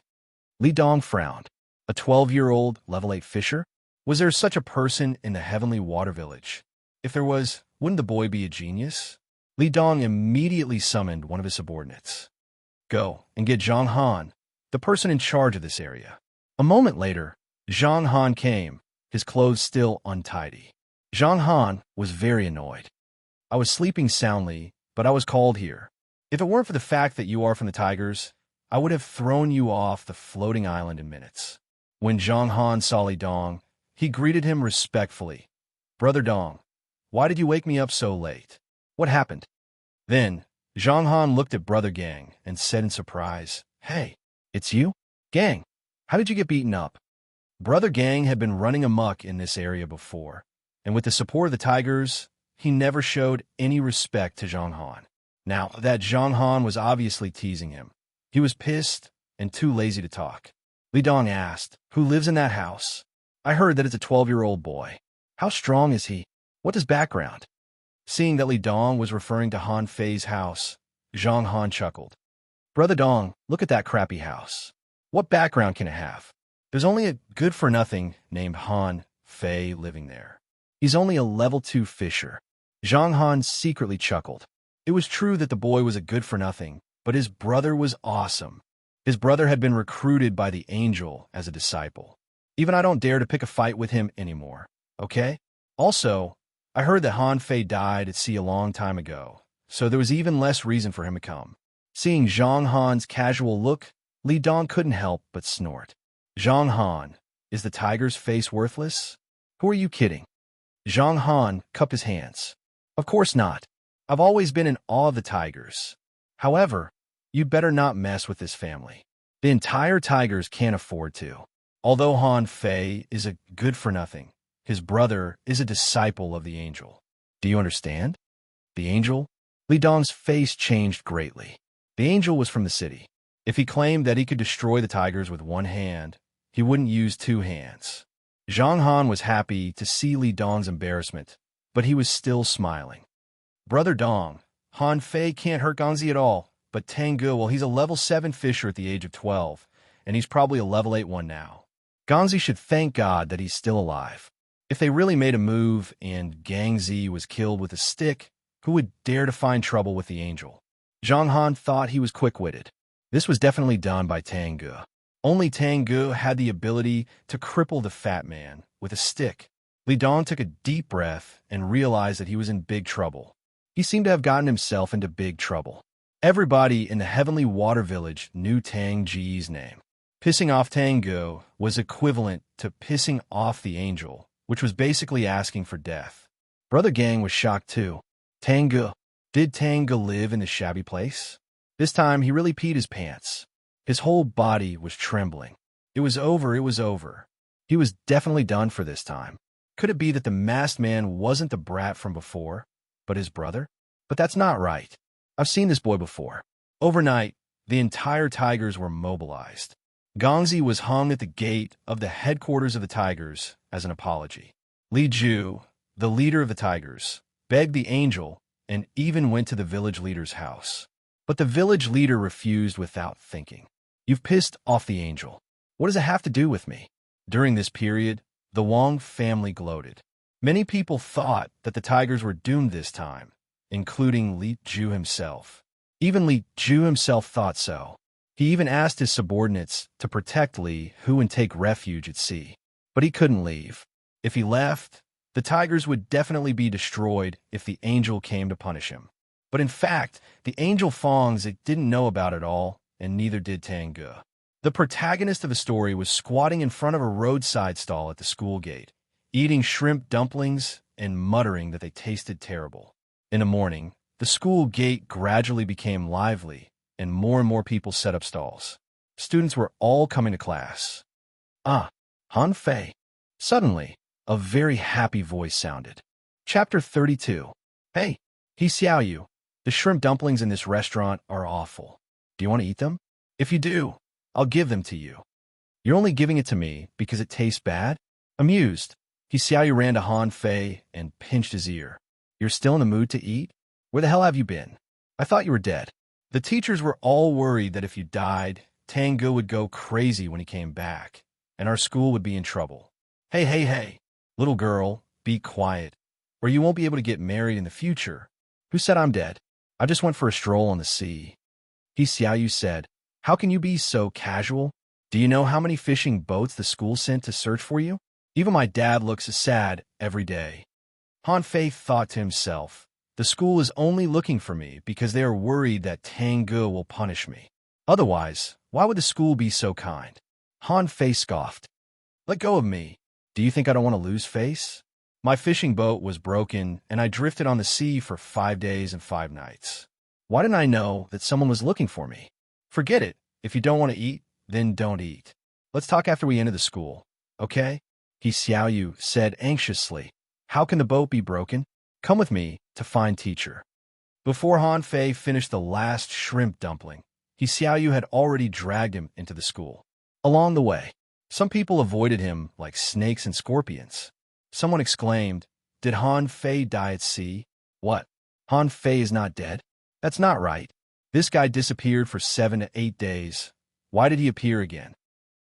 Li Dong frowned. A 12-year-old level 8 fisher? Was there such a person in the Heavenly Water Village? If there was, wouldn't the boy be a genius? Li Dong immediately summoned one of his subordinates. "Go and get Zhang Han the person in charge of this area. A moment later, Zhang Han came, his clothes still untidy. Zhang Han was very annoyed. I was sleeping soundly, but I was called here. If it weren't for the fact that you are from the tigers, I would have thrown you off the floating island in minutes. When Zhang Han saw Li Dong, he greeted him respectfully. Brother Dong, why did you wake me up so late? What happened? Then, Zhang Han looked at Brother Gang and said in surprise, Hey, it's you? Gang, how did you get beaten up? Brother Gang had been running amok in this area before, and with the support of the tigers, he never showed any respect to Zhang Han. Now that Zhang Han was obviously teasing him, he was pissed and too lazy to talk. Li Dong asked, Who lives in that house? I heard that it's a 12-year-old boy. How strong is he? What is background? Seeing that Li Dong was referring to Han Fei's house, Zhang Han chuckled. Brother Dong, look at that crappy house. What background can it have? There's only a good-for-nothing named Han Fei living there. He's only a level 2 fisher. Zhang Han secretly chuckled. It was true that the boy was a good-for-nothing, but his brother was awesome. His brother had been recruited by the angel as a disciple. Even I don't dare to pick a fight with him anymore, okay? Also, I heard that Han Fei died at sea a long time ago, so there was even less reason for him to come. Seeing Zhang Han's casual look, Li Dong couldn't help but snort. Zhang Han, is the tiger's face worthless? Who are you kidding? Zhang Han cupped his hands. Of course not. I've always been in awe of the tigers. However, you'd better not mess with this family. The entire tigers can't afford to. Although Han Fei is a good-for-nothing, his brother is a disciple of the angel. Do you understand? The angel? Li Dong's face changed greatly. The angel was from the city. If he claimed that he could destroy the tigers with one hand, he wouldn't use two hands. Zhang Han was happy to see Li Dong's embarrassment, but he was still smiling. Brother Dong, Han Fei can't hurt Gangzi at all, but Tang Ge, well, he's a level 7 fisher at the age of 12, and he's probably a level 8 one now. Gangzi should thank God that he's still alive. If they really made a move and Gangzi was killed with a stick, who would dare to find trouble with the angel? Zhang Han thought he was quick-witted. This was definitely done by Tang Ge. Only Tang Ge had the ability to cripple the fat man with a stick. Li Dong took a deep breath and realized that he was in big trouble. He seemed to have gotten himself into big trouble. Everybody in the Heavenly Water Village knew Tang Ji's name. Pissing off Tang Ge was equivalent to pissing off the angel, which was basically asking for death. Brother Gang was shocked too. Tang Ge. Did Tang Ge live in the shabby place? This time he really peed his pants. His whole body was trembling. It was over, it was over. He was definitely done for this time. Could it be that the masked man wasn't the brat from before, but his brother? But that's not right. I've seen this boy before. Overnight, the entire tigers were mobilized. Gangzi was hung at the gate of the headquarters of the tigers as an apology. Li Ju, the leader of the tigers, begged the angel and even went to the village leader's house. But the village leader refused without thinking. You've pissed off the angel. What does it have to do with me? During this period, the Wang family gloated. Many people thought that the tigers were doomed this time, including Li Ju himself. Even Li Ju himself thought so. He even asked his subordinates to protect Li Hu and take refuge at sea. But he couldn't leave. If he left, the tigers would definitely be destroyed if the angel came to punish him. But in fact, the angel Fongs didn't know about it all, and neither did Tang Ge. The protagonist of the story was squatting in front of a roadside stall at the school gate, eating shrimp dumplings and muttering that they tasted terrible. In the morning, the school gate gradually became lively, and more people set up stalls. Students were all coming to class. Ah, Han Fei. Suddenly, a very happy voice sounded. Chapter 32. Hey, he Xiao Yu. The shrimp dumplings in this restaurant are awful. Do you want to eat them? If you do, I'll give them to you. You're only giving it to me because it tastes bad? Amused, he Xiao Yu ran to Han Fei and pinched his ear. You're still in the mood to eat? Where the hell have you been? I thought you were dead. The teachers were all worried that if you died, Tang Ge would go crazy when he came back, and our school would be in trouble. Hey, little girl, be quiet, or you won't be able to get married in the future. Who said I'm dead? I just went for a stroll on the sea. He Xiao Yu said. How can you be so casual? Do you know how many fishing boats the school sent to search for you? Even my dad looks sad every day. Han Fei thought to himself, the school is only looking for me because they are worried that Tanggu will punish me. Otherwise, why would the school be so kind? Han Fei scoffed. Let go of me. Do you think I don't want to lose face? My fishing boat was broken, and I drifted on the sea for 5 days and 5 nights. Why didn't I know that someone was looking for me? Forget it. If you don't want to eat, then don't eat. Let's talk after we enter the school, okay? He Xiaoyu said anxiously. How can the boat be broken? Come with me to find teacher. Before Han Fei finished the last shrimp dumpling, He Xiaoyu had already dragged him into the school. Along the way, some people avoided him like snakes and scorpions. Someone exclaimed, Did Han Fei die at sea? What? Han Fei is not dead? That's not right. This guy disappeared for 7 to 8 days. Why did he appear again?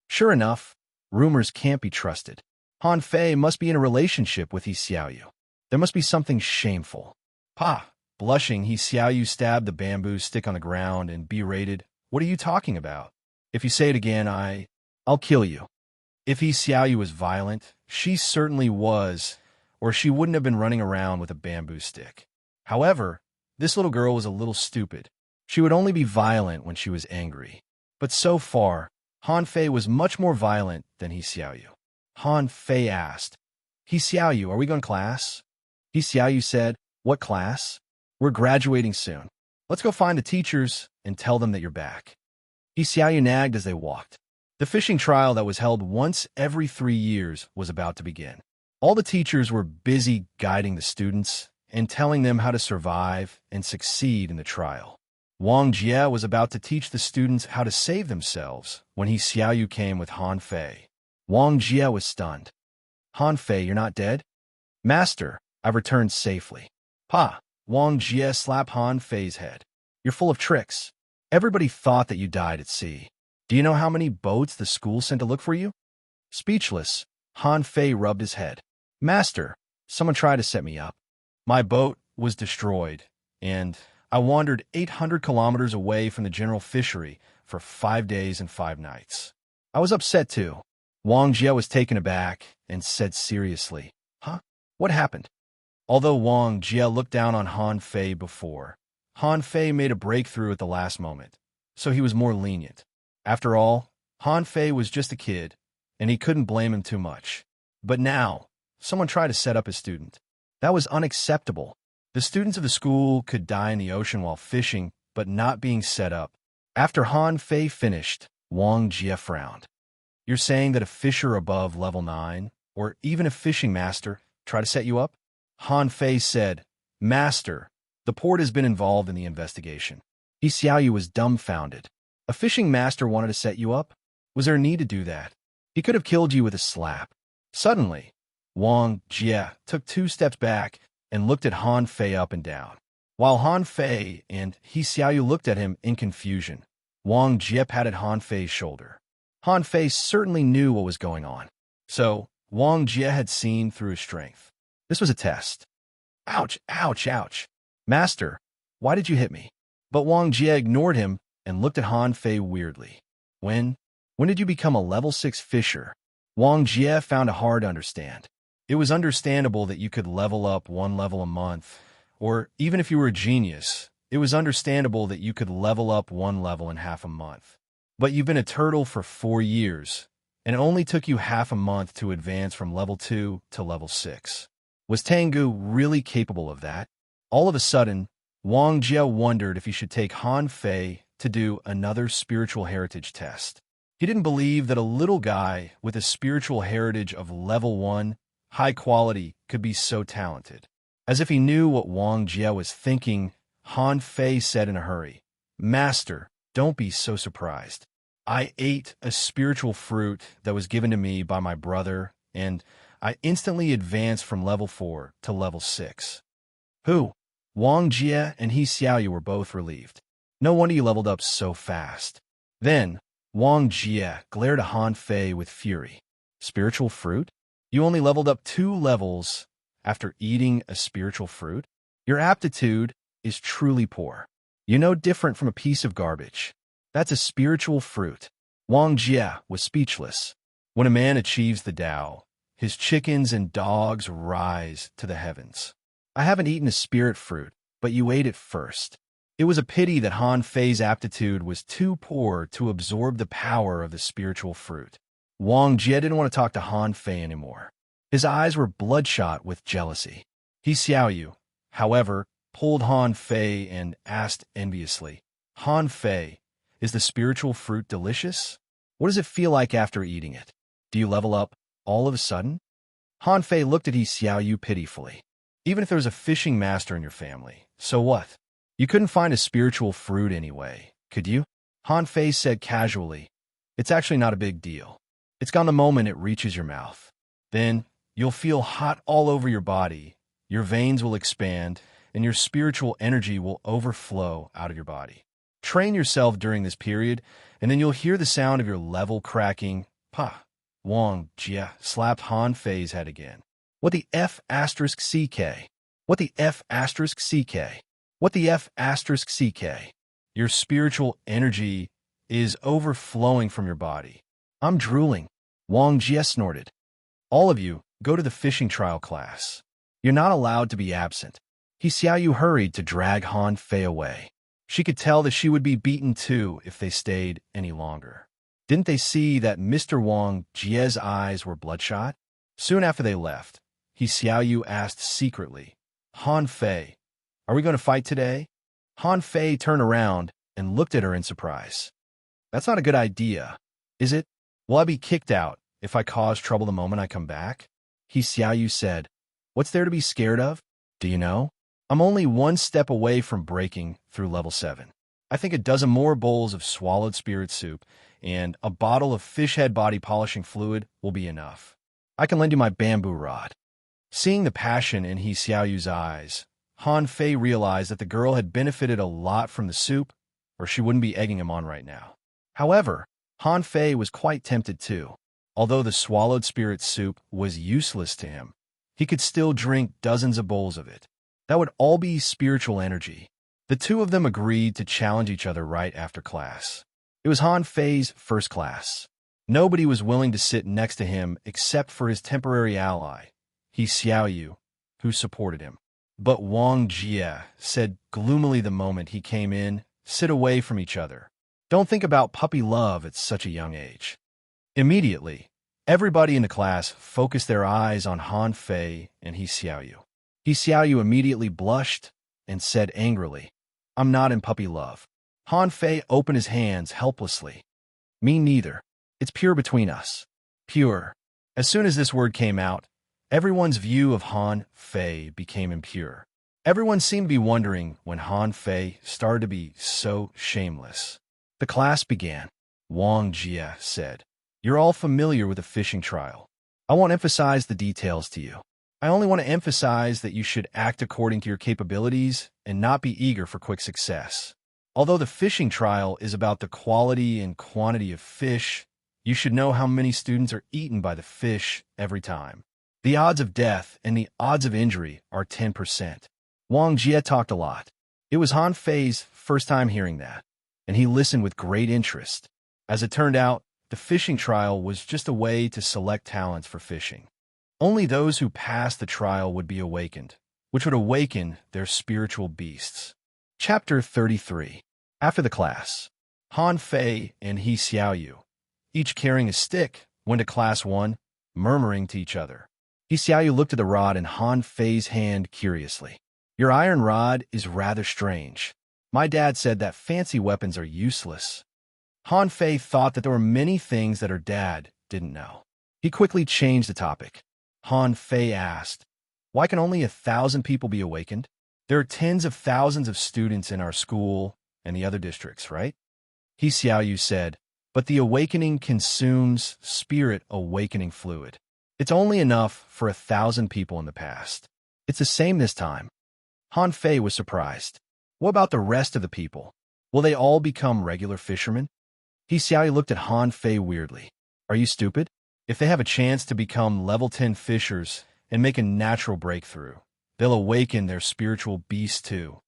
Sure enough, rumors can't be trusted. Han Fei must be in a relationship with He Xiaoyu. There must be something shameful. Pa! Blushing, He Xiaoyu stabbed the bamboo stick on the ground and berated, What are you talking about? If you say it again, I'll kill you. If He Xiaoyu was violent, she certainly was, or she wouldn't have been running around with a bamboo stick. However, this little girl was a little stupid. She would only be violent when she was angry. But so far, Han Fei was much more violent than He Xiaoyu. Han Fei asked, He Xiaoyu, are we going to class? He Xiaoyu said, What class? We're graduating soon. Let's go find the teachers and tell them that you're back. He Xiaoyu nagged as they walked. The fishing trial that was held once every 3 years was about to begin. All the teachers were busy guiding the students and telling them how to survive and succeed in the trial. Wang Jie was about to teach the students how to save themselves when He Xiaoyu came with Han Fei. Wang Jie was stunned. Han Fei, you're not dead? Master, I've returned safely. Pa! Wang Jie slapped Han Fei's head. You're full of tricks. Everybody thought that you died at sea. Do you know how many boats the school sent to look for you? Speechless, Han Fei rubbed his head. Master, someone tried to set me up. My boat was destroyed, and I wandered 800 kilometers away from the general fishery for 5 days and 5 nights. I was upset too. Wang Jie was taken aback and said seriously, Huh? What happened? Although Wang Jie looked down on Han Fei before, Han Fei made a breakthrough at the last moment, so he was more lenient. After all, Han Fei was just a kid, and he couldn't blame him too much. But now, someone tried to set up his student. That was unacceptable. The students of the school could die in the ocean while fishing, but not being set up. After Han Fei finished, Wang Jie frowned. You're saying that a fisher above level 9, or even a fishing master, tried to set you up? Han Fei said, Master, the port has been involved in the investigation. He Xiaoyu was dumbfounded. A fishing master wanted to set you up? Was there a need to do that? He could have killed you with a slap. Suddenly, Wang Jie took 2 steps back and looked at Han Fei up and down. While Han Fei and He Xiaoyu looked at him in confusion, Wang Jie patted Han Fei's shoulder. Han Fei certainly knew what was going on. So, Wang Jie had seen through his strength. This was a test. Ouch, ouch, ouch. Master, why did you hit me? But Wang Jie ignored him and looked at Han Fei weirdly. When did you become a level 6 fisher? Wang Jie found it hard to understand. It was understandable that you could level up 1 level a month, or even if you were a genius, it was understandable that you could level up 1 level in half a month. But you've been a turtle for 4 years, and it only took you half a month to advance from level 2 to level 6. Was Tanggu really capable of that? All of a sudden, Wang Jie wondered if he should take Han Fei to do another spiritual heritage test. He didn't believe that a little guy with a spiritual heritage of level 1, high quality, could be so talented. As if he knew what Wang Jie was thinking, Han Fei said in a hurry, Master, don't be so surprised. I ate a spiritual fruit that was given to me by my brother, and I instantly advanced from level 4 to level 6. Who? Wang Jie and He Xiaoyu were both relieved. No wonder you leveled up so fast. Then, Wang Jie glared at Han Fei with fury. Spiritual fruit? You only leveled up 2 levels after eating a spiritual fruit? Your aptitude is truly poor. You're no different from a piece of garbage. That's a spiritual fruit. Wang Jie was speechless. When a man achieves the Tao, his chickens and dogs rise to the heavens. I haven't eaten a spirit fruit, but you ate it first. It was a pity that Han Fei's aptitude was too poor to absorb the power of the spiritual fruit. Wang Jie didn't want to talk to Han Fei anymore. His eyes were bloodshot with jealousy. He Xiaoyu, however, pulled Han Fei and asked enviously, Han Fei, is the spiritual fruit delicious? What does it feel like after eating it? Do you level up all of a sudden? Han Fei looked at He Xiaoyu pitifully. Even if there was a fishing master in your family, so what? You couldn't find a spiritual fruit anyway, could you? Han Fei said casually, it's actually not a big deal. It's gone the moment it reaches your mouth. Then you'll feel hot all over your body, your veins will expand, and your spiritual energy will overflow out of your body. Train yourself during this period, and then you'll hear the sound of your level cracking. Pa. Wang Jie slapped Han Fei's head again. What the F asterisk CK? What the F asterisk CK? What the F asterisk CK? Your spiritual energy is overflowing from your body. I'm drooling. Wang Jie snorted. All of you, go to the fishing trial class. You're not allowed to be absent. He Xiaoyu hurried to drag Han Fei away. She could tell that she would be beaten too if they stayed any longer. Didn't they see that Mr. Wang Jie's eyes were bloodshot? Soon after they left, He Xiaoyu asked secretly, Han Fei, are we going to fight today? Han Fei turned around and looked at her in surprise. That's not a good idea, is it? Will I be kicked out if I cause trouble the moment I come back? He Xiaoyu said, what's there to be scared of? Do you know? I'm only one step away from breaking through level 7. I think a dozen more bowls of swallowed spirit soup and a bottle of fish head body polishing fluid will be enough. I can lend you my bamboo rod. Seeing the passion in He Xiaoyu's eyes, Han Fei realized that the girl had benefited a lot from the soup, or she wouldn't be egging him on right now. However, Han Fei was quite tempted too. Although the swallowed spirit soup was useless to him, he could still drink dozens of bowls of it. That would all be spiritual energy. The two of them agreed to challenge each other right after class. It was Han Fei's first class. Nobody was willing to sit next to him except for his temporary ally, He Xiaoyu, who supported him. But Wang Jie said gloomily the moment he came in, sit away from each other. Don't think about puppy love at such a young age. Immediately, everybody in the class focused their eyes on Han Fei and He Xiaoyu. He Xiaoyu immediately blushed and said angrily, I'm not in puppy love. Han Fei opened his hands helplessly. Me neither. It's pure between us. Pure. As soon as this word came out, everyone's view of Han Fei became impure. Everyone seemed to be wondering when Han Fei started to be so shameless. The class began. Wang Jie said, you're all familiar with the fishing trial. I won't emphasize the details to you. I only want to emphasize that you should act according to your capabilities and not be eager for quick success. Although the fishing trial is about the quality and quantity of fish, you should know how many students are eaten by the fish every time. The odds of death and the odds of injury are 10%. Wang Jie talked a lot. It was Han Fei's first time hearing that, and he listened with great interest. As it turned out, the fishing trial was just a way to select talents for fishing. Only those who passed the trial would be awakened, which would awaken their spiritual beasts. Chapter 33. After the class, Han Fei and He Xiaoyu, each carrying a stick, went to class 1, murmuring to each other. He Xiaoyu looked at the rod in Han Fei's hand curiously. Your iron rod is rather strange. My dad said that fancy weapons are useless. Han Fei thought that there were many things that her dad didn't know. He quickly changed the topic. Han Fei asked, why can only 1,000 people be awakened? There are tens of thousands of students in our school and the other districts, right? He Xiaoyu said, but the awakening consumes spirit awakening fluid. It's only enough for 1,000 people in the past. It's the same this time. Han Fei was surprised. What about the rest of the people? Will they all become regular fishermen? He Xiaoyu looked at Han Fei weirdly. Are you stupid? If they have a chance to become level 10 fishers and make a natural breakthrough, they'll awaken their spiritual beast too.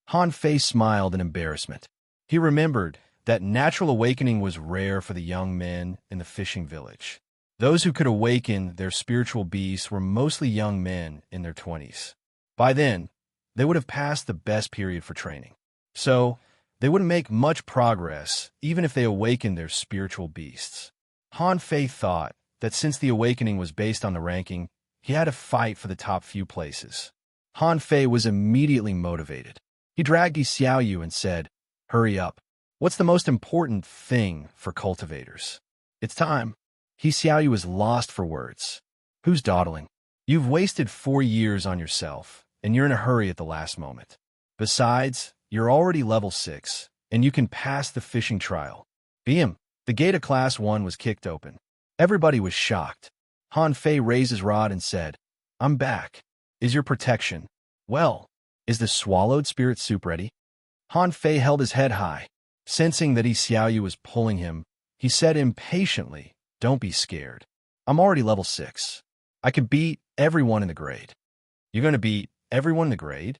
Han Fei smiled in embarrassment. He remembered that natural awakening was rare for the young men in the fishing village. Those who could awaken their spiritual beasts were mostly young men in their 20s. By then, they would have passed the best period for training. So, they wouldn't make much progress even if they awakened their spiritual beasts. Han Fei thought that since the awakening was based on the ranking, he had to fight for the top few places. Han Fei was immediately motivated. He dragged Yi Xiaoyu and said, "Hurry up. What's the most important thing for cultivators?" "It's time." Yi Xiaoyu was lost for words. "Who's dawdling? You've wasted 4 years on yourself, and you're in a hurry at the last moment. Besides, you're already level 6, and you can pass the fishing trial." Bam! The gate of Class 1 was kicked open. Everybody was shocked. Han Fei raised his rod and said, "I'm back. Is your protection? Well, is the swallowed spirit soup ready?" Han Fei held his head high. Sensing that Yi Xiaoyu was pulling him, he said impatiently, "Don't be scared. I'm already level 6. I can beat everyone in the grade." "You're going to beat everyone in the grade?"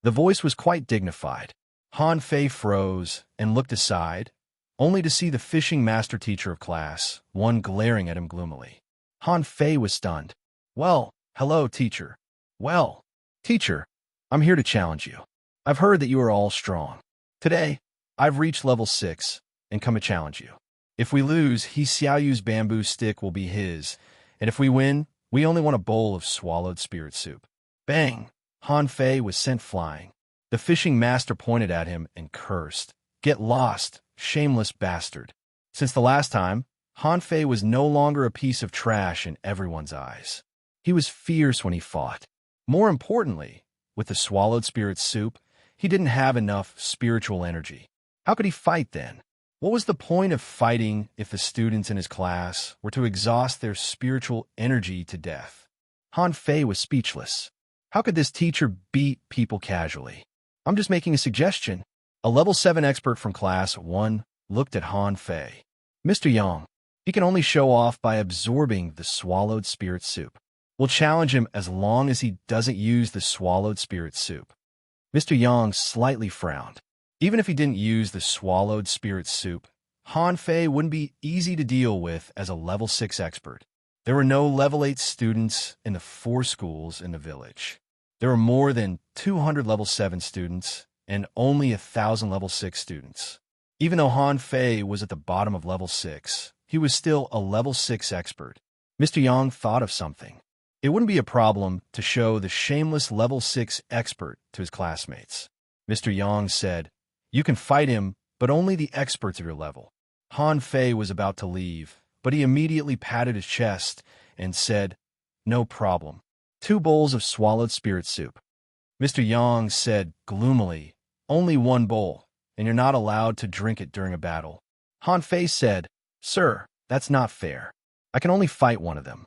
The voice was quite dignified. Han Fei froze and looked aside, only to see the fishing master teacher of Class 1 glaring at him gloomily. Han Fei was stunned. "Well, hello, teacher." "Well, teacher, I'm here to challenge you. I've heard that you are all strong. Today, I've reached level 6 and come to challenge you. If we lose, Yi Xiaoyu's bamboo stick will be his, and if we win, we only want a bowl of swallowed spirit soup." Bang! Han Fei was sent flying. The fishing master pointed at him and cursed. "Get lost, shameless bastard." Since the last time, Han Fei was no longer a piece of trash in everyone's eyes. He was fierce when he fought. More importantly, with the swallowed spirit soup, he didn't have enough spiritual energy. How could he fight then? What was the point of fighting if the students in his class were to exhaust their spiritual energy to death? Han Fei was speechless. How could this teacher beat people casually? "I'm just making a suggestion." A level 7 expert from Class 1 looked at Han Fei. "Mr. Yang, he can only show off by absorbing the swallowed spirit soup. We'll challenge him as long as he doesn't use the swallowed spirit soup." Mr. Yang slightly frowned. Even if he didn't use the swallowed spirit soup, Han Fei wouldn't be easy to deal with as a level 6 expert. There were no level 8 students in the 4 schools in the village. There were more than 200 level 7 students and only 1,000 level 6 students. Even though Han Fei was at the bottom of level 6, he was still a level 6 expert. Mr. Yang thought of something. It wouldn't be a problem to show the shameless level 6 expert to his classmates. Mr. Yang said, "You can fight him, but only the experts of your level." Han Fei was about to leave, but he immediately patted his chest and said, "No problem. 2 bowls of swallowed spirit soup." Mr. Yang said gloomily, "Only 1 bowl, and you're not allowed to drink it during a battle." Han Fei said, "Sir, that's not fair. I can only fight one of them."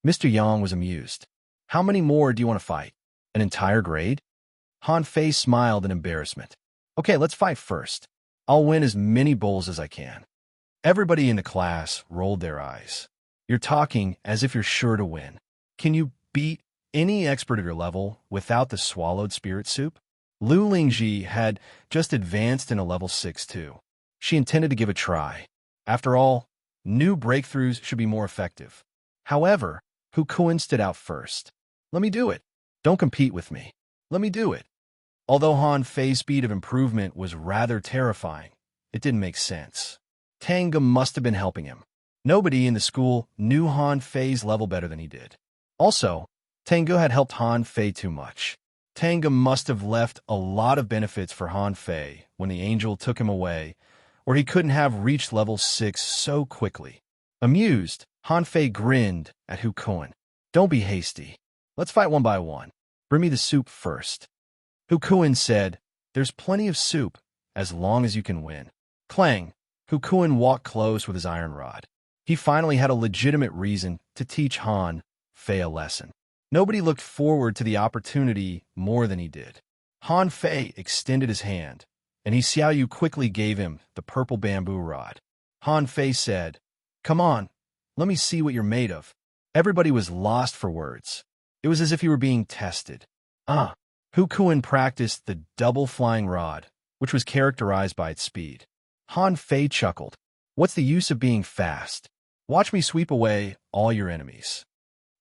Mr. Yang was amused. "How many more do you want to fight? An entire grade?" Han Fei smiled in embarrassment. "Okay, let's fight first. I'll win as many bowls as I can." Everybody in the class rolled their eyes. "You're talking as if you're sure to win. Can you beat any expert of your level without the swallowed spirit soup?" Lu Lingji had just advanced in a level 6 too. She intended to give a try. After all, new breakthroughs should be more effective. However, Hu Kuan stood out first. "Let me do it. Don't compete with me. Let me do it." Although Han Fei's speed of improvement was rather terrifying, it didn't make sense. Tanga must have been helping him. Nobody in the school knew Han Fei's level better than he did. Also, Tanga had helped Han Fei too much. Tanga must have left a lot of benefits for Han Fei when the angel took him away, or he couldn't have reached level 6 so quickly. Amused, Han Fei grinned at Hu Kuan. "Don't be hasty. Let's fight one by one. Bring me the soup first." Hu Kuan said, "There's plenty of soup, as long as you can win." Clang! Hu Kuan walked close with his iron rod. He finally had a legitimate reason to teach Han Fei a lesson. Nobody looked forward to the opportunity more than he did. Han Fei extended his hand, and Yi Xiaoyu quickly gave him the purple bamboo rod. Han Fei said, "Come on, let me see what you're made of." Everybody was lost for words. It was as if he were being tested. Hu Kuan practiced the double flying rod, which was characterized by its speed. Han Fei chuckled. What's the use of being fast? Watch me sweep away all your enemies.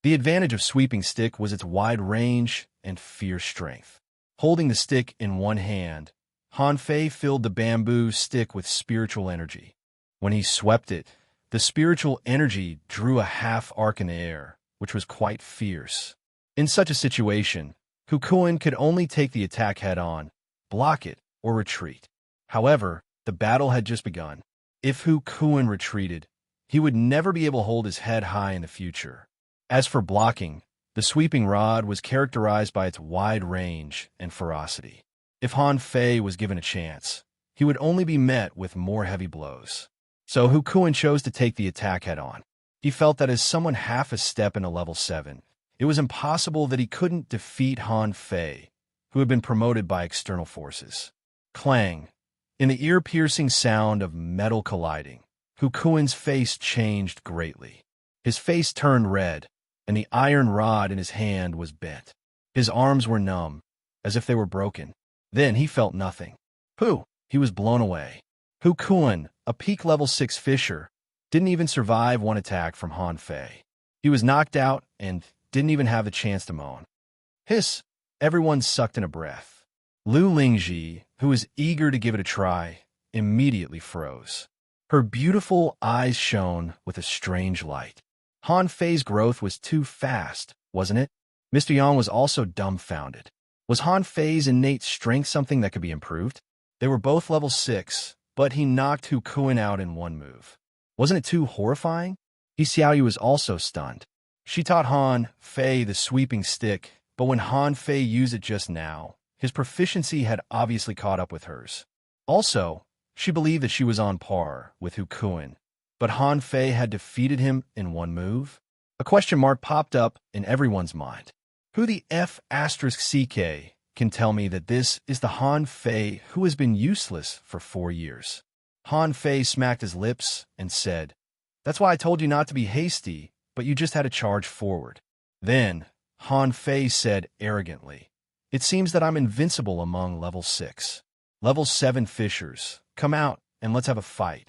The advantage of sweeping stick was its wide range and fierce strength. Holding the stick in one hand, Han Fei filled the bamboo stick with spiritual energy. When he swept it, the spiritual energy drew a half arc in the air, which was quite fierce. In such a situation, Hukuin could only take the attack head-on, block it, or retreat. However, the battle had just begun. If Hukuin retreated, he would never be able to hold his head high in the future. As for blocking, the sweeping rod was characterized by its wide range and ferocity. If Han Fei was given a chance, he would only be met with more heavy blows. So Hukuin chose to take the attack head-on. He felt that as someone half a step in a level 7, it was impossible that he couldn't defeat Han Fei, who had been promoted by external forces. Clang! In the ear-piercing sound of metal colliding, Hukuin's face changed greatly. His face turned red, and the iron rod in his hand was bent. His arms were numb, as if they were broken. Then he felt nothing. Pooh! He was blown away. Hukuin, a peak level 6 fisher, didn't even survive one attack from Han Fei. He was knocked out and didn't even have the chance to moan. Hiss! Everyone sucked in a breath. Lu Lingji, who was eager to give it a try, immediately froze. Her beautiful eyes shone with a strange light. Han Fei's growth was too fast, wasn't it? Mr. Yang was also dumbfounded. Was Han Fei's innate strength something that could be improved? They were both level 6, but he knocked Hukuin out in one move. Wasn't it too horrifying? Xiaoyu was also stunned. She taught Han Fei the sweeping stick, but when Han Fei used it just now, his proficiency had obviously caught up with hers. Also, she believed that she was on par with Hukuin, but Han Fei had defeated him in one move? A question mark popped up in everyone's mind. Who the F***CK can tell me that this is the Han Fei who has been useless for 4 years? Han Fei smacked his lips and said, That's why I told you not to be hasty, but you just had to charge forward. Then, Han Fei said arrogantly, It seems that I'm invincible among level 6. Level 7 fishers, come out and let's have a fight.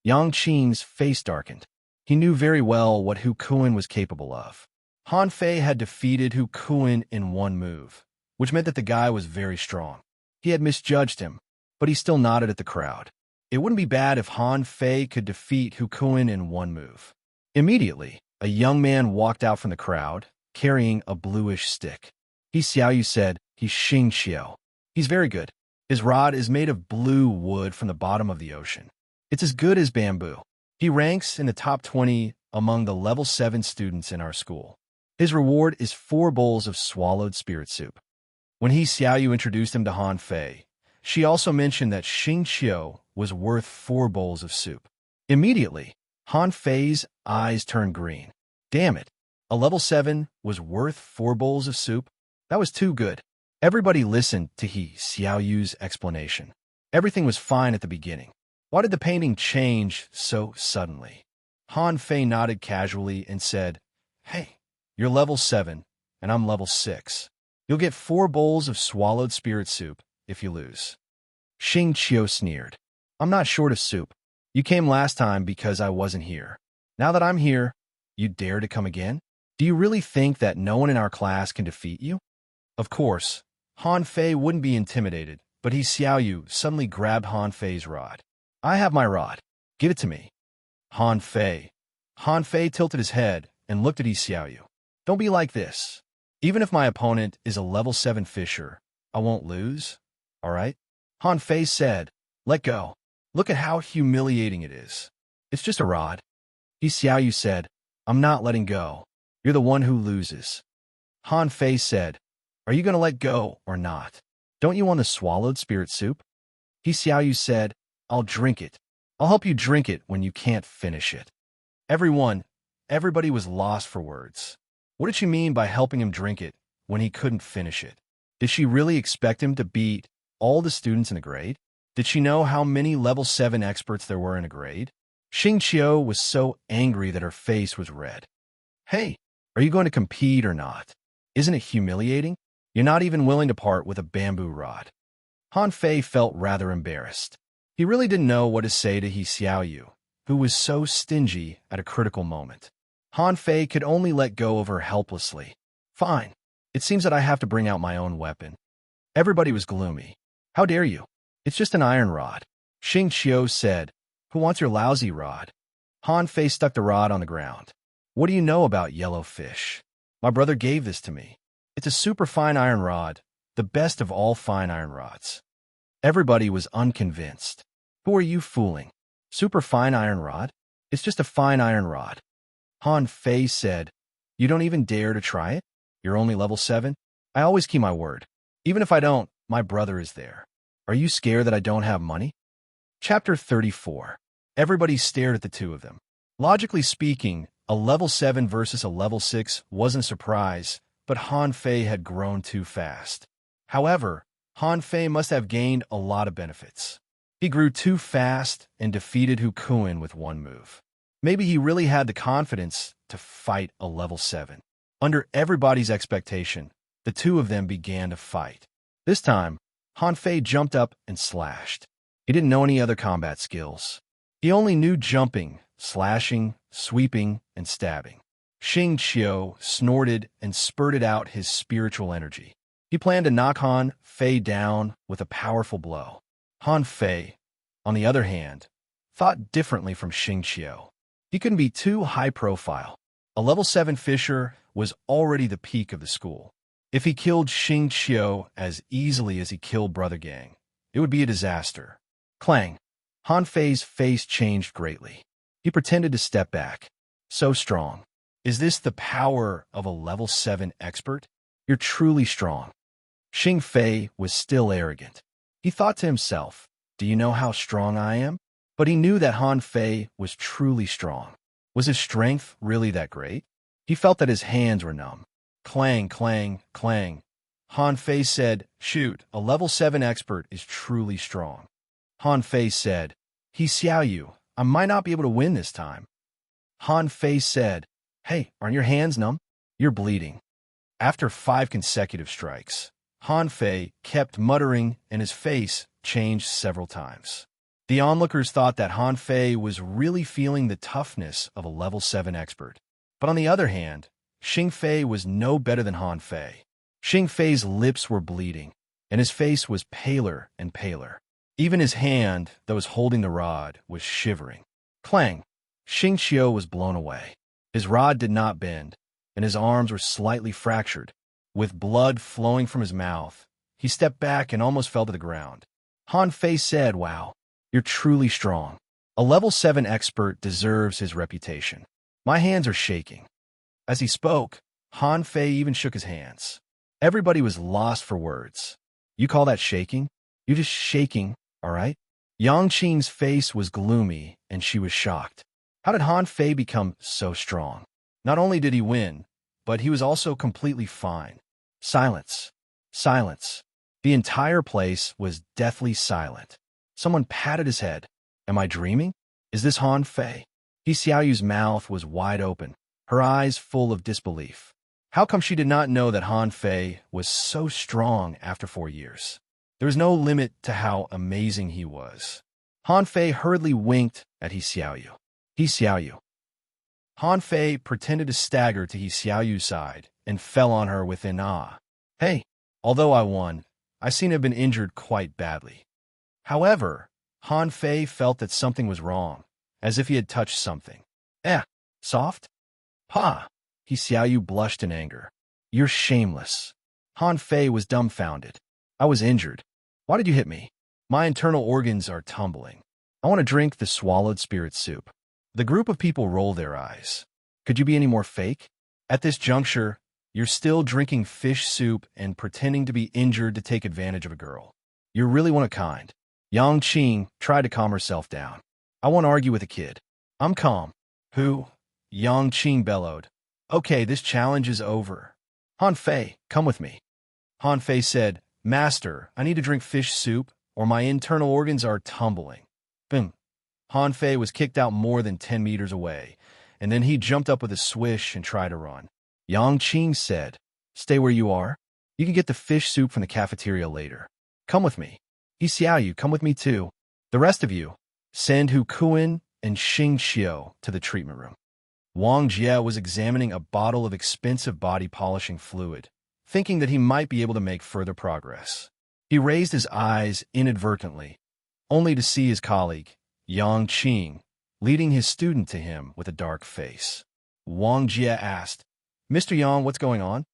Yang Qing's face darkened. He knew very well what Hukuin was capable of. Han Fei had defeated Hukuin in one move, which meant that the guy was very strong. He had misjudged him, but he still nodded at the crowd. It wouldn't be bad if Han Fei could defeat Hukuin in one move. Immediately, a young man walked out from the crowd, carrying a bluish stick. Xiaoyu said, He's Xing Qiao. He's very good. His rod is made of blue wood from the bottom of the ocean. It's as good as bamboo. He ranks in the top 20 among the level 7 students in our school. His reward is 4 bowls of swallowed spirit soup. When Xiaoyu introduced him to Han Fei, she also mentioned that Xing Qiao was worth 4 bowls of soup. Immediately, Han Fei's eyes turned green. Damn it, a level 7 was worth 4 bowls of soup? That was too good. Everybody listened to Xiaoyu's explanation. Everything was fine at the beginning. Why did the painting change so suddenly? Han Fei nodded casually and said, Hey, you're level 7, and I'm level 6. You'll get 4 bowls of swallowed spirit soup if you lose. Xing Qiao sneered. I'm not short of soup. You came last time because I wasn't here. Now that I'm here, you dare to come again? Do you really think that no one in our class can defeat you? Of course, Han Fei wouldn't be intimidated, but Xiaoyu suddenly grabbed Han Fei's rod. I have my rod. Give it to me. Han Fei. Han Fei tilted his head and looked at Xiaoyu. Don't be like this. Even if my opponent is a level 7 fisher, I won't lose, all right? Han Fei said, Let go. Look at how humiliating it is. It's just a rod. Xiaoyu said, I'm not letting go. You're the one who loses. Han Fei said, Are you going to let go or not? Don't you want the swallowed spirit soup? Xiaoyu said, I'll drink it. I'll help you drink it when you can't finish it. Everybody was lost for words. What did she mean by helping him drink it when he couldn't finish it? Did she really expect him to beat all the students in the grade? Did she know how many level 7 experts there were in a grade? Xing Qiao was so angry that her face was red. Hey, are you going to compete or not? Isn't it humiliating? You're not even willing to part with a bamboo rod. Han Fei felt rather embarrassed. He really didn't know what to say to He Xiaoyu, who was so stingy at a critical moment. Han Fei could only let go of her helplessly. Fine. It seems that I have to bring out my own weapon. Everybody was gloomy. How dare you? It's just an iron rod. Xing Qiu said, Who wants your lousy rod? Han Fei stuck the rod on the ground. What do you know about yellow fish? My brother gave this to me. It's a super fine iron rod, the best of all fine iron rods. Everybody was unconvinced. Who are you fooling? Super fine iron rod? It's just a fine iron rod. Han Fei said, You don't even dare to try it? You're only level 7? I always keep my word. Even if I don't, my brother is there. Are you scared that I don't have money? Chapter 34. Everybody stared at the two of them. Logically speaking, a level 7 versus a level 6 wasn't a surprise, but Han Fei had grown too fast. However, Han Fei must have gained a lot of benefits. He grew too fast and defeated Hu Kuan with one move. Maybe he really had the confidence to fight a level 7. Under everybody's expectation, the two of them began to fight. This time, Han Fei jumped up and slashed. He didn't know any other combat skills. He only knew jumping, slashing, sweeping, and stabbing. Xing Qiu snorted and spurted out his spiritual energy. He planned to knock Han Fei down with a powerful blow. Han Fei, on the other hand, thought differently from Xing Qiu. He couldn't be too high-profile. A level 7 fisher was already the peak of the school. If he killed Xing Qiu as easily as he killed Brother Gang, it would be a disaster. Clang! Han Fei's face changed greatly. He pretended to step back. So strong. Is this the power of a level 7 expert? You're truly strong. Xing Fei was still arrogant. He thought to himself, Do you know how strong I am? But he knew that Han Fei was truly strong. Was his strength really that great? He felt that his hands were numb. Clang, clang, clang. Han Fei said, Shoot, a level 7 expert is truly strong. Han Fei said, He Xiaoyu, I might not be able to win this time. Han Fei said, Hey, aren't your hands numb? You're bleeding. After 5 consecutive strikes, Han Fei kept muttering and his face changed several times. The onlookers thought that Han Fei was really feeling the toughness of a level 7 expert. But on the other hand, Xing Fei was no better than Han Fei. Xing Fei's lips were bleeding, and his face was paler and paler. Even his hand that was holding the rod was shivering. Clang! Xing Qiu was blown away. His rod did not bend, and his arms were slightly fractured. With blood flowing from his mouth, he stepped back and almost fell to the ground. Han Fei said, Wow, you're truly strong. A level 7 expert deserves his reputation. My hands are shaking. As he spoke, Han Fei even shook his hands. Everybody was lost for words. You call that shaking? You're just shaking, all right? Yang Qing's face was gloomy, and she was shocked. How did Han Fei become so strong? Not only did he win, but he was also completely fine. Silence. Silence. The entire place was deathly silent. Someone patted his head. Am I dreaming? Is this Han Fei? He Xiaoyu's mouth was wide open, her eyes full of disbelief. How come she did not know that Han Fei was so strong after 4 years? There was no limit to how amazing he was. Han Fei hurriedly winked at He Xiaoyu. He Xiaoyu. Han Fei pretended to stagger to He Xiaoyu's side and fell on her with an ah. Hey, although I won, I seem to have been injured quite badly. However, Han Fei felt that something was wrong, as if he had touched something. Soft? Pa! He Xiaoyu blushed in anger. You're shameless. Han Fei was dumbfounded. I was injured. Why did you hit me? My internal organs are tumbling. I want to drink the swallowed spirit soup. The group of people rolled their eyes. Could you be any more fake? At this juncture, you're still drinking fish soup and pretending to be injured to take advantage of a girl. You're really one of a kind. Yang Qing tried to calm herself down. I won't argue with a kid. I'm calm. Who? Yang Qing bellowed. Okay, this challenge is over. Han Fei, come with me. Han Fei said, Master, I need to drink fish soup, or my internal organs are tumbling. Boom. Han Fei was kicked out more than 10 meters away, and then he jumped up with a swish and tried to run. Yang Qing said, Stay where you are. You can get the fish soup from the cafeteria later. Come with me. He Xiaoyu, come with me too. The rest of you, send Hu Kuan and Xing Xiao to the treatment room. Wang Jie was examining a bottle of expensive body polishing fluid, thinking that he might be able to make further progress. He raised his eyes inadvertently, only to see his colleague, Yang Qing, leading his student to him with a dark face. Wang Jie asked, "Mr. Yang, what's going on?"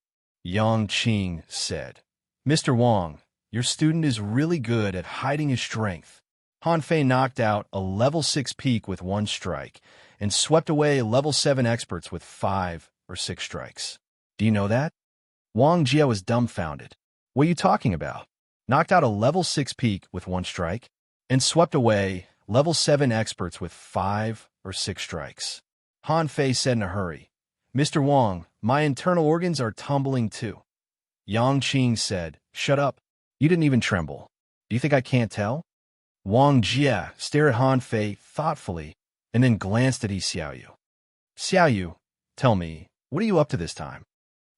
Yang Qing said, "Mr. Wang, your student is really good at hiding his strength. Han Fei knocked out a level 6 peak with 1 strike and swept away level 7 experts with 5 or 6 strikes. Do you know that?" Wang Jie was dumbfounded. "What are you talking about? Knocked out a level 6 peak with 1 strike and swept away level 7 experts with 5 or 6 strikes." Han Fei said in a hurry, "Mr. Wang, my internal organs are tumbling too." Yang Qing said, "Shut up. You didn't even tremble. Do you think I can't tell?" Wang Jie stared at Han Fei thoughtfully and then glanced at Yi Xiaoyu. "Xiaoyu, tell me, what are you up to this time?"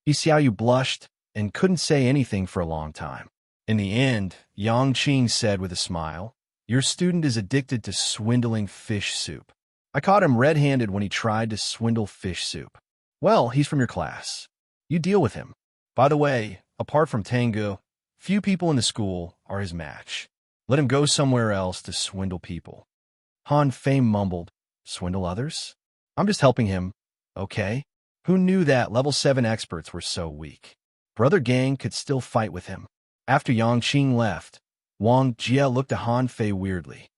Yi Xiaoyu blushed and couldn't say anything for a long time. In the end, Yang Qing said with a smile, "Your student is addicted to swindling fish soup. I caught him red-handed when he tried to swindle fish soup. Well, he's from your class. You deal with him. By the way, apart from Tangu, few people in the school are his match. Let him go somewhere else to swindle people." Han Fei mumbled, "Swindle others? I'm just helping him. Okay. Who knew that level 7 experts were so weak? Brother Gang could still fight with him." After Yang Qing left, Wang Jie looked at Han Fei weirdly.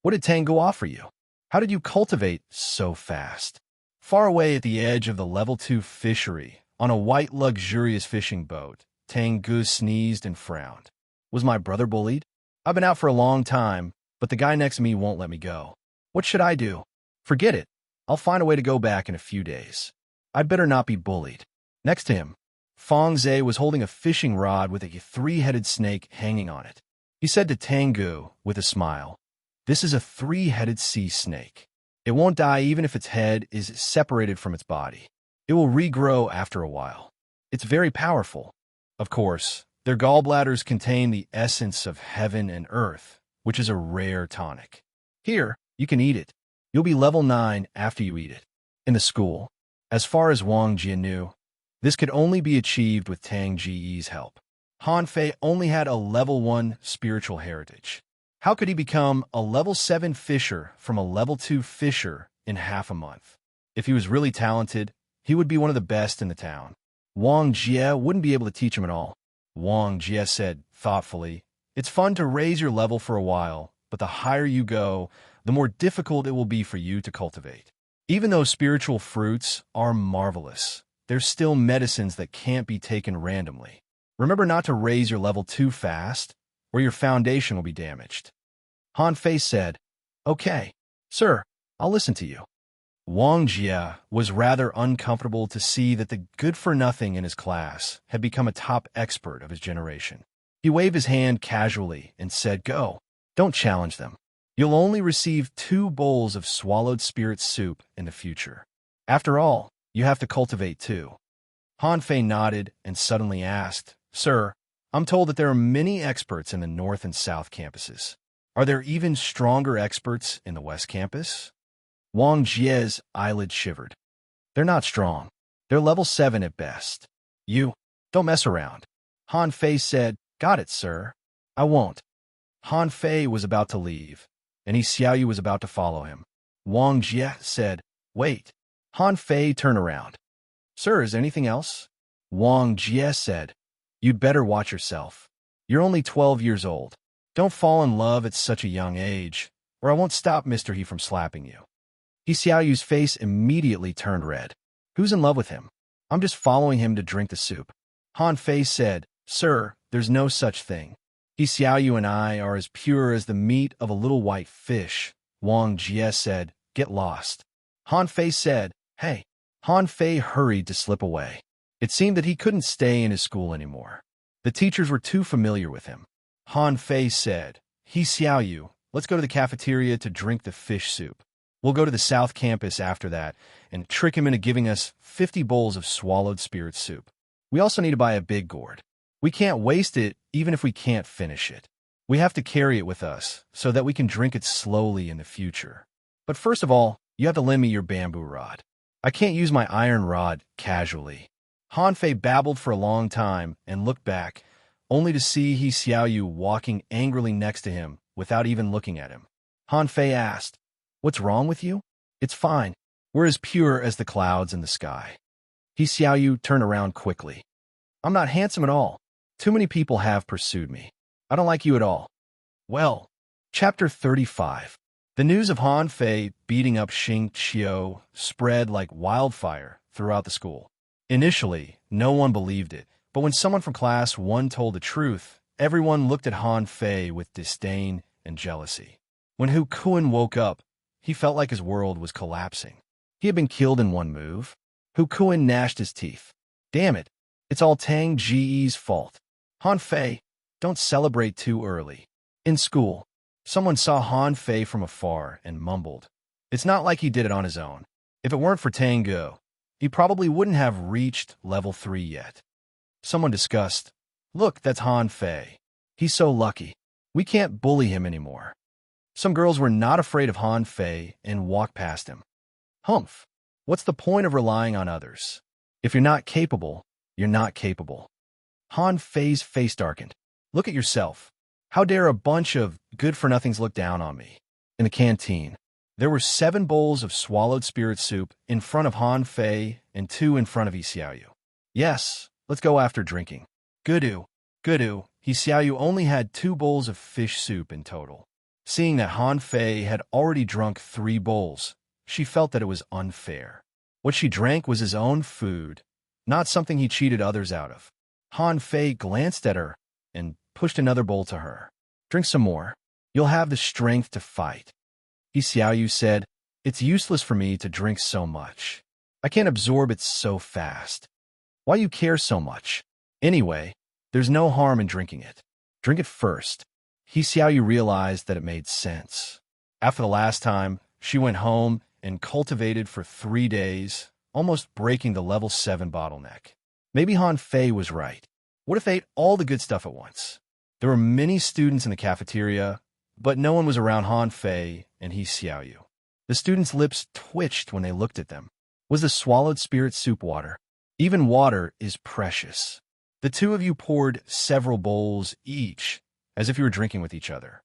"What did Tangu offer you? How did you cultivate so fast?" Far away at the edge of the level 2 fishery, on a white luxurious fishing boat, Tangu sneezed and frowned. "Was my brother bullied? I've been out for a long time, but the guy next to me won't let me go. What should I do?" "Forget it. I'll find a way to go back in a few days. I'd better not be bullied." Next to him, Fang Zhe was holding a fishing rod with a 3-headed snake hanging on it. He said to Tangu with a smile, "This is a 3-headed sea snake. It won't die even if its head is separated from its body. It will regrow after a while. It's very powerful. Of course, their gallbladders contain the essence of heaven and earth, which is a rare tonic. Here, you can eat it. You'll be level 9 after you eat it." In the school, as far as Wang Jie knew, this could only be achieved with Tang Ji's help. Han Fei only had a level 1 spiritual heritage. How could he become a level 7 fisher from a level 2 fisher in half a month? If he was really talented, he would be one of the best in the town. Wang Jie wouldn't be able to teach him at all. Wang Jie said thoughtfully, "It's fun to raise your level for a while, but the higher you go, the more difficult it will be for you to cultivate. Even though spiritual fruits are marvelous, there's still medicines that can't be taken randomly. Remember not to raise your level too fast, or your foundation will be damaged." Han Fei said, "Okay, sir, I'll listen to you." Wang Jie was rather uncomfortable to see that the good-for-nothing in his class had become a top expert of his generation. He waved his hand casually and said, "Go. Don't challenge them. You'll only receive 2 bowls of swallowed spirit soup in the future. After all, you have to cultivate too." Han Fei nodded and suddenly asked, "Sir, I'm told that there are many experts in the North and South campuses. Are there even stronger experts in the West campus?" Wang Jie's eyelid shivered. "They're not strong. They're level 7 at best. You, don't mess around." Han Fei said, "Got it, sir. I won't." Han Fei was about to leave, and Yi Xiaoyu was about to follow him. Wang Jie said, "Wait." Han Fei turned around. "Sir, is there anything else?" Wang Jie said, "You'd better watch yourself. You're only 12 years old. Don't fall in love at such a young age, or I won't stop Mr. He from slapping you." Yi Xiaoyu's face immediately turned red. "Who's in love with him? I'm just following him to drink the soup." Han Fei said, "Sir, there's no such thing. Yi Xiaoyu and I are as pure as the meat of a little white fish." Wang Jie said, "Get lost." Han Fei said, "Hey." Han Fei hurried to slip away. It seemed that he couldn't stay in his school anymore. The teachers were too familiar with him. Han Fei said, "Yi Xiaoyu, let's go to the cafeteria to drink the fish soup. We'll go to the South Campus after that and trick him into giving us 50 bowls of swallowed spirit soup. We also need to buy a big gourd. We can't waste it even if we can't finish it." We have to carry it with us so that we can drink it slowly in the future. But first of all, you have to lend me your bamboo rod. I can't use my iron rod casually. Han Fei babbled for a long time and looked back, only to see He Xiaoyu walking angrily next to him without even looking at him. Han Fei asked, "What's wrong with you?" "It's fine. We're as pure as the clouds in the sky." He Xiaoyu turned around quickly. "I'm not handsome at all. Too many people have pursued me. I don't like you at all." Well, Chapter 35. The news of Han Fei beating up Xing Qiu spread like wildfire throughout the school. Initially, no one believed it, but when someone from Class 1 told the truth, everyone looked at Han Fei with disdain and jealousy. When Hu Kun woke up, he felt like his world was collapsing. He had been killed in one move. Hu Kun gnashed his teeth. "Damn it, it's all Tang Ji's fault. Han Fei, don't celebrate too early." In school, someone saw Han Fei from afar and mumbled, "It's not like he did it on his own. If it weren't for Tang Ge, he probably wouldn't have reached level 3 yet." Someone discussed, "Look, that's Han Fei. He's so lucky. We can't bully him anymore." Some girls were not afraid of Han Fei and walked past him. Humph. What's the point of relying on others? If you're not capable, you're not capable. Han Fei's face darkened. "Look at yourself. How dare a bunch of good-for-nothings look down on me?" In the canteen, there were 7 bowls of swallowed spirit soup in front of Han Fei and 2 in front of He Xiaoyu. "Yes, let's go after drinking." Gudu. He Xiaoyu only had 2 bowls of fish soup in total. Seeing that Han Fei had already drunk 3 bowls, she felt that it was unfair. What she drank was his own food, not something he cheated others out of. Han Fei glanced at her and pushed another bowl to her. "Drink some more. You'll have the strength to fight." He Xiaoyu said, "It's useless for me to drink so much. I can't absorb it so fast. Why you care so much? Anyway, there's no harm in drinking it. Drink it first." He Xiaoyu realized that it made sense. After the last time, she went home and cultivated for 3 days, almost breaking the level 7 bottleneck. Maybe Han Fei was right. What if they ate all the good stuff at once? There were many students in the cafeteria, but no one was around Han Fei and He Xiaoyu. The students' lips twitched when they looked at them. Was the swallowed spirit soup water? Even water is precious. The two of you poured several bowls each, as if you were drinking with each other.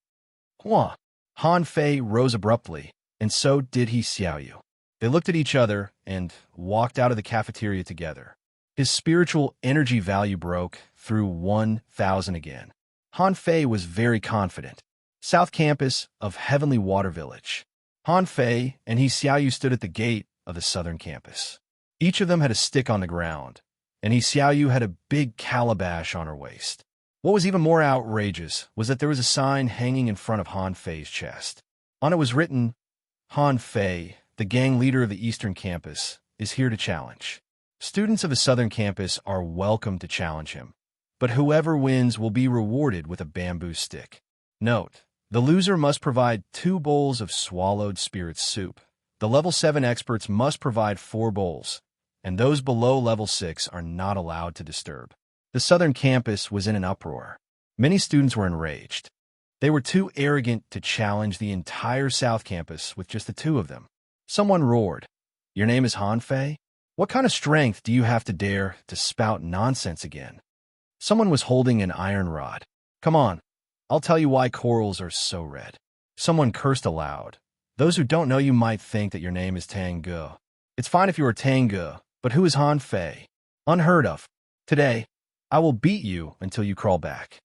Hua! Han Fei rose abruptly, and so did He Xiaoyu. They looked at each other and walked out of the cafeteria together. His spiritual energy value broke through 1,000 again. Han Fei was very confident. South Campus of Heavenly Water Village. Han Fei and He Xiaoyu stood at the gate of the Southern Campus. Each of them had a stick on the ground, and He Xiaoyu had a big calabash on her waist. What was even more outrageous was that there was a sign hanging in front of Han Fei's chest. On it was written, "Han Fei, the gang leader of the Eastern Campus, is here to challenge. Students of the Southern Campus are welcome to challenge him, but whoever wins will be rewarded with a bamboo stick. Note, the loser must provide 2 bowls of swallowed spirit soup. The level 7 experts must provide 4 bowls, and those below level 6 are not allowed to disturb." The Southern Campus was in an uproar. Many students were enraged. They were too arrogant to challenge the entire South Campus with just the 2 of them. Someone roared, "Your name is Han Fei? What kind of strength do you have to dare to spout nonsense again?" Someone was holding an iron rod. "Come on, I'll tell you why corals are so red." Someone cursed aloud. "Those who don't know you might think that your name is Tang Ge. It's fine if you are Tang Ge, but who is Han Fei? Unheard of. Today, I will beat you until you crawl back."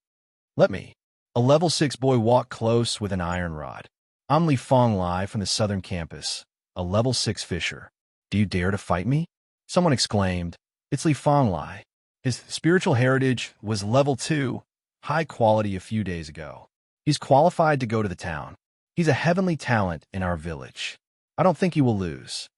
"Let me." A level 6 boy walked close with an iron rod. "I'm Li Fonglai from the Southern Campus, a level 6 fisher. Do you dare to fight me?" Someone exclaimed, "It's Li Fonglai. His spiritual heritage was level 2, high quality a few days ago. He's qualified to go to the town. He's a heavenly talent in our village. I don't think he will lose."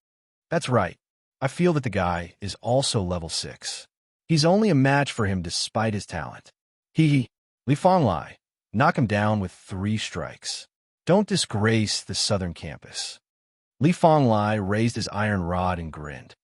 "That's right. I feel that the guy is also level 6. He's only a match for him despite his talent. Li Fonglai, knock him down with 3 strikes. Don't disgrace the Southern Campus." Li Fonglai raised his iron rod and grinned.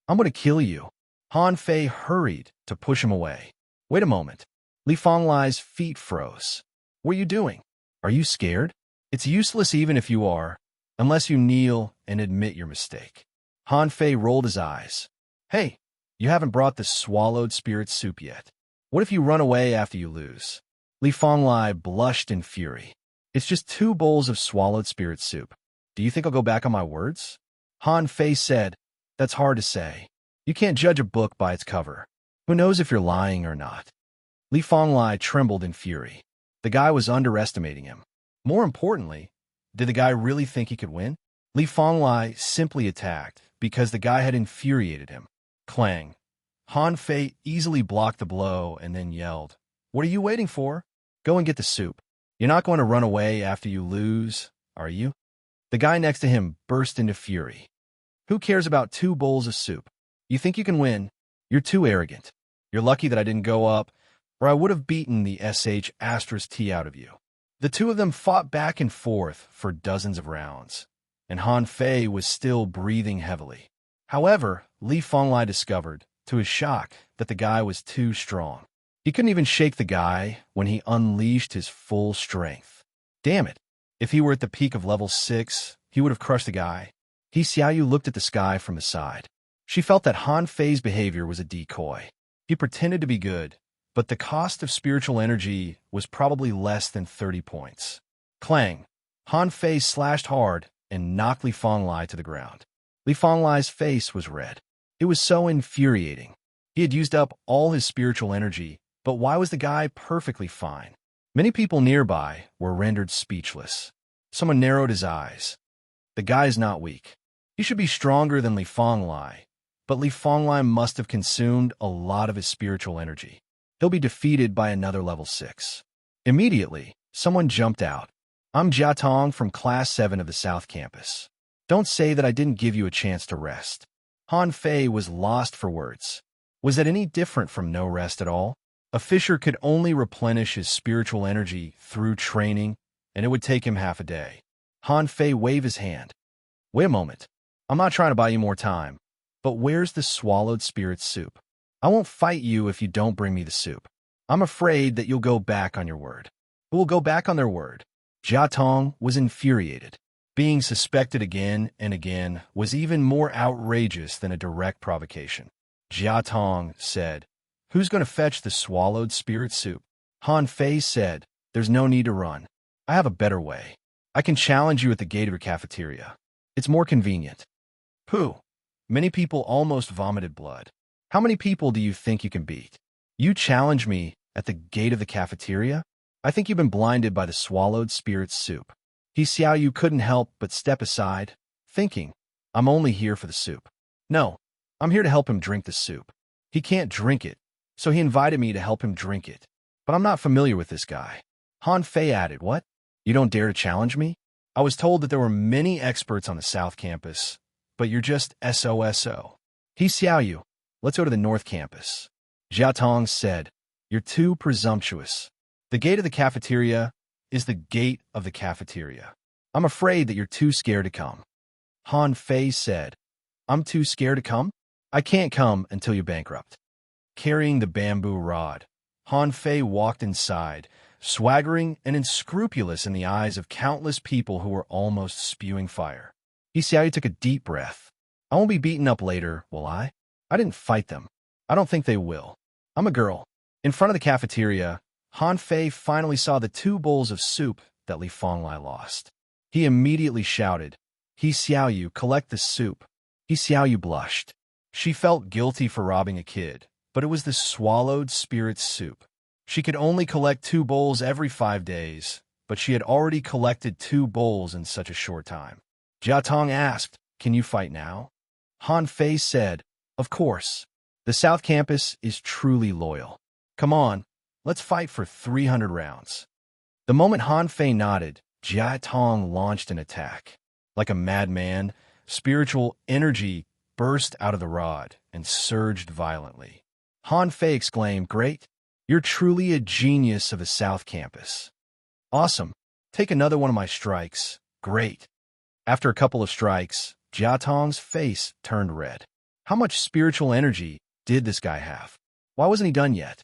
"I'm going to kill you." Han Fei hurried to push him away. "Wait a moment." Li Fonglai's feet froze. What are you doing? Are you scared? It's useless even if you are, unless you kneel and admit your mistake. Han Fei rolled his eyes. Hey, you haven't brought the swallowed spirit soup yet. What if you run away after you lose? Li Fonglai blushed in fury. It's just 2 bowls of swallowed spirit soup. Do you think I'll go back on my words? Han Fei said, That's hard to say. You can't judge a book by its cover. Who knows if you're lying or not? Li Fonglai trembled in fury. The guy was underestimating him. More importantly, did the guy really think he could win? Li Fonglai simply attacked because the guy had infuriated him. Clang. Han Fei easily blocked the blow and then yelled, What are you waiting for? Go and get the soup. You're not going to run away after you lose, are you? The guy next to him burst into fury. Who cares about 2 bowls of soup? You think you can win? You're too arrogant. You're lucky that I didn't go up, or I would have beaten the sh*t out of you. The 2 of them fought back and forth for dozens of rounds, and Han Fei was still breathing heavily. However, Li Fonglai discovered, to his shock, that the guy was too strong. He couldn't even shake the guy when he unleashed his full strength. Damn it. If he were at the peak of level 6, he would have crushed the guy. He Xiaoyu looked at the sky from the side. She felt that Han Fei's behavior was a decoy. He pretended to be good, but the cost of spiritual energy was probably less than 30 points. Clang! Han Fei slashed hard and knocked Li Fonglai to the ground. Li Fonglai's face was red. It was so infuriating. He had used up all his spiritual energy, but why was the guy perfectly fine? Many people nearby were rendered speechless. Someone narrowed his eyes. The guy's not weak. He should be stronger than Li Fonglai, but Li Fonglai must have consumed a lot of his spiritual energy. He'll be defeated by another level 6. Immediately, someone jumped out. I'm Jia Tong from Class 7 of the South Campus. Don't say that I didn't give you a chance to rest. Han Fei was lost for words. Was that any different from no rest at all? A fisher could only replenish his spiritual energy through training, and it would take him half a day. Han Fei waved his hand. Wait a moment. I'm not trying to buy you more time, but where's the swallowed spirit soup? I won't fight you if you don't bring me the soup. I'm afraid that you'll go back on your word. Who will go back on their word? Jia Tong was infuriated. Being suspected again and again was even more outrageous than a direct provocation. Jia Tong said, Who's going to fetch the swallowed spirit soup? Han Fei said, There's no need to run. I have a better way. I can challenge you at the gate of your cafeteria. It's more convenient. Pooh. Many people almost vomited blood. How many people do you think you can beat? You challenge me at the gate of the cafeteria? I think you've been blinded by the swallowed spirit soup. He Xiaoyu couldn't help but step aside, thinking, I'm only here for the soup. No, I'm here to help him drink the soup. He can't drink it, so he invited me to help him drink it. But I'm not familiar with this guy. Han Fei added, What? You don't dare to challenge me? I was told that there were many experts on the South Campus, but you're just SOSO. He Xiaoyu, let's go to the North Campus. Jia Tong said, You're too presumptuous. The gate of the cafeteria is the gate of the cafeteria. I'm afraid that you're too scared to come. Han Fei said, I'm too scared to come? I can't come until you're bankrupt. Carrying the bamboo rod, Han Fei walked inside, swaggering and unscrupulous in the eyes of countless people who were almost spewing fire. He Xiaoyu took a deep breath. I won't be beaten up later, will I? I didn't fight them. I don't think they will. I'm a girl. In front of the cafeteria, Han Fei finally saw the 2 bowls of soup that Li Fonglai lost. He immediately shouted, He Xiaoyu, collect the soup. He Xiaoyu blushed. She felt guilty for robbing a kid, but it was the swallowed spirit soup. She could only collect 2 bowls every 5 days, but she had already collected 2 bowls in such a short time. Jia Tong asked, Can you fight now? Han Fei said, Of course. The South Campus is truly loyal. Come on, let's fight for 300 rounds. The moment Han Fei nodded, Jia Tong launched an attack. Like a madman, spiritual energy burst out of the rod and surged violently. Han Fei exclaimed, Great, you're truly a genius of the South Campus. Awesome, take another one of my strikes. Great. After a couple of strikes, Jia Tong's face turned red. How much spiritual energy did this guy have? Why wasn't he done yet?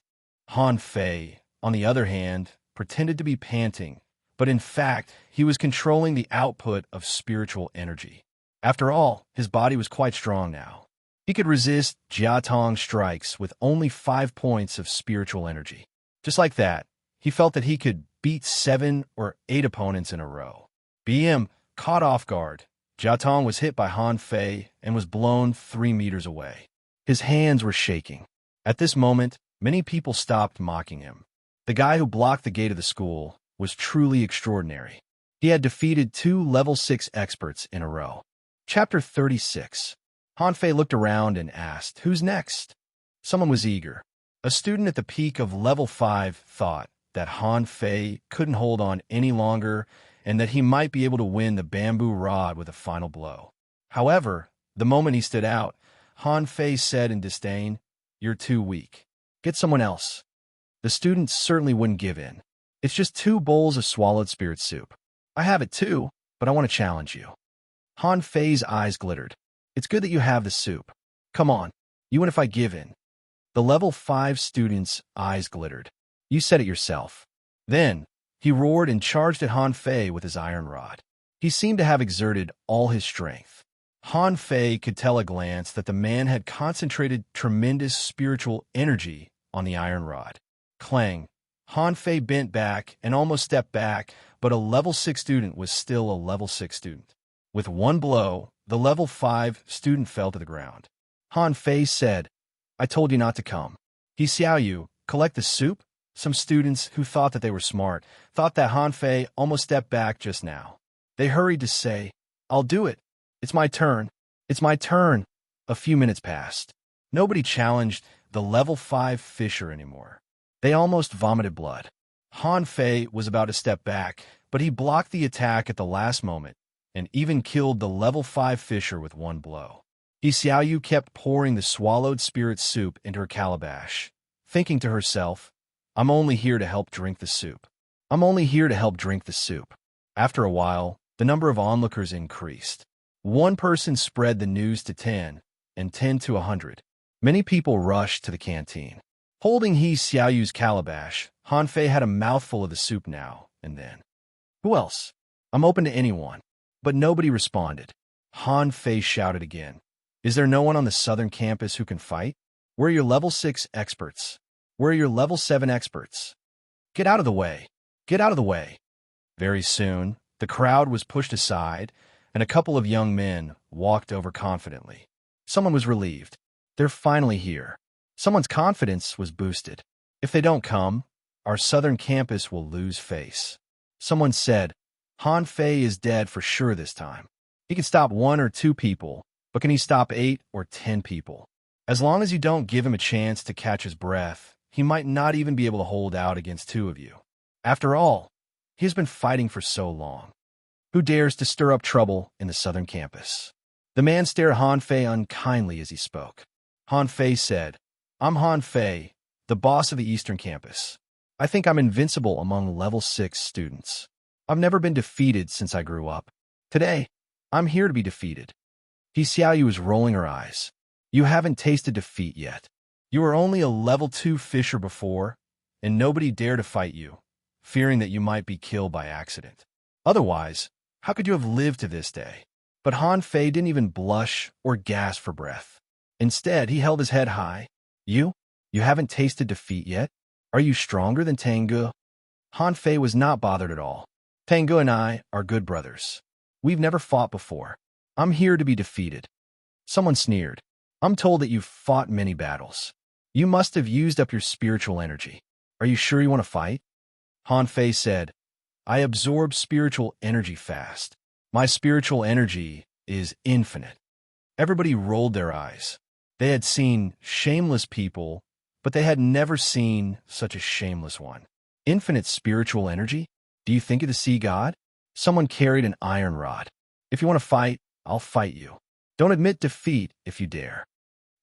Han Fei, on the other hand, pretended to be panting, but in fact, he was controlling the output of spiritual energy. After all, his body was quite strong now. He could resist Jiatong's strikes with only 5 points of spiritual energy. Just like that, he felt that he could beat 7 or 8 opponents in a row. BM caught off guard. Jiatong was hit by Han Fei and was blown 3 meters away. His hands were shaking. At this moment, many people stopped mocking him. The guy who blocked the gate of the school was truly extraordinary. He had defeated 2 level 6 experts in a row. Chapter 36. Han Fei looked around and asked, "Who's next?" Someone was eager. A student at the peak of level 5 thought that Han Fei couldn't hold on any longer and that he might be able to win the bamboo rod with a final blow. However, the moment he stood out, Han Fei said in disdain, "You're too weak. Get someone else." The student certainly wouldn't give in. "It's just 2 bowls of swallowed spirit soup. I have it too, but I want to challenge you." Han Fei's eyes glittered. "It's good that you have the soup. Come on, you and if I give in." The level 5 student's eyes glittered. "You said it yourself." Then, he roared and charged at Han Fei with his iron rod. He seemed to have exerted all his strength. Han Fei could tell at a glance that the man had concentrated tremendous spiritual energy on the iron rod. Clang! Han Fei bent back and almost stepped back, but a level 6 student was still a level 6 student. With one blow, the level 5 student fell to the ground. Han Fei said, "I told you not to come." "He Xiaoyu, collect the soup?" Some students who thought that they were smart thought that Han Fei almost stepped back just now. They hurried to say, "I'll do it. It's my turn. It's my turn." A few minutes passed. Nobody challenged the level 5 fisher anymore. They almost vomited blood. Han Fei was about to step back, but he blocked the attack at the last moment and even killed the level 5 fisher with one blow. He Xiaoyu kept pouring the swallowed spirit soup into her calabash, thinking to herself, "I'm only here to help drink the soup. I'm only here to help drink the soup." After a while, the number of onlookers increased. One person spread the news to 10, and 10 to 100. Many people rushed to the canteen. Holding He Xiaoyu's calabash, Han Fei had a mouthful of the soup now and then. "Who else? I'm open to anyone." But nobody responded. Han Fei shouted again. "Is there no one on the southern campus who can fight? Where are your level 6 experts? Where are your level 7 experts? Get out of the way! Get out of the way!" Very soon, the crowd was pushed aside, and a couple of young men walked over confidently. Someone was relieved. They're finally here. Someone's confidence was boosted. "If they don't come, our southern campus will lose face." Someone said, "Han Fei is dead for sure this time. He can stop 1 or 2 people, but can he stop 8 or 10 people? As long as you don't give him a chance to catch his breath, he might not even be able to hold out against 2 of you. After all, he has been fighting for so long. Who dares to stir up trouble in the southern campus?" The man stared Han Fei unkindly as he spoke. Han Fei said, "I'm Han Fei, the boss of the eastern campus. I think I'm invincible among level 6 students. I've never been defeated since I grew up. Today, I'm here to be defeated." He Xiaoyu was rolling her eyes. "You haven't tasted defeat yet. You were only a level 2 fisher before, and nobody dared to fight you, fearing that you might be killed by accident. Otherwise, how could you have lived to this day?" But Han Fei didn't even blush or gasp for breath. Instead, he held his head high. You haven't tasted defeat yet? Are you stronger than Tengu?" Han Fei was not bothered at all. "Tengu and I are good brothers. We've never fought before. I'm here to be defeated." Someone sneered. "I'm told that you've fought many battles. You must have used up your spiritual energy. Are you sure you want to fight?" Han Fei said, "I absorb spiritual energy fast. My spiritual energy is infinite." Everybody rolled their eyes. They had seen shameless people, but they had never seen such a shameless one. Infinite spiritual energy? Do you think of the sea god? Someone carried an iron rod. "If you want to fight, I'll fight you. Don't admit defeat if you dare."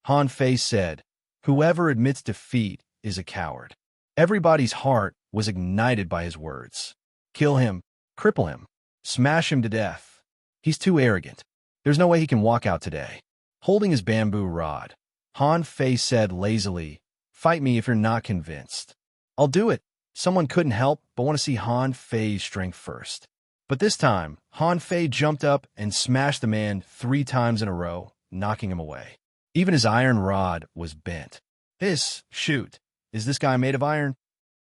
Han Fei said, "Whoever admits defeat is a coward." Everybody's heart was ignited by his words. "Kill him, cripple him, smash him to death. He's too arrogant. There's no way he can walk out today." Holding his bamboo rod, Han Fei said lazily, "Fight me if you're not convinced." "I'll do it," Someone couldn't help but want to see Han Fei's strength first. But this time, Han Fei jumped up and smashed the man 3 times in a row, knocking him away. Even his iron rod was bent. Shoot, is this guy made of iron?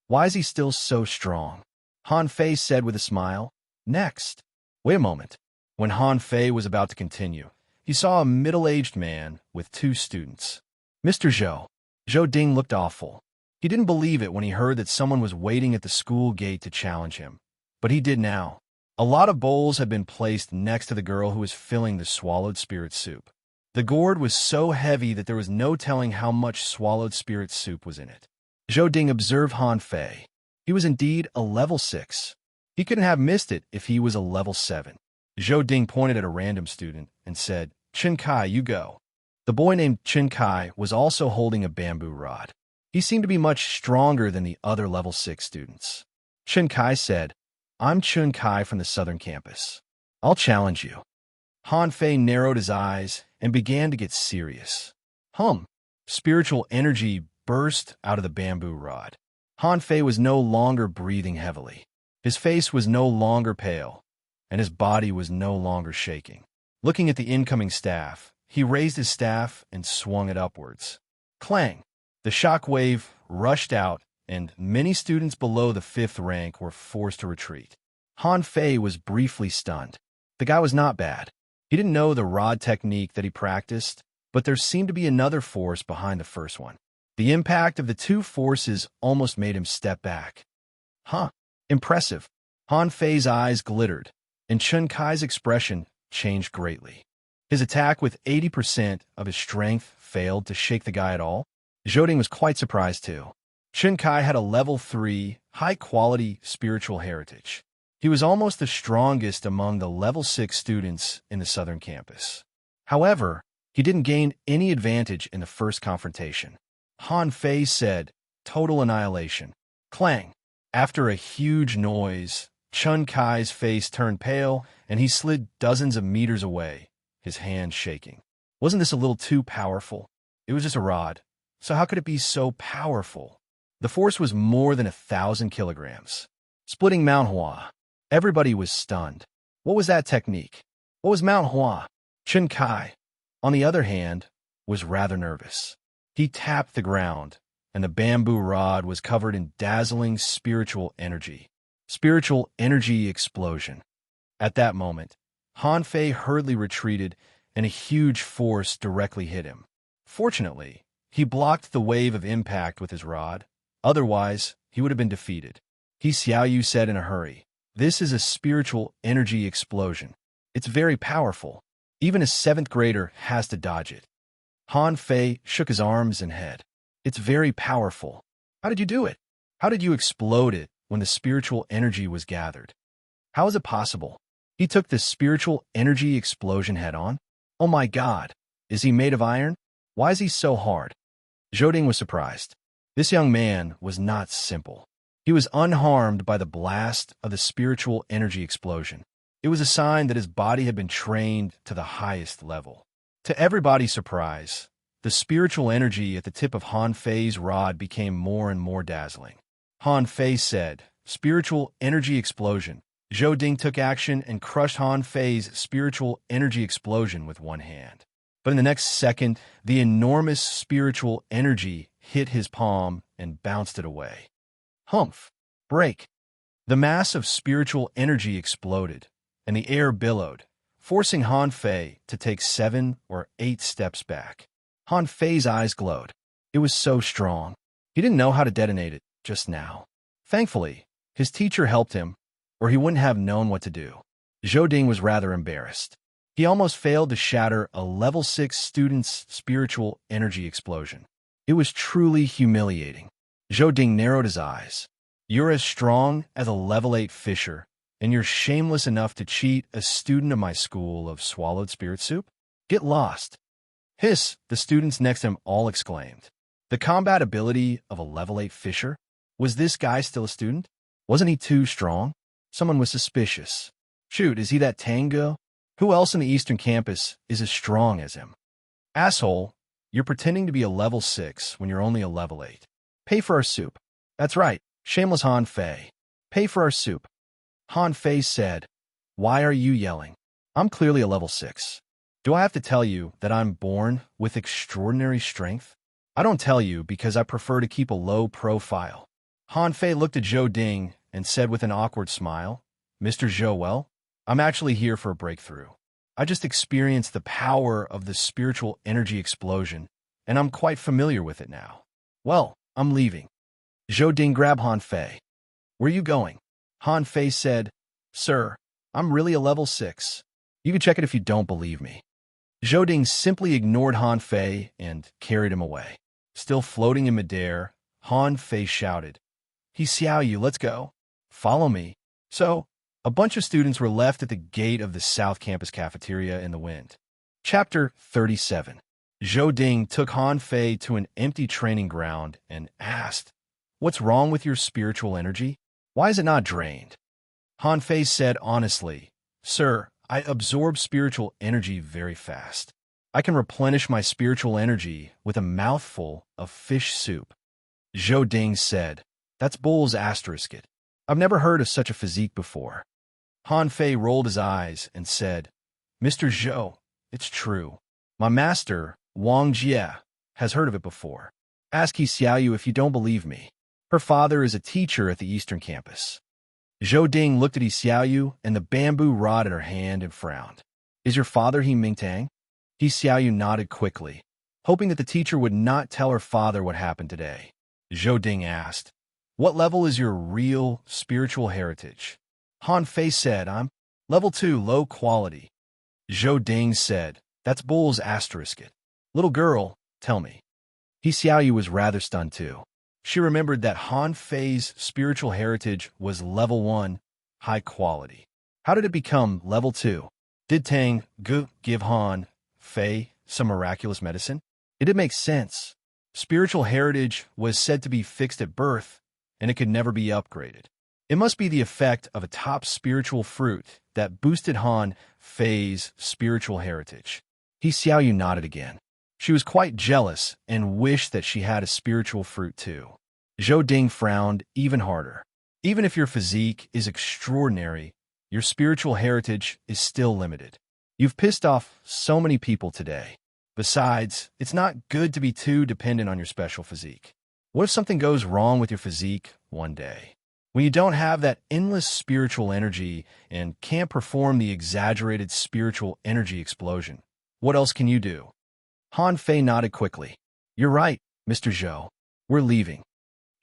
Why is he still so strong? Han Fei said with a smile. Next. Wait a moment. When Han Fei was about to continue, he saw a middle-aged man with 2 students. Mr. Zhou. Zhou Ding looked awful. He didn't believe it when he heard that someone was waiting at the school gate to challenge him. But he did now. A lot of bowls had been placed next to the girl who was filling the swallowed spirit soup. The gourd was so heavy that there was no telling how much swallowed spirit soup was in it. Zhou Ding observed Han Fei. He was indeed a level 6. He couldn't have missed it if he was a level 7. Zhou Ding pointed at a random student and said, Chen Kai, you go. The boy named Chen Kai was also holding a bamboo rod. He seemed to be much stronger than the other level 6 students. Chen Kai said, I'm Chen Kai from the southern campus. I'll challenge you. Han Fei narrowed his eyes and began to get serious. Spiritual energy burst out of the bamboo rod. Han Fei was no longer breathing heavily. His face was no longer pale, and his body was no longer shaking. Looking at the incoming staff, he raised his staff and swung it upwards. Clang! The shock wave rushed out, and many students below the 5th rank were forced to retreat. Han Fei was briefly stunned. The guy was not bad. He didn't know the rod technique that he practiced, but there seemed to be another force behind the first one. The impact of the 2 forces almost made him step back. Impressive. Han Fei's eyes glittered, and Chen Kai's expression changed greatly. His attack with 80% of his strength failed to shake the guy at all. Zhou Ding was quite surprised too. Chen Kai had a level 3, high-quality spiritual heritage. He was almost the strongest among the level 6 students in the southern campus. However, he didn't gain any advantage in the first confrontation. Han Fei said, total annihilation. Clang! After a huge noise, Chen Kai's face turned pale, and he slid dozens of meters away, his hands shaking. Wasn't this a little too powerful? It was just a rod. So how could it be so powerful? The force was more than 1,000 kilograms. Splitting Mount Hua. Everybody was stunned. What was that technique? What was Mount Hua? Chen Kai, on the other hand, was rather nervous. He tapped the ground, and the bamboo rod was covered in dazzling spiritual energy. Spiritual energy explosion. At that moment, Han Fei hurriedly retreated, and a huge force directly hit him. Fortunately, he blocked the wave of impact with his rod. Otherwise, he would have been defeated. He Xiaoyu said in a hurry, This is a spiritual energy explosion. It's very powerful. Even a 7th grader has to dodge it. Han Fei shook his arms and head. It's very powerful. How did you do it? How did you explode it when the spiritual energy was gathered? How is it possible? He took the spiritual energy explosion head-on? Oh my God! Is he made of iron? Why is he so hard? Zhou Ding was surprised. This young man was not simple. He was unharmed by the blast of the spiritual energy explosion. It was a sign that his body had been trained to the highest level. To everybody's surprise, the spiritual energy at the tip of Han Fei's rod became more and more dazzling. Han Fei said, Spiritual energy explosion. Zhou Ding took action and crushed Han Fei's spiritual energy explosion with one hand. But in the next second, the enormous spiritual energy hit his palm and bounced it away. Break. The mass of spiritual energy exploded, and the air billowed, forcing Han Fei to take 7 or 8 steps back. Han Fei's eyes glowed. It was so strong. He didn't know how to detonate it just now. Thankfully, his teacher helped him, or he wouldn't have known what to do. Zhou Ding was rather embarrassed. He almost failed to shatter a level 6 student's spiritual energy explosion. It was truly humiliating. Zhou Ding narrowed his eyes. You're as strong as a level 8 fisher, and you're shameless enough to cheat a student of my school of swallowed spirit soup? Get lost. Hiss, the students next to him all exclaimed. The combat ability of a level 8 fisher? Was this guy still a student? Wasn't he too strong? Someone was suspicious. Shoot, is he that Tango? Who else in the eastern campus is as strong as him? Asshole, you're pretending to be a level 6 when you're only a level 8. Pay for our soup. That's right, Shameless Han Fei. Pay for our soup. Han Fei said, "Why are you yelling? I'm clearly a level 6. Do I have to tell you that I'm born with extraordinary strength? I don't tell you because I prefer to keep a low profile." Han Fei looked at Zhou Ding and said with an awkward smile, "Mr. Zhou, well, I'm actually here for a breakthrough. I just experienced the power of the spiritual energy explosion, and I'm quite familiar with it now. Well, I'm leaving." Zhou Ding grabbed Han Fei. "Where are you going?" Han Fei said, "Sir, I'm really a level 6. You can check it if you don't believe me." Zhou Ding simply ignored Han Fei and carried him away. Still floating in midair, Han Fei shouted, "He Xiao Yu, let's go. Follow me." So, a bunch of students were left at the gate of the South Campus cafeteria in the wind. Chapter 37. Zhou Ding took Han Fei to an empty training ground and asked, "What's wrong with your spiritual energy? Why is it not drained?" Han Fei said honestly, "Sir, I absorb spiritual energy very fast. I can replenish my spiritual energy with a mouthful of fish soup." Zhou Ding said, "That's bull's asterisk it. I've never heard of such a physique before." Han Fei rolled his eyes and said, "Mr. Zhou, it's true. My master, Wang Jie, has heard of it before. Ask He Xiao Yu if you don't believe me. Her father is a teacher at the Eastern Campus." Zhou Ding looked at He Xiao Yu and the bamboo rod in her hand and frowned. "Is your father He Mingtang?" He Xiao Yu nodded quickly, hoping that the teacher would not tell her father what happened today. Zhou Ding asked, "What level is your real spiritual heritage?" Han Fei said, "I'm level 2, low quality." Zhou Ding said, "That's bull's asterisk it. Little girl, tell me." He Xiao Yu was rather stunned too. She remembered that Han Fei's spiritual heritage was level 1, high quality. How did it become level 2? Did Tang Gu give Han Fei some miraculous medicine? It did make sense. Spiritual heritage was said to be fixed at birth, and it could never be upgraded. It must be the effect of a top spiritual fruit that boosted Han Fei's spiritual heritage. He Xiao Yu nodded again. She was quite jealous and wished that she had a spiritual fruit too. Zhou Ding frowned even harder. Even if your physique is extraordinary, your spiritual heritage is still limited. You've pissed off so many people today. Besides, it's not good to be too dependent on your special physique. What if something goes wrong with your physique one day? When you don't have that endless spiritual energy and can't perform the exaggerated spiritual energy explosion, what else can you do? Han Fei nodded quickly. "You're right, Mr. Zhou. We're leaving.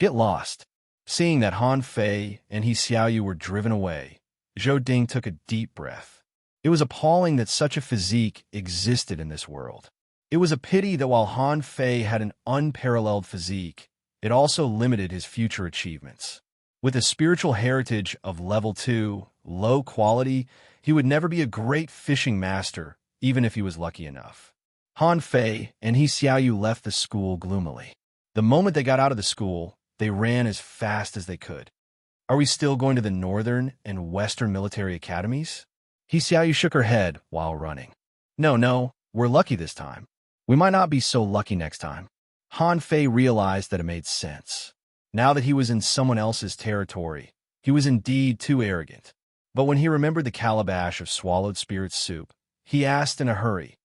Get lost." Seeing that Han Fei and He Xiao Yu were driven away, Zhou Ding took a deep breath. It was appalling that such a physique existed in this world. It was a pity that while Han Fei had an unparalleled physique, it also limited his future achievements. With a spiritual heritage of level 2, low quality, he would never be a great fishing master, even if he was lucky enough. Han Fei and He Xiao Yu left the school gloomily. The moment they got out of the school, they ran as fast as they could. "Are we still going to the Northern and Western military academies?" He Xiao Yu shook her head while running. No, we're lucky this time. We might not be so lucky next time." Han Fei realized that it made sense. Now that he was in someone else's territory, he was indeed too arrogant. But when he remembered the calabash of swallowed spirit soup, he asked in a hurry,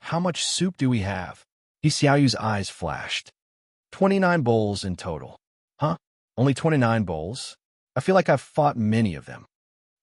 "How much soup do we have?" He Xiao Yu's eyes flashed. 29 bowls in total." "Huh? Only 29 bowls? I feel like I've fought many of them."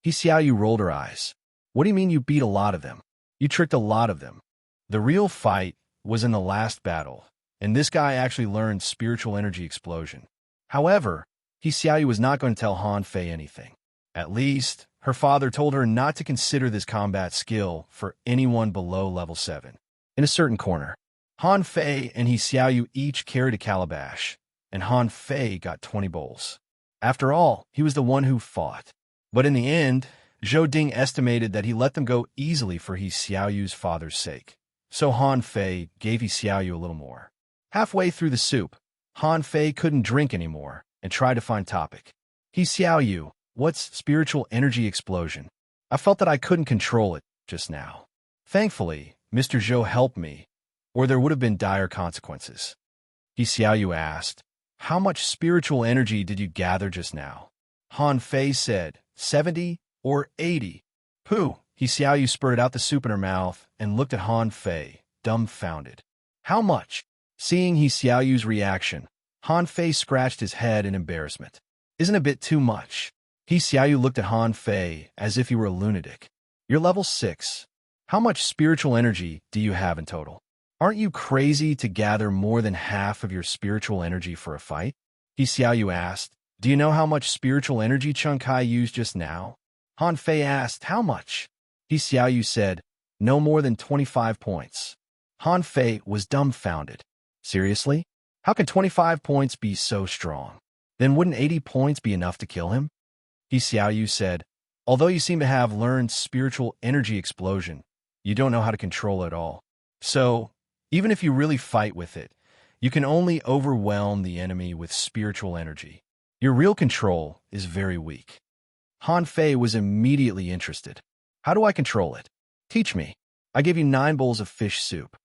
He Xiao Yu rolled her eyes. "What do you mean you beat a lot of them? You tricked a lot of them. The real fight was in the last battle, and this guy actually learned spiritual energy explosion." However, He Xiao Yu was not going to tell Han Fei anything. At least, her father told her not to consider this combat skill for anyone below level 7. In a certain corner, Han Fei and He Xiao Yu each carried a calabash, and Han Fei got 20 bowls. After all, he was the one who fought. But in the end, Zhou Ding estimated that he let them go easily for He Xiao Yu's father's sake. So Han Fei gave He Xiao Yu a little more. Halfway through the soup, Han Fei couldn't drink anymore and tried to find topic. "He Xiao Yu, what's spiritual energy explosion? I felt that I couldn't control it just now. Thankfully, Mr. Zhou helped me, or there would have been dire consequences." He Xiao Yu asked, How much spiritual energy did you gather just now? Han Fei said, 70 or 80. Pooh! He Xiaoyu spurted out the soup in her mouth and looked at Han Fei, dumbfounded. How much? Seeing He Xiaoyu's reaction, Han Fei scratched his head in embarrassment. Isn't a bit too much? He Xiaoyu looked at Han Fei as if he were a lunatic. You're level 6. How much spiritual energy do you have in total? Aren't you crazy to gather more than half of your spiritual energy for a fight? He Xiaoyu asked. Do you know how much spiritual energy Chun Kai used just now? Han Fei asked, how much? He Xiaoyu said, no more than 25 points. Han Fei was dumbfounded. Seriously? How can 25 points be so strong? Then wouldn't 80 points be enough to kill him? He Xiaoyu said, although you seem to have learned spiritual energy explosion, you don't know how to control it all. So, even if you really fight with it, you can only overwhelm the enemy with spiritual energy. Your real control is very weak. Han Fei was immediately interested. How do I control it? Teach me. I gave you 9 bowls of fish soup.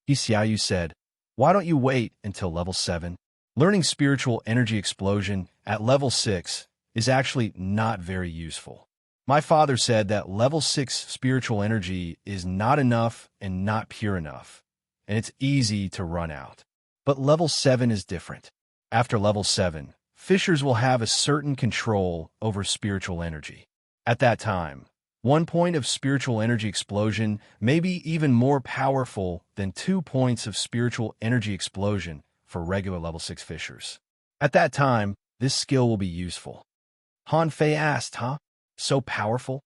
He Xiaoyu said, why don't you wait until level 7? Learning spiritual energy explosion at level 6 is actually not very useful. My father said that level 6 spiritual energy is not enough and not pure enough, and it's easy to run out. But level 7 is different. After level 7, fishers will have a certain control over spiritual energy. At that time, 1 point of spiritual energy explosion may be even more powerful than 2 points of spiritual energy explosion for regular level 6 fishers. At that time, this skill will be useful. Han Fei asked, huh? So powerful?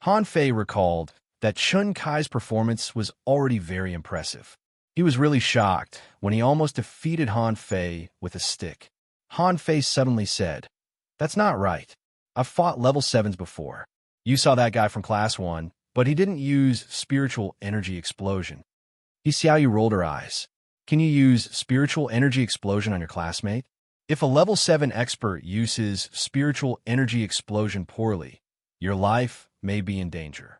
Han Fei recalled that Chun Kai's performance was already very impressive. He was really shocked when he almost defeated Han Fei with a stick. Han Fei suddenly said, that's not right. I've fought level 7s before. You saw that guy from class 1, but he didn't use spiritual energy explosion. He Xiaoyu rolled her eyes. Can you use spiritual energy explosion on your classmate? If a level 7 expert uses spiritual energy explosion poorly, your life may be in danger.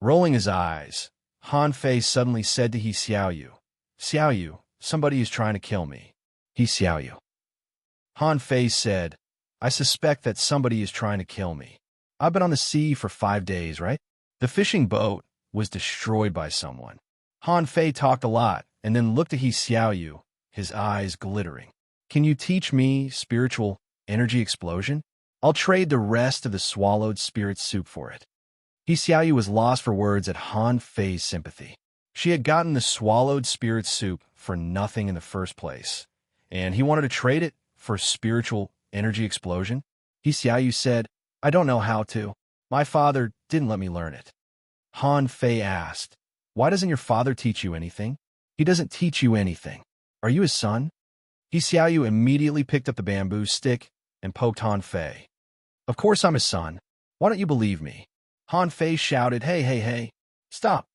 Rolling his eyes, Han Fei suddenly said to He Xiaoyu, Xiaoyu, somebody is trying to kill me. He Xiaoyu. Han Fei said, I suspect that somebody is trying to kill me. I've been on the sea for 5 days, right? The fishing boat was destroyed by someone. Han Fei talked a lot and then looked at He Xiaoyu, his eyes glittering. Can you teach me spiritual energy explosion? I'll trade the rest of the swallowed spirit soup for it. He Xiaoyu was lost for words at Han Fei's sympathy. She had gotten the swallowed spirit soup for nothing in the first place, and he wanted to trade it for spiritual energy explosion. He Xiaoyu said, I don't know how to. My father didn't let me learn it. Han Fei asked, why doesn't your father teach you anything? He doesn't teach you anything. Are you his son? He Xiaoyu immediately picked up the bamboo stick and poked Han Fei. Of course I'm his son. Why don't you believe me? Han Fei shouted, hey, stop.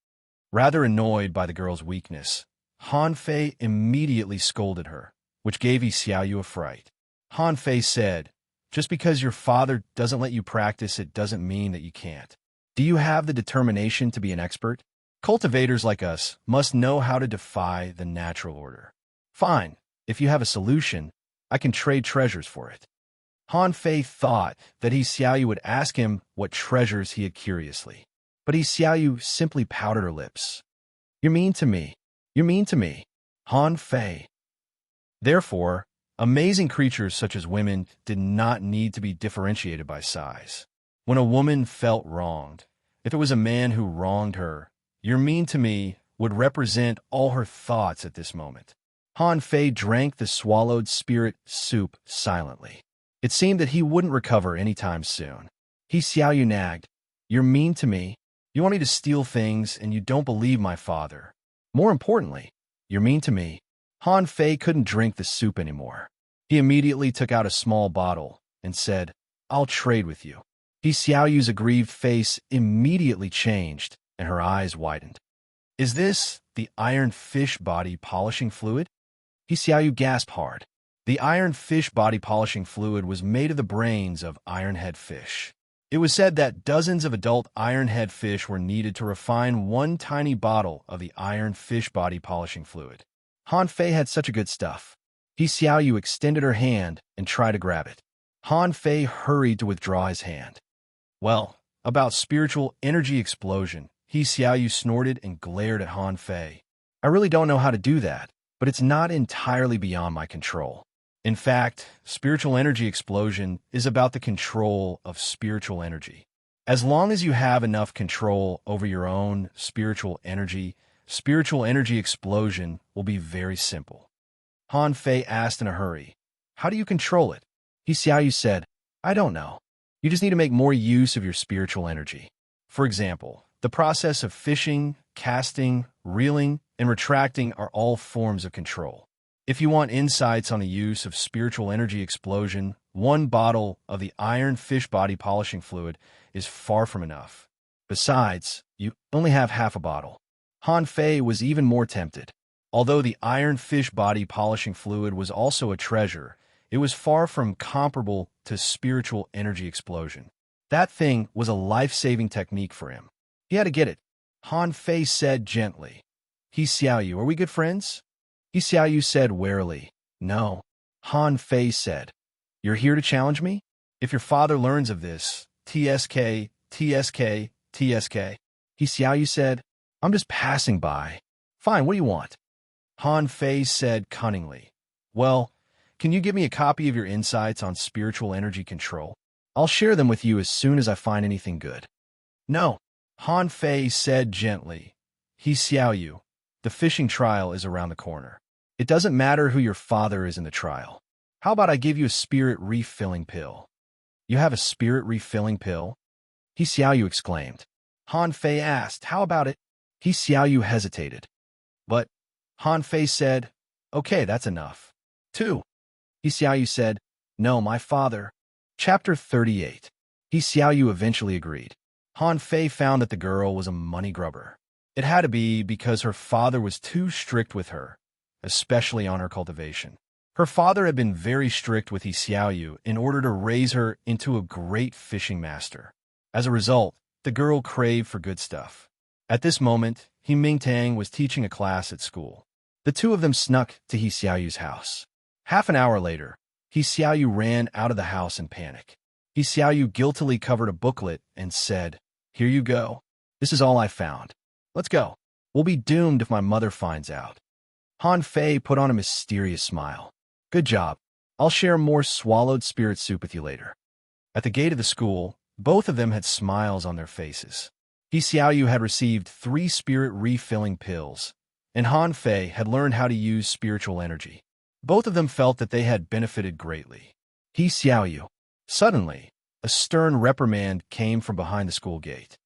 Rather annoyed by the girl's weakness, Han Fei immediately scolded her, which gave He Xiaoyu a fright. Han Fei said, just because your father doesn't let you practice it doesn't mean that you can't. Do you have the determination to be an expert? Cultivators like us must know how to defy the natural order. Fine, if you have a solution, I can trade treasures for it. Han Fei thought that He Xiaoyu would ask him what treasures he had curiously. But He Xiaoyu simply pouted her lips. You're mean to me. You're mean to me. Han Fei. Therefore, amazing creatures such as women did not need to be differentiated by size. When a woman felt wronged, if it was a man who wronged her, you're mean to me would represent all her thoughts at this moment. Han Fei drank the swallowed spirit soup silently. It seemed that he wouldn't recover anytime soon. He Xiaoyu nagged, you're mean to me. You want me to steal things and you don't believe my father. More importantly, you're mean to me. Han Fei couldn't drink the soup anymore. He immediately took out a small bottle and said, I'll trade with you. He Xiaoyu's aggrieved face immediately changed and her eyes widened. Is this the iron fish body polishing fluid? He Xiaoyu gasped hard. The iron fish body polishing fluid was made of the brains of ironhead fish. It was said that dozens of adult ironhead fish were needed to refine one tiny bottle of the iron fish body polishing fluid. Han Fei had such a good stuff. He Xiaoyu extended her hand and tried to grab it. Han Fei hurried to withdraw his hand. Well, about spiritual energy explosion, He Xiaoyu snorted and glared at Han Fei. I really don't know how to do that, but it's not entirely beyond my control. In fact, spiritual energy explosion is about the control of spiritual energy. As long as you have enough control over your own spiritual energy explosion will be very simple. Han Fei asked in a hurry, "How do you control it?" He Xiaoyu said, "I don't know. You just need to make more use of your spiritual energy. For example, the process of fishing, casting, reeling, and retracting are all forms of control. If you want insights on the use of spiritual energy explosion, 1 bottle of the iron fish body polishing fluid is far from enough. Besides, you only have half a bottle." Han Fei was even more tempted. Although the iron fish body polishing fluid was also a treasure, it was far from comparable to spiritual energy explosion. That thing was a life-saving technique for him. He had to get it. Han Fei said gently, "He Xiaoyu, are we good friends?" He Xiaoyu said warily, "No." Han Fei said, "You're here to challenge me? If your father learns of this, TSK, TSK, TSK." He Xiaoyu said, "I'm just passing by." "Fine, what do you want?" Han Fei said cunningly, "Well, can you give me a copy of your insights on spiritual energy control? I'll share them with you as soon as I find anything good." "No," Han Fei said gently. "He Xiaoyu, the fishing trial is around the corner. It doesn't matter who your father is in the trial. How about I give you a spirit refilling pill?" "You have a spirit refilling pill?" He Xiaoyu exclaimed. Han Fei asked, "How about it?" He Xiaoyu hesitated. "But," Han Fei said, "Okay, that's enough." 2. He Xiaoyu said, "No, my father." Chapter 38. He Xiaoyu eventually agreed. Han Fei found that the girl was a money grubber. It had to be because her father was too strict with her, especially on her cultivation. Her father had been very strict with He Xiaoyu in order to raise her into a great fishing master. As a result, the girl craved for good stuff. At this moment, He Mingtang was teaching a class at school. The two of them snuck to He Xiaoyu's house. Half an hour later, He Xiaoyu ran out of the house in panic. He Xiaoyu guiltily covered a booklet and said, "Here you go. This is all I found. Let's go. We'll be doomed if my mother finds out." Han Fei put on a mysterious smile. "Good job. I'll share more swallowed spirit soup with you later." At the gate of the school, both of them had smiles on their faces. He Xiaoyu had received 3 spirit refilling pills, and Han Fei had learned how to use spiritual energy. Both of them felt that they had benefited greatly. He Xiaoyu. Suddenly, a stern reprimand came from behind the school gate.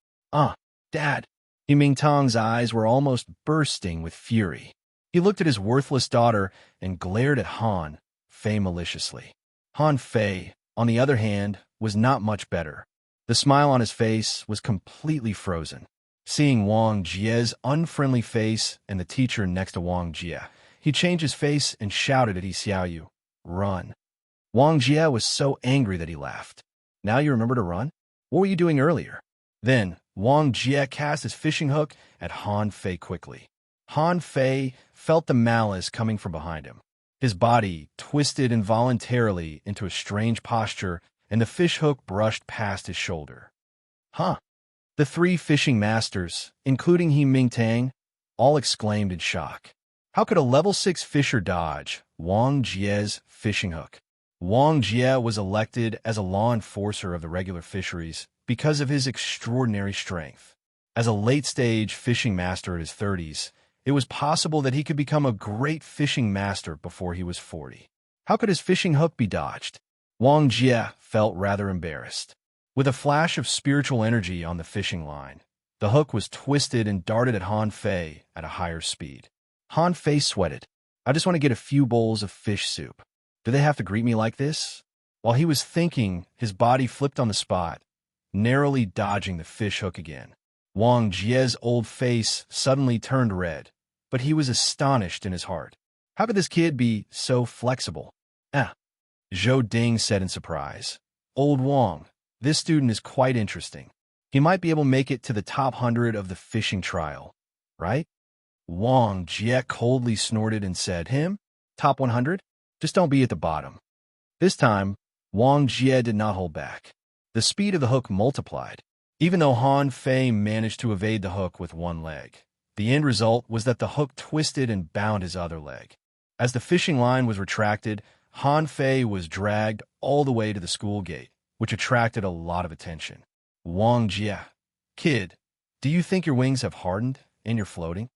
Dad." He Mingtang's eyes were almost bursting with fury. He looked at his worthless daughter and glared at Han Fei maliciously. Han Fei, on the other hand, was not much better. The smile on his face was completely frozen. Seeing Wang Jie's unfriendly face and the teacher next to Wang Jie, he changed his face and shouted at He Xiaoyu, "Run." Wang Jie was so angry that he laughed. "Now you remember to run? What were you doing earlier?" Then, Wang Jie cast his fishing hook at Han Fei quickly. Han Fei felt the malice coming from behind him. His body twisted involuntarily into a strange posture, and the fish hook brushed past his shoulder. "Huh!" The 3 fishing masters, including He Mingtang, all exclaimed in shock. How could a level 6 fisher dodge Wang Jie's fishing hook? Wang Jie was elected as a law enforcer of the regular fisheries because of his extraordinary strength. As a late-stage fishing master at his 30s, it was possible that he could become a great fishing master before he was 40. How could his fishing hook be dodged? Wang Jie felt rather embarrassed. With a flash of spiritual energy on the fishing line, the hook was twisted and darted at Han Fei at a higher speed. Han Fei sweated. "I just want to get a few bowls of fish soup. Do they have to greet me like this?" While he was thinking, his body flipped on the spot, narrowly dodging the fish hook again. Wang Jie's old face suddenly turned red, but he was astonished in his heart. How could this kid be so flexible? Zhou Ding said in surprise. "Old Wang, this student is quite interesting. He might be able to make it to the top 100 of the fishing trial, right?" Wang Jie coldly snorted and said, "Him? Top 100? Just don't be at the bottom. This time, Wang Jie did not hold back. The speed of the hook multiplied. Even though Han Fei managed to evade the hook with one leg, the end result was that the hook twisted and bound his other leg. As the fishing line was retracted, Han Fei was dragged all the way to the school gate, which attracted a lot of attention. Wang Jie, kid, do you think your wings have hardened and you're floating?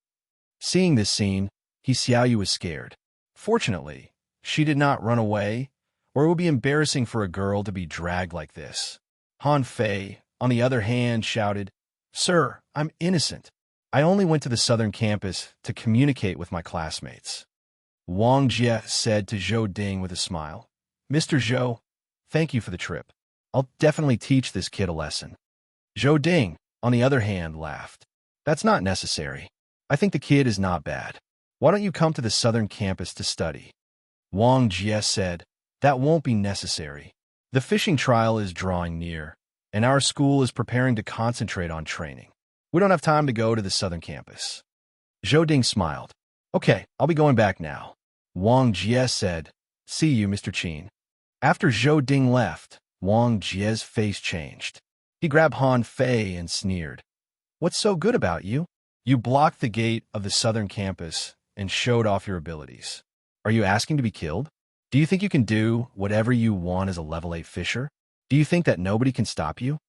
Seeing this scene, He Xiaoyu was scared. Fortunately, she did not run away, or it would be embarrassing for a girl to be dragged like this. Han Fei, on the other hand, shouted, "Sir, I'm innocent. I only went to the southern campus to communicate with my classmates." Wang Jie said to Zhou Ding with a smile, "Mr. Zhou, thank you for the trip. I'll definitely teach this kid a lesson." Zhou Ding, on the other hand, laughed. "That's not necessary. I think the kid is not bad. Why don't you come to the southern campus to study?" Wang Jie said, "That won't be necessary. The fishing trial is drawing near, and our school is preparing to concentrate on training. We don't have time to go to the southern campus." Zhou Ding smiled. "Okay, I'll be going back now." Wang Jie said, "See you, Mr. Qin." After Zhou Ding left, Wang Jie's face changed. He grabbed Han Fei and sneered. "What's so good about you? You blocked the gate of the southern campus and showed off your abilities. Are you asking to be killed? Do you think you can do whatever you want as a level 8 fisher? Do you think that nobody can stop you?"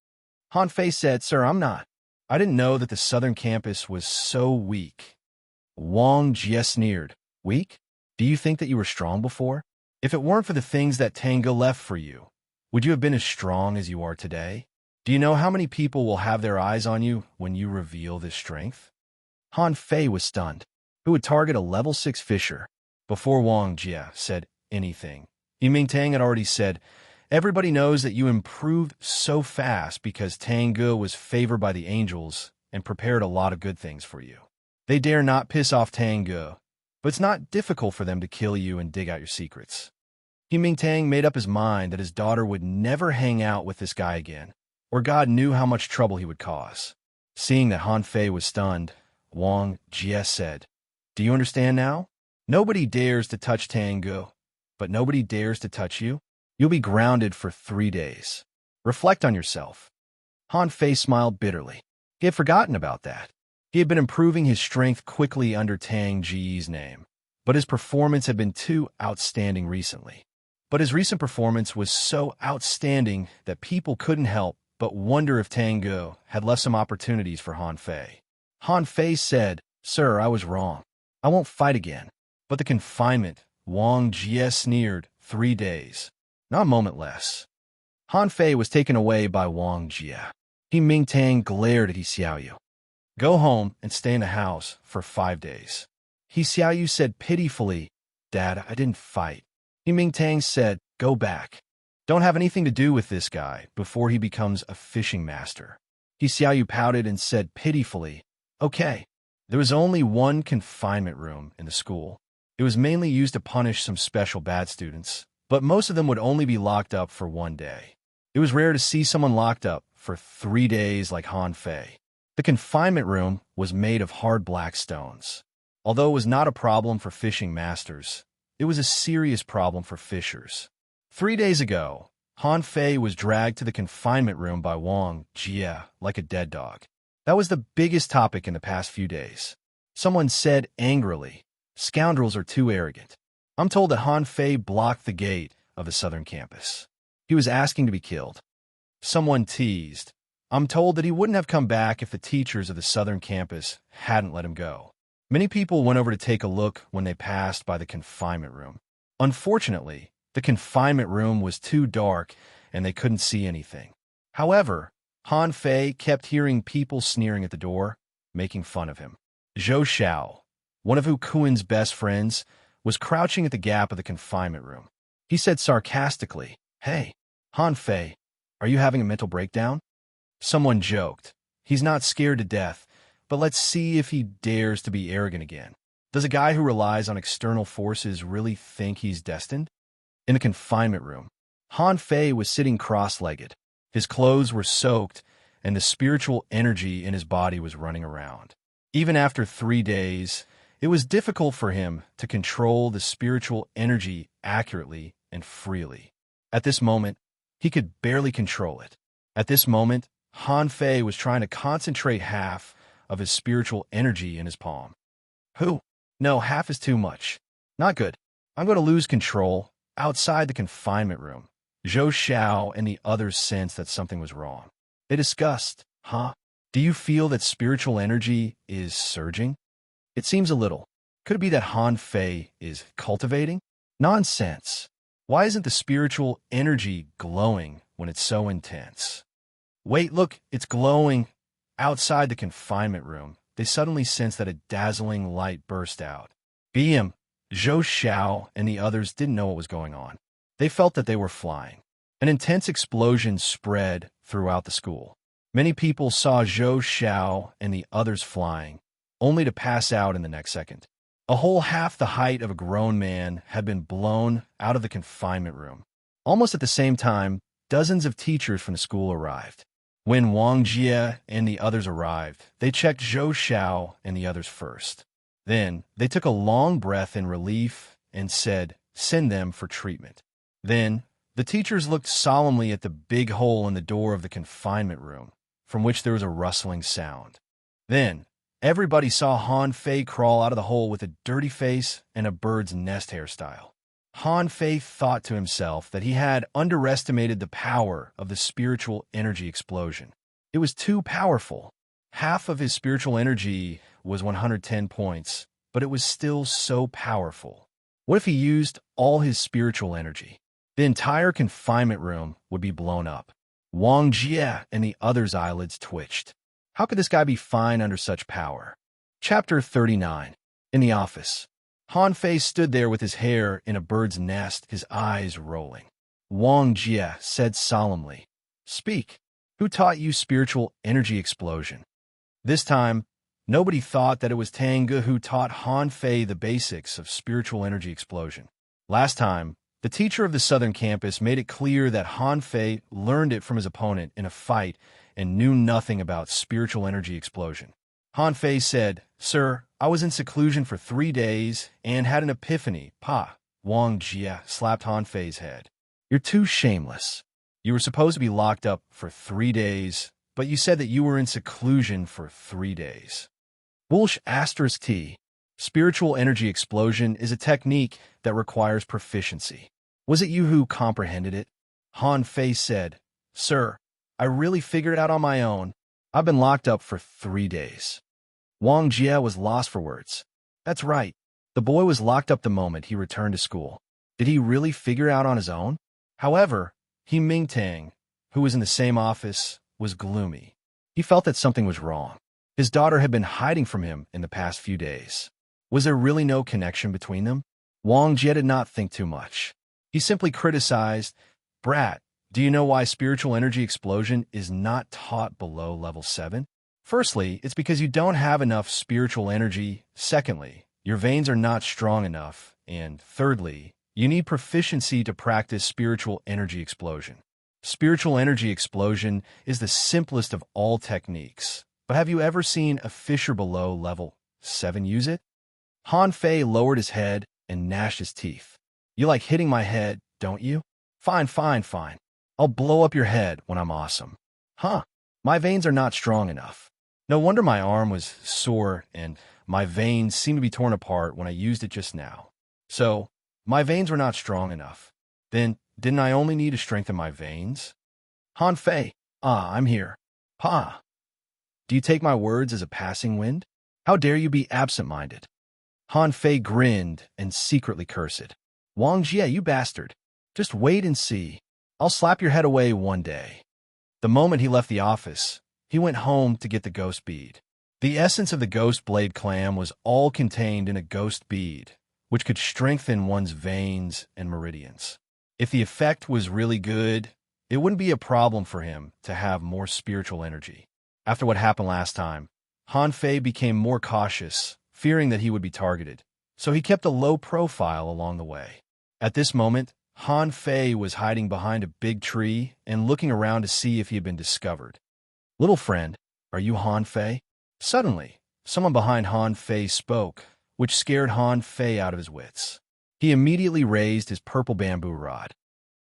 Han Fei said, "Sir, I'm not. I didn't know that the southern campus was so weak." Wang Jie sneered. "Weak? Do you think that you were strong before? If it weren't for the things that Tango left for you, would you have been as strong as you are today? Do you know how many people will have their eyes on you when you reveal this strength?" Han Fei was stunned. Who would target a level 6 fisher? Before Wang Jie said anything, Yiming Tang had already said, "Everybody knows that you improved so fast because Tango was favored by the angels and prepared a lot of good things for you. They dare not piss off Tango, but it's not difficult for them to kill you and dig out your secrets." Yiming Tang made up his mind that his daughter would never hang out with this guy again, or God knew how much trouble he would cause. Seeing that Han Fei was stunned, Wang Jie said, "Do you understand now? Nobody dares to touch Tango, but nobody dares to touch you. You'll be grounded for 3 days. Reflect on yourself." Han Fei smiled bitterly. He had forgotten about that. He had been improving his strength quickly under Tang Ji's name, but his performance had been too outstanding recently. But his recent performance was so outstanding that people couldn't help but wonder if Tango had left some opportunities for Han Fei. Han Fei said, "Sir, I was wrong. I won't fight again." But the confinement, Wang Jie sneered, 3 days. Not a moment less. Han Fei was taken away by Wang Jie. Yiming Tang glared at He Xiaoyu. "Go home and stay in the house for 5 days." He Xiaoyu said pitifully, "Dad, I didn't fight." Yiming Tang said, "Go back. Don't have anything to do with this guy before he becomes a fishing master." He Xiaoyu pouted and said pitifully, "Okay." There was only one confinement room in the school. It was mainly used to punish some special bad students, but most of them would only be locked up for 1 day. It was rare to see someone locked up for 3 days like Han Fei. The confinement room was made of hard black stones. Although it was not a problem for fishing masters, it was a serious problem for fishers. 3 days ago, Han Fei was dragged to the confinement room by Wang Jie like a dead dog. That was the biggest topic in the past few days. Someone said angrily, "Scoundrels are too arrogant." I'm told that Han Fei blocked the gate of the southern campus. He was asking to be killed. Someone teased, "I'm told that he wouldn't have come back if the teachers of the southern campus hadn't let him go." Many people went over to take a look when they passed by the confinement room. Unfortunately, the confinement room was too dark and they couldn't see anything. However, Han Fei kept hearing people sneering at the door, making fun of him. Zhou Xiao, one of Hu Kuin's best friends, was crouching at the gap of the confinement room. He said sarcastically, "Hey, Han Fei, are you having a mental breakdown?" Someone joked, "He's not scared to death, but let's see if he dares to be arrogant again. Does a guy who relies on external forces really think he's destined?" In the confinement room, Han Fei was sitting cross-legged. His clothes were soaked, and the spiritual energy in his body was running around. Even after 3 days, It was difficult for him to control the spiritual energy accurately and freely. At this moment, he could barely control it. At this moment, Han Fei was trying to concentrate half of his spiritual energy in his palm. Who? No, half is too much. Not good. I'm going to lose control. Outside the confinement room, Zhou Xiao and the others sensed that something was wrong. They discussed, huh? Do you feel that spiritual energy is surging? It seems a little. Could it be that Han Fei is cultivating? Nonsense. Why isn't the spiritual energy glowing when it's so intense? Wait, look, it's glowing. Outside the confinement room, they suddenly sensed that a dazzling light burst out. BM, Zhou Xiao and the others didn't know what was going on. They felt that they were flying. An intense explosion spread throughout the school. Many people saw Zhou Xiao and the others flying, only to pass out in the next second. A whole half the height of a grown man had been blown out of the confinement room. Almost at the same time, dozens of teachers from the school arrived. When Wang Jie and the others arrived, they checked Zhou Xiao and the others first. Then, they took a long breath in relief and said, "Send them for treatment." Then, the teachers looked solemnly at the big hole in the door of the confinement room, from which there was a rustling sound. Then, everybody saw Han Fei crawl out of the hole with a dirty face and a bird's nest hairstyle. Han Fei thought to himself that he had underestimated the power of the spiritual energy explosion. It was too powerful. Half of his spiritual energy was 110 points, but it was still so powerful. What if he used all his spiritual energy? The entire confinement room would be blown up. Wang Jie and the others' eyelids twitched. How could this guy be fine under such power? Chapter 39. In the office. Han Fei stood there with his hair in a bird's nest, his eyes rolling. Wang Jie said solemnly, "Speak. Who taught you spiritual energy explosion?" This time, nobody thought that it was Tangge who taught Han Fei the basics of spiritual energy explosion. Last time, the teacher of the southern campus made it clear that Han Fei learned it from his opponent in a fight and knew nothing about spiritual energy explosion. Han Fei said, "Sir, I was in seclusion for 3 days and had an epiphany." Pa. Wang Jie slapped Han Fei's head. "You're too shameless. You were supposed to be locked up for 3 days, but you said that you were in seclusion for 3 days. Bullsh *T. Spiritual energy explosion is a technique that requires proficiency. Was it you who comprehended it?" Han Fei said, "Sir, I really figured it out on my own. I've been locked up for 3 days." Wang Jie was lost for words. That's right. The boy was locked up the moment he returned to school. Did he really figure it out on his own? However, He Mingtang, who was in the same office, was gloomy. He felt that something was wrong. His daughter had been hiding from him in the past few days. Was there really no connection between them? Wang Jie did not think too much. He simply criticized, "Brat, do you know why spiritual energy explosion is not taught below level 7? Firstly, it's because you don't have enough spiritual energy. Secondly, your veins are not strong enough. And thirdly, you need proficiency to practice spiritual energy explosion. Spiritual energy explosion is the simplest of all techniques. But have you ever seen a fisher below level 7 use it?" Han Fei lowered his head and gnashed his teeth. "You like hitting my head, don't you? Fine, fine, fine. I'll blow up your head when I'm awesome." "Huh, my veins are not strong enough. No wonder my arm was sore and my veins seemed to be torn apart when I used it just now. So, my veins were not strong enough. Then, didn't I only need to strengthen my veins?" Han Fei, I'm here. Pa. Do you take my words as a passing wind? How dare you be absent-minded?" Han Fei grinned and secretly cursed. "Wang Jie, you bastard. Just wait and see. I'll slap your head away one day." The moment he left the office, he went home to get the ghost bead. The essence of the ghost blade clam was all contained in a ghost bead, which could strengthen one's veins and meridians. If the effect was really good, it wouldn't be a problem for him to have more spiritual energy. After what happened last time, Han Fei became more cautious, fearing that he would be targeted, so he kept a low profile along the way. At this moment, Han Fei was hiding behind a big tree and looking around to see if he had been discovered. "Little friend, are you Han Fei?" Suddenly, someone behind Han Fei spoke. which scared Han Fei out of his wits. He immediately raised his purple bamboo rod.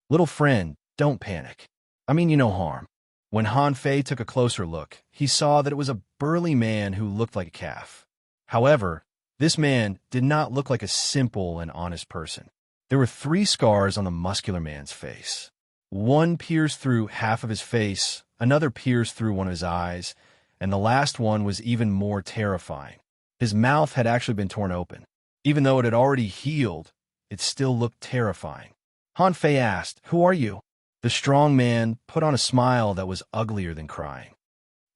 Little friend, don't panic. I mean you no harm. When Han Fei took a closer look, he saw that it was a burly man who looked like a calf. However, this man did not look like a simple and honest person. There were 3 scars on the muscular man's face. One pierced through half of his face, another pierced through one of his eyes, and the last one was even more terrifying. His mouth had actually been torn open. Even though it had already healed, it still looked terrifying. Han Fei asked, "Who are you?" The strong man put on a smile that was uglier than crying.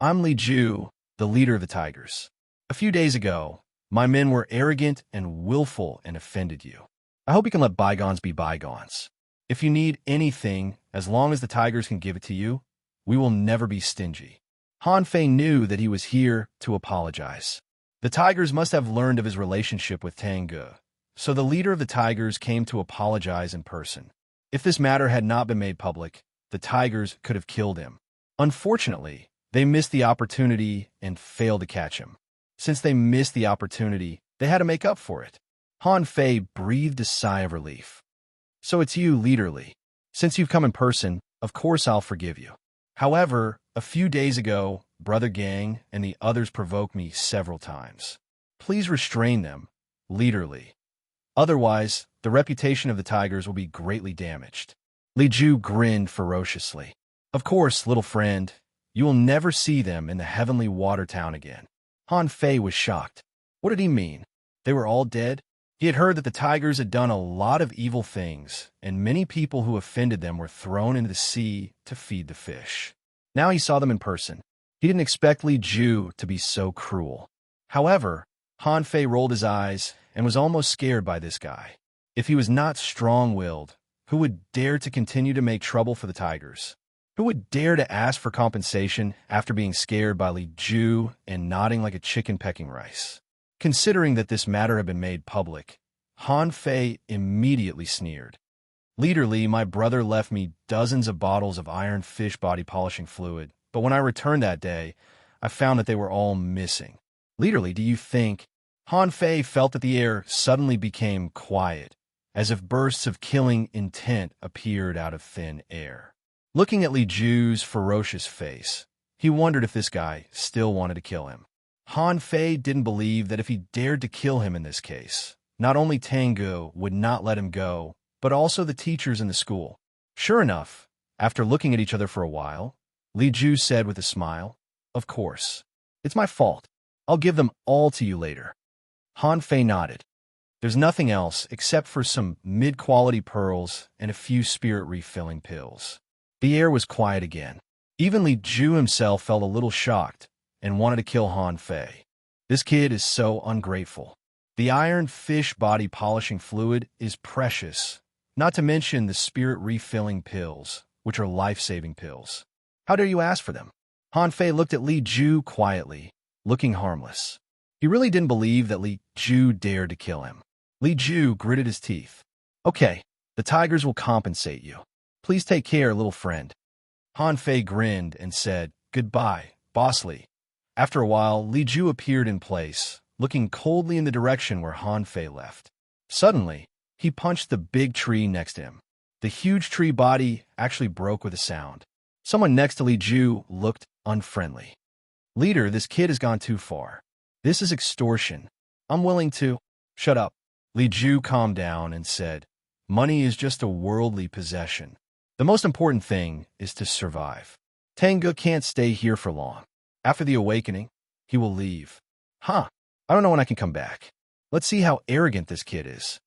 "I'm Li Ju, the leader of the Tigers. A few days ago, my men were arrogant and willful and offended you. I hope you can let bygones be bygones. If you need anything, as long as the Tigers can give it to you, we will never be stingy." Han Fei knew that he was here to apologize. The Tigers must have learned of his relationship with Tengu, so the leader of the Tigers came to apologize in person. If this matter had not been made public, the Tigers could have killed him. Unfortunately, they missed the opportunity and failed to catch him. Since they missed the opportunity, they had to make up for it. Han Fei breathed a sigh of relief. "So it's you, Leader Li. Since you've come in person, of course I'll forgive you. However, a few days ago, Brother Gang and the others provoked me several times. Please restrain them, Leader Li. Otherwise, the reputation of the Tigers will be greatly damaged." Li Ju grinned ferociously. "Of course, little friend, you will never see them in the heavenly water town again." Han Fei was shocked. What did he mean? They were all dead? He had heard that the Tigers had done a lot of evil things, and many people who offended them were thrown into the sea to feed the fish. Now he saw them in person. He didn't expect Li Ju to be so cruel. However, Han Fei rolled his eyes and was almost scared by this guy. If he was not strong-willed, who would dare to continue to make trouble for the Tigers? Who would dare to ask for compensation after being scared by Li Ju and nodding like a chicken pecking rice? Considering that this matter had been made public, Han Fei immediately sneered. "Leader Li, my brother left me dozens of bottles of iron fish body polishing fluid, but when I returned that day, I found that they were all missing. Leader Li, do you think—" Han Fei felt that the air suddenly became quiet, as if bursts of killing intent appeared out of thin air. Looking at Li Ju's ferocious face, he wondered if this guy still wanted to kill him. Han Fei didn't believe that if he dared to kill him in this case, not only Tengu would not let him go, but also the teachers in the school. Sure enough, after looking at each other for a while, Li Ju said with a smile, "Of course. It's my fault. I'll give them all to you later." Han Fei nodded. "There's nothing else except for some mid-quality pearls and a few spirit refilling pills." The air was quiet again. Even Li Ju himself felt a little shocked and wanted to kill Han Fei. This kid is so ungrateful. The iron fish body polishing fluid is precious, not to mention the spirit refilling pills, which are life-saving pills. How dare you ask for them? Han Fei looked at Li Ju quietly, looking harmless. He really didn't believe that Li Ju dared to kill him. Li Ju gritted his teeth. "Okay, the Tigers will compensate you. Please take care, little friend." Han Fei grinned and said, "Goodbye, Boss Li." After a while, Li Ju appeared in place, looking coldly in the direction where Han Fei left. Suddenly, he punched the big tree next to him. The huge tree body actually broke with a sound. Someone next to Li Ju looked unfriendly. "Leader, this kid has gone too far. This is extortion. I'm willing to—" "Shut up." Li Ju calmed down and said, "Money is just a worldly possession. The most important thing is to survive. Tengu can't stay here for long. After the awakening, he will leave." "Huh, I don't know when I can come back. Let's see how arrogant this kid is."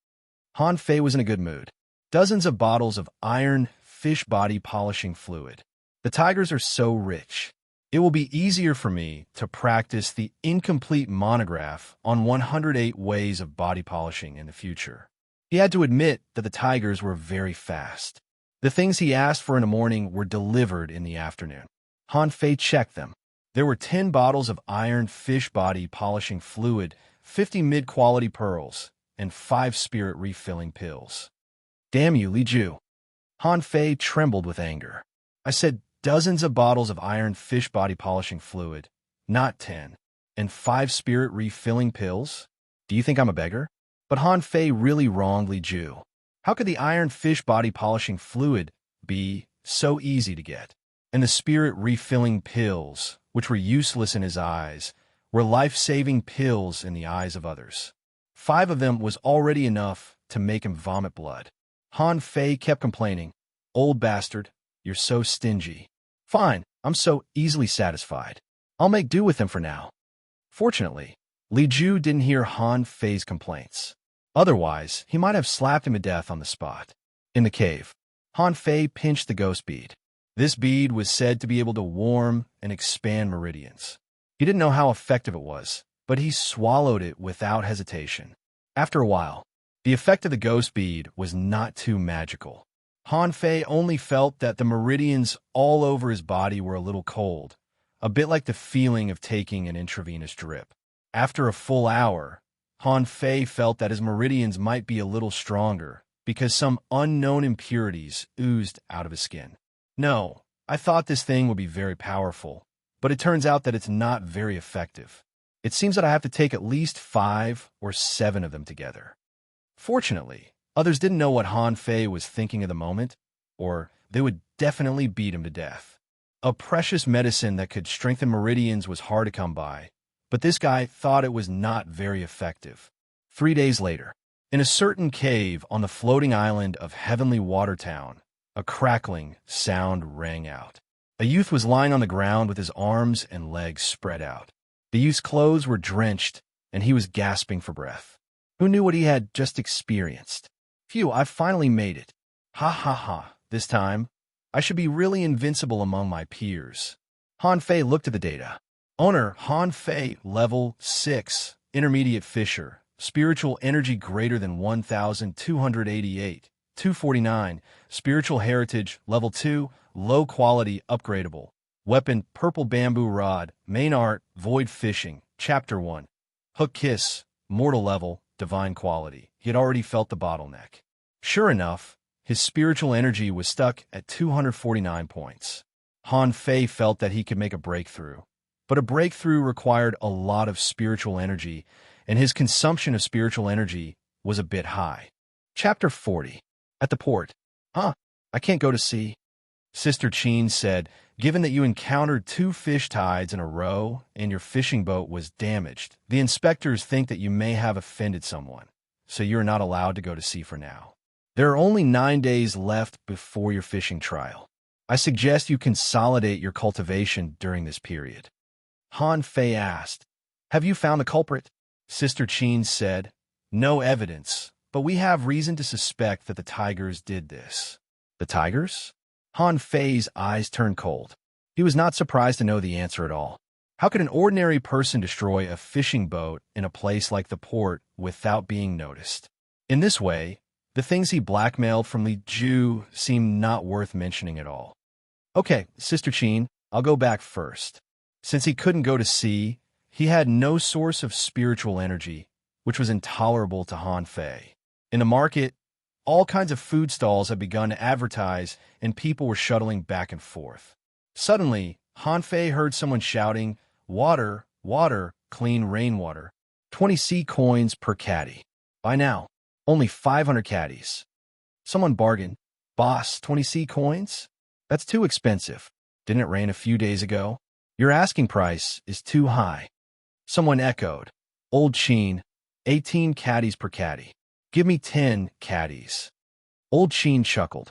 Han Fei was in a good mood. Dozens of bottles of iron fish body polishing fluid. The Tigers are so rich. It will be easier for me to practice the incomplete monograph on 108 ways of body polishing in the future. He had to admit that the Tigers were very fast. The things he asked for in the morning were delivered in the afternoon. Han Fei checked them. There were 10 bottles of iron fish body polishing fluid, 50 mid-quality pearls, and 5 spirit refilling pills. "Damn you, Li Ju." Han Fei trembled with anger. "I said dozens of bottles of iron fish body polishing fluid, not 10, and 5 spirit refilling pills? Do you think I'm a beggar? But Han Fei really wronged Li Ju. How could the iron fish body polishing fluid be so easy to get? And the spirit refilling pills, which were useless in his eyes, were life-saving pills in the eyes of others. 5 of them was already enough to make him vomit blood. Han Fei kept complaining, "Old bastard, you're so stingy." "Fine, I'm so easily satisfied. I'll make do with them for now." Fortunately, Li Ju didn't hear Han Fei's complaints. Otherwise, he might have slapped him to death on the spot. In the cave, Han Fei pinched the ghost bead. This bead was said to be able to warm and expand meridians. He didn't know how effective it was, but he swallowed it without hesitation. After a while, the effect of the ghost bead was not too magical. Han Fei only felt that the meridians all over his body were a little cold, a bit like the feeling of taking an intravenous drip. After a full hour, Han Fei felt that his meridians might be a little stronger because some unknown impurities oozed out of his skin. "No, I thought this thing would be very powerful, but it turns out that it's not very effective. It seems that I have to take at least 5 or 7 of them together." Fortunately, others didn't know what Han Fei was thinking at the moment, or they would definitely beat him to death. A precious medicine that could strengthen meridians was hard to come by, but this guy thought it was not very effective. 3 days later, in a certain cave on the floating island of Heavenly Watertown, a crackling sound rang out. A youth was lying on the ground with his arms and legs spread out. The youth's clothes were drenched, and he was gasping for breath. Who knew what he had just experienced? "Phew, I've finally made it. Ha ha ha, this time, I should be really invincible among my peers." Han Fei looked at the data. Owner Han Fei, level 6, intermediate fisher, spiritual energy greater than 1,288, 249, spiritual heritage, level 2, low quality, upgradable. Weapon, purple bamboo rod, main art, void fishing, chapter 1. Hook kiss, mortal level, divine quality. He had already felt the bottleneck. Sure enough, his spiritual energy was stuck at 249 points. Han Fei felt that he could make a breakthrough. But a breakthrough required a lot of spiritual energy, and his consumption of spiritual energy was a bit high. Chapter 40. At the port. "Huh, I can't go to sea." Sister Chin said, "Given that you encountered 2 fish tides in a row and your fishing boat was damaged, the inspectors think that you may have offended someone, so you're not allowed to go to sea for now. There are only 9 days left before your fishing trial. I suggest you consolidate your cultivation during this period." Han Fei asked, "Have you found the culprit?" Sister Chin said, "No evidence, but we have reason to suspect that the tigers did this." "The tigers?" Han Fei's eyes turned cold. He was not surprised to know the answer at all. How could an ordinary person destroy a fishing boat in a place like the port without being noticed? In this way, the things he blackmailed from Li Ju seemed not worth mentioning at all. "Okay, Sister Chin, I'll go back first." Since he couldn't go to sea, he had no source of spiritual energy, which was intolerable to Han Fei. In the market, all kinds of food stalls had begun to advertise, and people were shuttling back and forth. Suddenly, Han Fei heard someone shouting, "Water, water, clean rainwater. 20 sea coins per caddy. By now, only 500 caddies." Someone bargained, "Boss, 20 sea coins? That's too expensive. Didn't it rain a few days ago? Your asking price is too high." Someone echoed, "Old Chin, 18 caddies per caddy. Give me 10 caddies." Old Chin chuckled.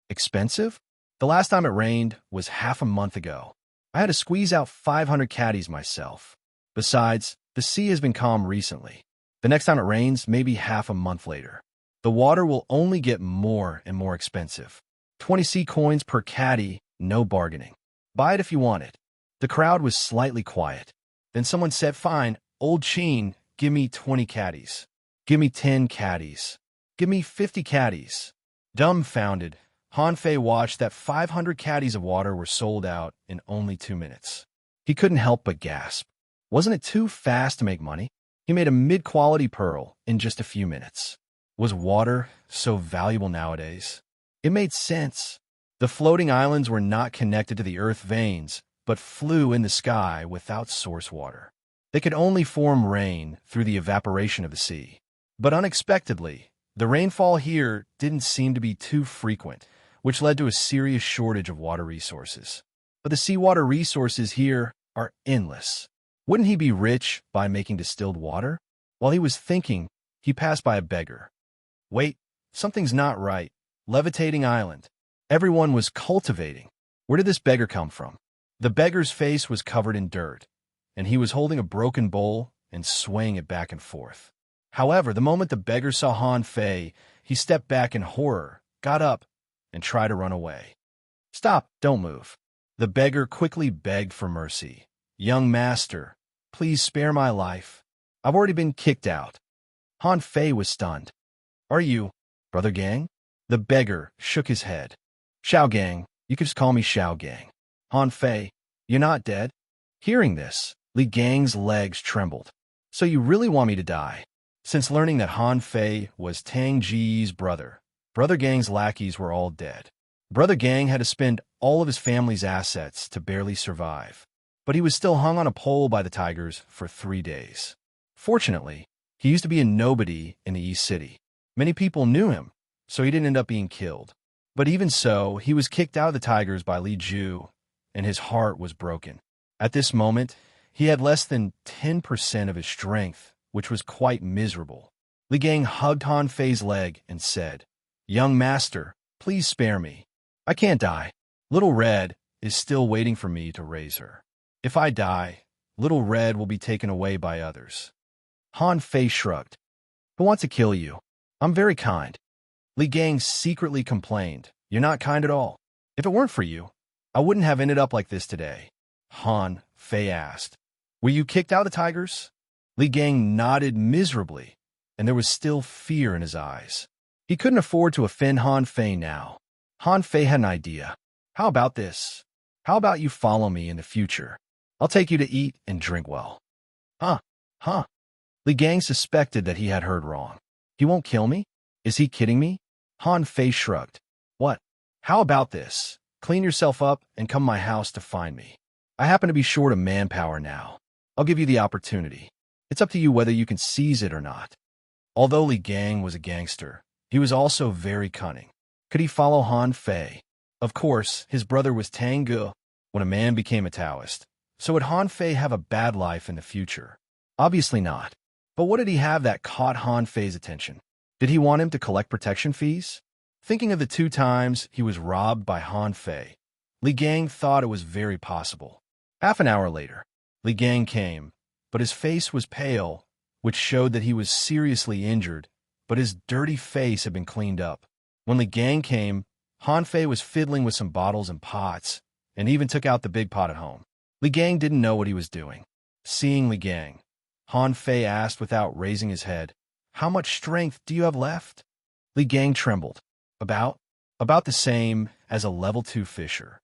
"Expensive? The last time it rained was half a month ago. I had to squeeze out 500 caddies myself. Besides, the sea has been calm recently. The next time it rains may be half a month later. The water will only get more and more expensive. 20 sea coins per caddy, no bargaining. Buy it if you want it." The crowd was slightly quiet. Then someone said, "Fine, Old Chin, give me 20 caddies. Give me 10 caddies. Give me 50 caddies." Dumbfounded, Han Fei watched that 500 caddies of water were sold out in only 2 minutes. He couldn't help but gasp. Wasn't it too fast to make money? He made a mid-quality pearl in just a few minutes. Was water so valuable nowadays? It made sense. The floating islands were not connected to the earth veins, but flew in the sky without source water. They could only form rain through the evaporation of the sea. But unexpectedly, the rainfall here didn't seem to be too frequent, which led to a serious shortage of water resources. But the seawater resources here are endless. Wouldn't he be rich by making distilled water? While he was thinking, he passed by a beggar. Wait, something's not right. Levitating island. Everyone was cultivating. Where did this beggar come from? The beggar's face was covered in dirt, and he was holding a broken bowl and swaying it back and forth. However, the moment the beggar saw Han Fei, he stepped back in horror, got up, and tried to run away. Stop, don't move. The beggar quickly begged for mercy. Young master, please spare my life. I've already been kicked out. Han Fei was stunned. Are you, Brother Gang? The beggar shook his head. Xiao Gang, you could just call me Xiao Gang. Han Fei, you're not dead? Hearing this, Li Gang's legs trembled. So you really want me to die? Since learning that Han Fei was Tang Ji's brother, Brother Gang's lackeys were all dead. Brother Gang had to spend all of his family's assets to barely survive, but he was still hung on a pole by the tigers for 3 days. Fortunately, he used to be a nobody in the East City. Many people knew him, so he didn't end up being killed. But even so, he was kicked out of the tigers by Li Ju, and his heart was broken. At this moment, he had less than 10% of his strength, which was quite miserable. Li Gang hugged Han Fei's leg and said, Young master, please spare me. I can't die. Little Red is still waiting for me to raise her. If I die, Little Red will be taken away by others. Han Fei shrugged. Who wants to kill you? I'm very kind. Li Gang secretly complained, You're not kind at all. If it weren't for you, I wouldn't have ended up like this today. Han Fei asked, Were you kicked out of the tigers? Li Gang nodded miserably, and there was still fear in his eyes. He couldn't afford to offend Han Fei now. Han Fei had an idea. How about this? How about you follow me in the future? I'll take you to eat and drink well. Huh. Li Gang suspected that he had heard wrong. He won't kill me? Is he kidding me? Han Fei shrugged. What? How about this? Clean yourself up and come to my house to find me. I happen to be short of manpower now. I'll give you the opportunity. It's up to you whether you can seize it or not. Although Li Gang was a gangster, he was also very cunning. Could he follow Han Fei? Of course, his brother was Tang Ge when a man became a Taoist. So would Han Fei have a bad life in the future? Obviously not. But what did he have that caught Han Fei's attention? Did he want him to collect protection fees? Thinking of the 2 times he was robbed by Han Fei, Li Gang thought it was very possible. Half an hour later, Li Gang came, but his face was pale, which showed that he was seriously injured, but his dirty face had been cleaned up. When Li Gang came, Han Fei was fiddling with some bottles and pots, and even took out the big pot at home. Li Gang didn't know what he was doing. Seeing Li Gang, Han Fei asked without raising his head, How much strength do you have left? Li Gang trembled. About the same as a level 2 fisher.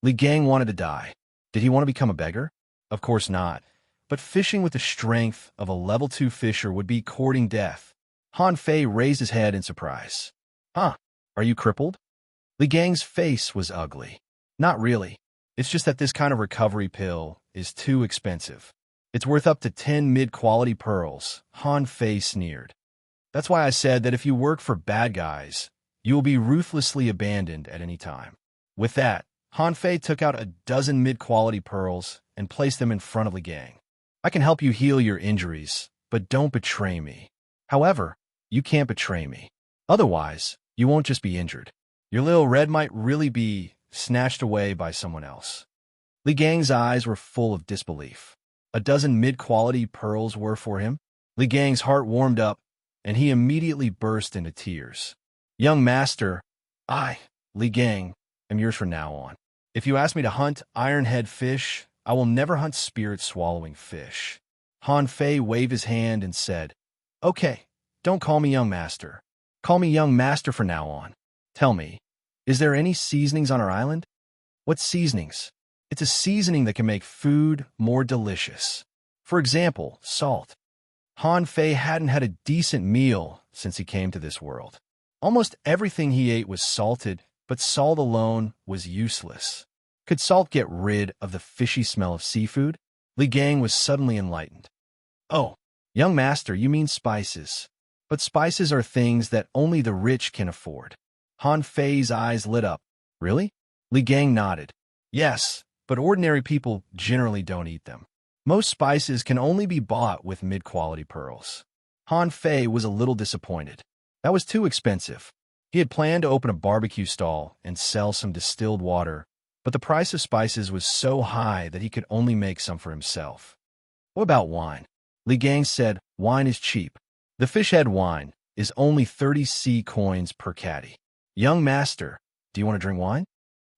Li Gang wanted to die. Did he want to become a beggar? Of course not. But fishing with the strength of a level 2 fisher would be courting death. Han Fei raised his head in surprise. Are you crippled? Li Gang's face was ugly. Not really. It's just that this kind of recovery pill is too expensive. It's worth up to 10 mid-quality pearls, Han Fei sneered. That's why I said that if you work for bad guys, you will be ruthlessly abandoned at any time. With that, Han Fei took out a dozen mid-quality pearls and placed them in front of Li Gang. I can help you heal your injuries, but don't betray me. However, you can't betray me. Otherwise, you won't just be injured. Your little Red might really be snatched away by someone else. Li Gang's eyes were full of disbelief. A dozen mid-quality pearls were for him. Li Gang's heart warmed up, and he immediately burst into tears. Young master, I, Li Gang, am yours from now on. If you ask me to hunt iron-head fish, I will never hunt spirit-swallowing fish. Han Fei waved his hand and said, Okay, don't call me young master. Call me young master from now on. Tell me, is there any seasonings on our island? What seasonings? It's a seasoning that can make food more delicious. For example, salt. Han Fei hadn't had a decent meal since he came to this world. Almost everything he ate was salted, but salt alone was useless. Could salt get rid of the fishy smell of seafood? Li Gang was suddenly enlightened. Oh, young master, you mean spices. But spices are things that only the rich can afford. Han Fei's eyes lit up. Really? Li Gang nodded. Yes, but ordinary people generally don't eat them. Most spices can only be bought with mid-quality pearls. Han Fei was a little disappointed. That was too expensive. He had planned to open a barbecue stall and sell some distilled water, but the price of spices was so high that he could only make some for himself. What about wine? Li Gang said, wine is cheap. The fishhead wine is only 30 C coins per caddy. Young master, do you want to drink wine?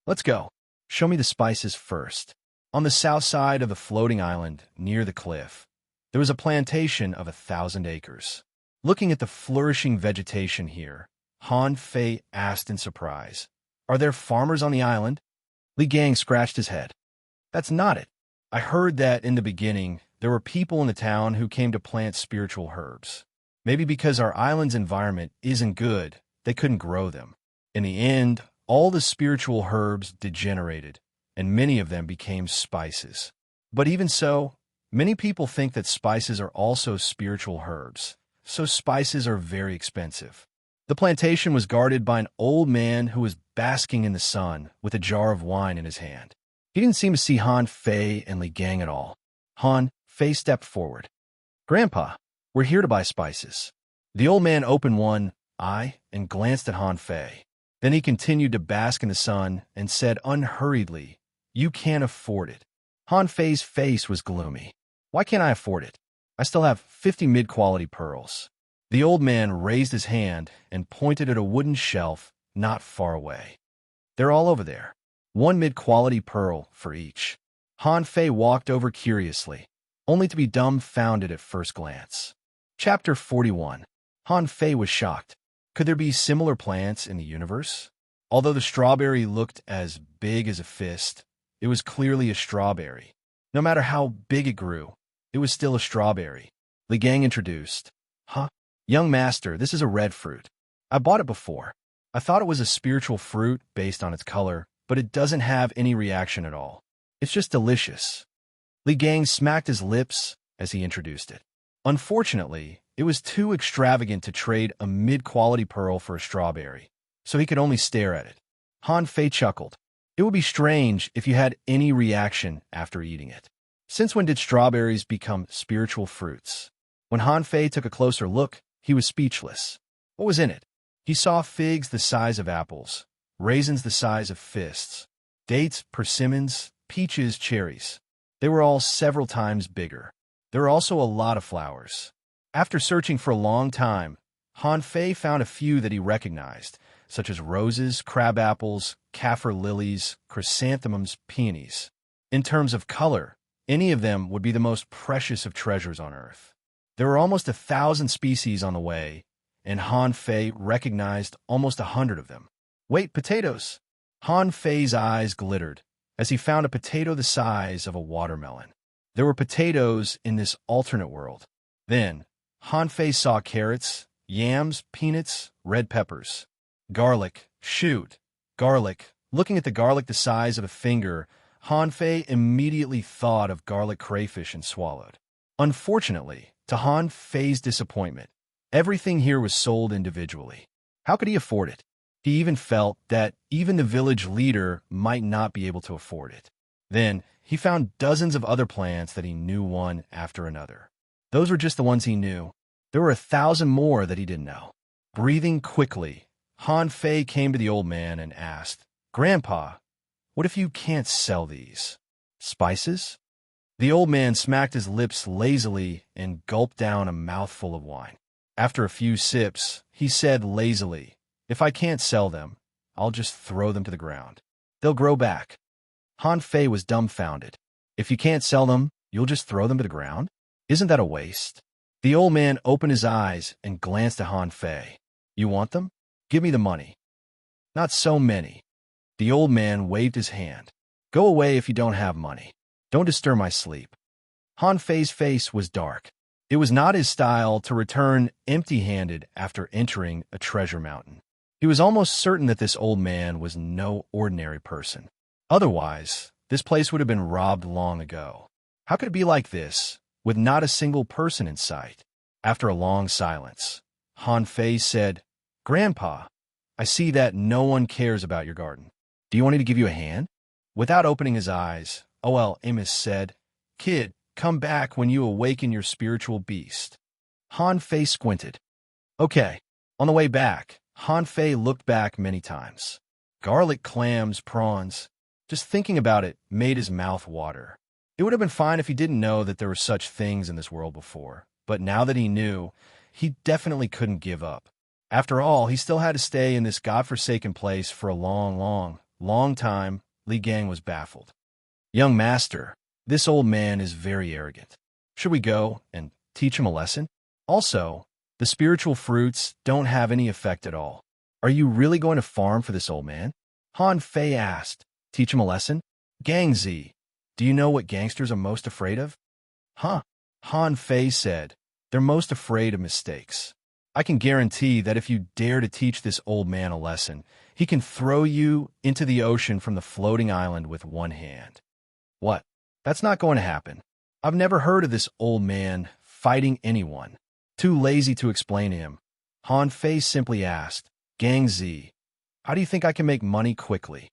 Let's go. Show me the spices first. On the south side of the floating island, near the cliff, there was a plantation of 1,000 acres. Looking at the flourishing vegetation here, Han Fei asked in surprise, are there farmers on the island? Li Gang scratched his head. That's not it. I heard that in the beginning, there were people in the town who came to plant spiritual herbs. Maybe because our island's environment isn't good, they couldn't grow them. In the end, all the spiritual herbs degenerated, and many of them became spices. But even so, many people think that spices are also spiritual herbs, so spices are very expensive. The plantation was guarded by an old man who was basking in the sun with a jar of wine in his hand. He didn't seem to see Han Fei and Li Gang at all. Han Fei stepped forward. Grandpa, we're here to buy spices. The old man opened one eye and glanced at Han Fei. Then he continued to bask in the sun and said unhurriedly, you can't afford it. Han Fei's face was gloomy. Why can't I afford it? I still have 50 mid-quality pearls. The old man raised his hand and pointed at a wooden shelf not far away. They're all over there. One mid-quality pearl for each. Han Fei walked over curiously, only to be dumbfounded at first glance. Chapter 41. Han Fei was shocked. Could there be similar plants in the universe? Although the strawberry looked as big as a fist, it was clearly a strawberry. No matter how big it grew, it was still a strawberry. Li Gang introduced. Huh? Young master, this is a red fruit. I bought it before. I thought it was a spiritual fruit based on its color, but it doesn't have any reaction at all. It's just delicious. Li Gang smacked his lips as he introduced it. Unfortunately, it was too extravagant to trade a mid-quality pearl for a strawberry, so he could only stare at it. Han Fei chuckled. It would be strange if you had any reaction after eating it. Since when did strawberries become spiritual fruits? When Han Fei took a closer look, he was speechless. What was in it? He saw figs the size of apples, raisins the size of fists, dates, persimmons, peaches, cherries. They were all several times bigger. There were also a lot of flowers. After searching for a long time, Han Fei found a few that he recognized, such as roses, crab apples, kaffir lilies, chrysanthemums, peonies. In terms of color, any of them would be the most precious of treasures on earth. There were almost 1,000 species on the way, and Han Fei recognized almost 100 of them. Wait, potatoes! Han Fei's eyes glittered as he found a potato the size of a watermelon. There were potatoes in this alternate world. Then, Han Fei saw carrots, yams, peanuts, red peppers, garlic, shoot, garlic. Looking at the garlic the size of a finger, Han Fei immediately thought of garlic crayfish and swallowed. Unfortunately, to Han Fei's disappointment, everything here was sold individually. How could he afford it? He even felt that even the village leader might not be able to afford it. Then, he found dozens of other plants that he knew one after another. Those were just the ones he knew. There were 1,000 more that he didn't know. Breathing quickly, Han Fei came to the old man and asked, Grandpa, what if you can't sell these? Spices? The old man smacked his lips lazily and gulped down a mouthful of wine. After a few sips, he said lazily, if I can't sell them, I'll just throw them to the ground. They'll grow back. Han Fei was dumbfounded. If you can't sell them, you'll just throw them to the ground? Isn't that a waste? The old man opened his eyes and glanced at Han Fei. You want them? Give me the money. Not so many. The old man waved his hand. Go away if you don't have money. Don't disturb my sleep. Han Fei's face was dark. It was not his style to return empty-handed after entering a treasure mountain. He was almost certain that this old man was no ordinary person. Otherwise, this place would have been robbed long ago. How could it be like this, with not a single person in sight? After a long silence, Han Fei said, Grandpa, I see that no one cares about your garden. Do you want me to give you a hand? Without opening his eyes, O.L. Amos said, Kid, come back when you awaken your spiritual beast. Han Fei squinted. Okay. On the way back, Han Fei looked back many times. Garlic clams, prawns. Just thinking about it made his mouth water. It would have been fine if he didn't know that there were such things in this world before, but now that he knew, he definitely couldn't give up. After all, he still had to stay in this godforsaken place for a long time. Li Gang was baffled. Young master, this old man is very arrogant. Should we go and teach him a lesson? Also, the spiritual fruits don't have any effect at all. Are you really going to farm for this old man? Han Fei asked. Teach him a lesson? Gang Z, do you know what gangsters are most afraid of? Huh? Han Fei said, they're most afraid of mistakes. I can guarantee that if you dare to teach this old man a lesson, he can throw you into the ocean from the floating island with one hand. What? That's not going to happen. I've never heard of this old man fighting anyone. Too lazy to explain to him, Han Fei simply asked, Gang Z, how do you think I can make money quickly?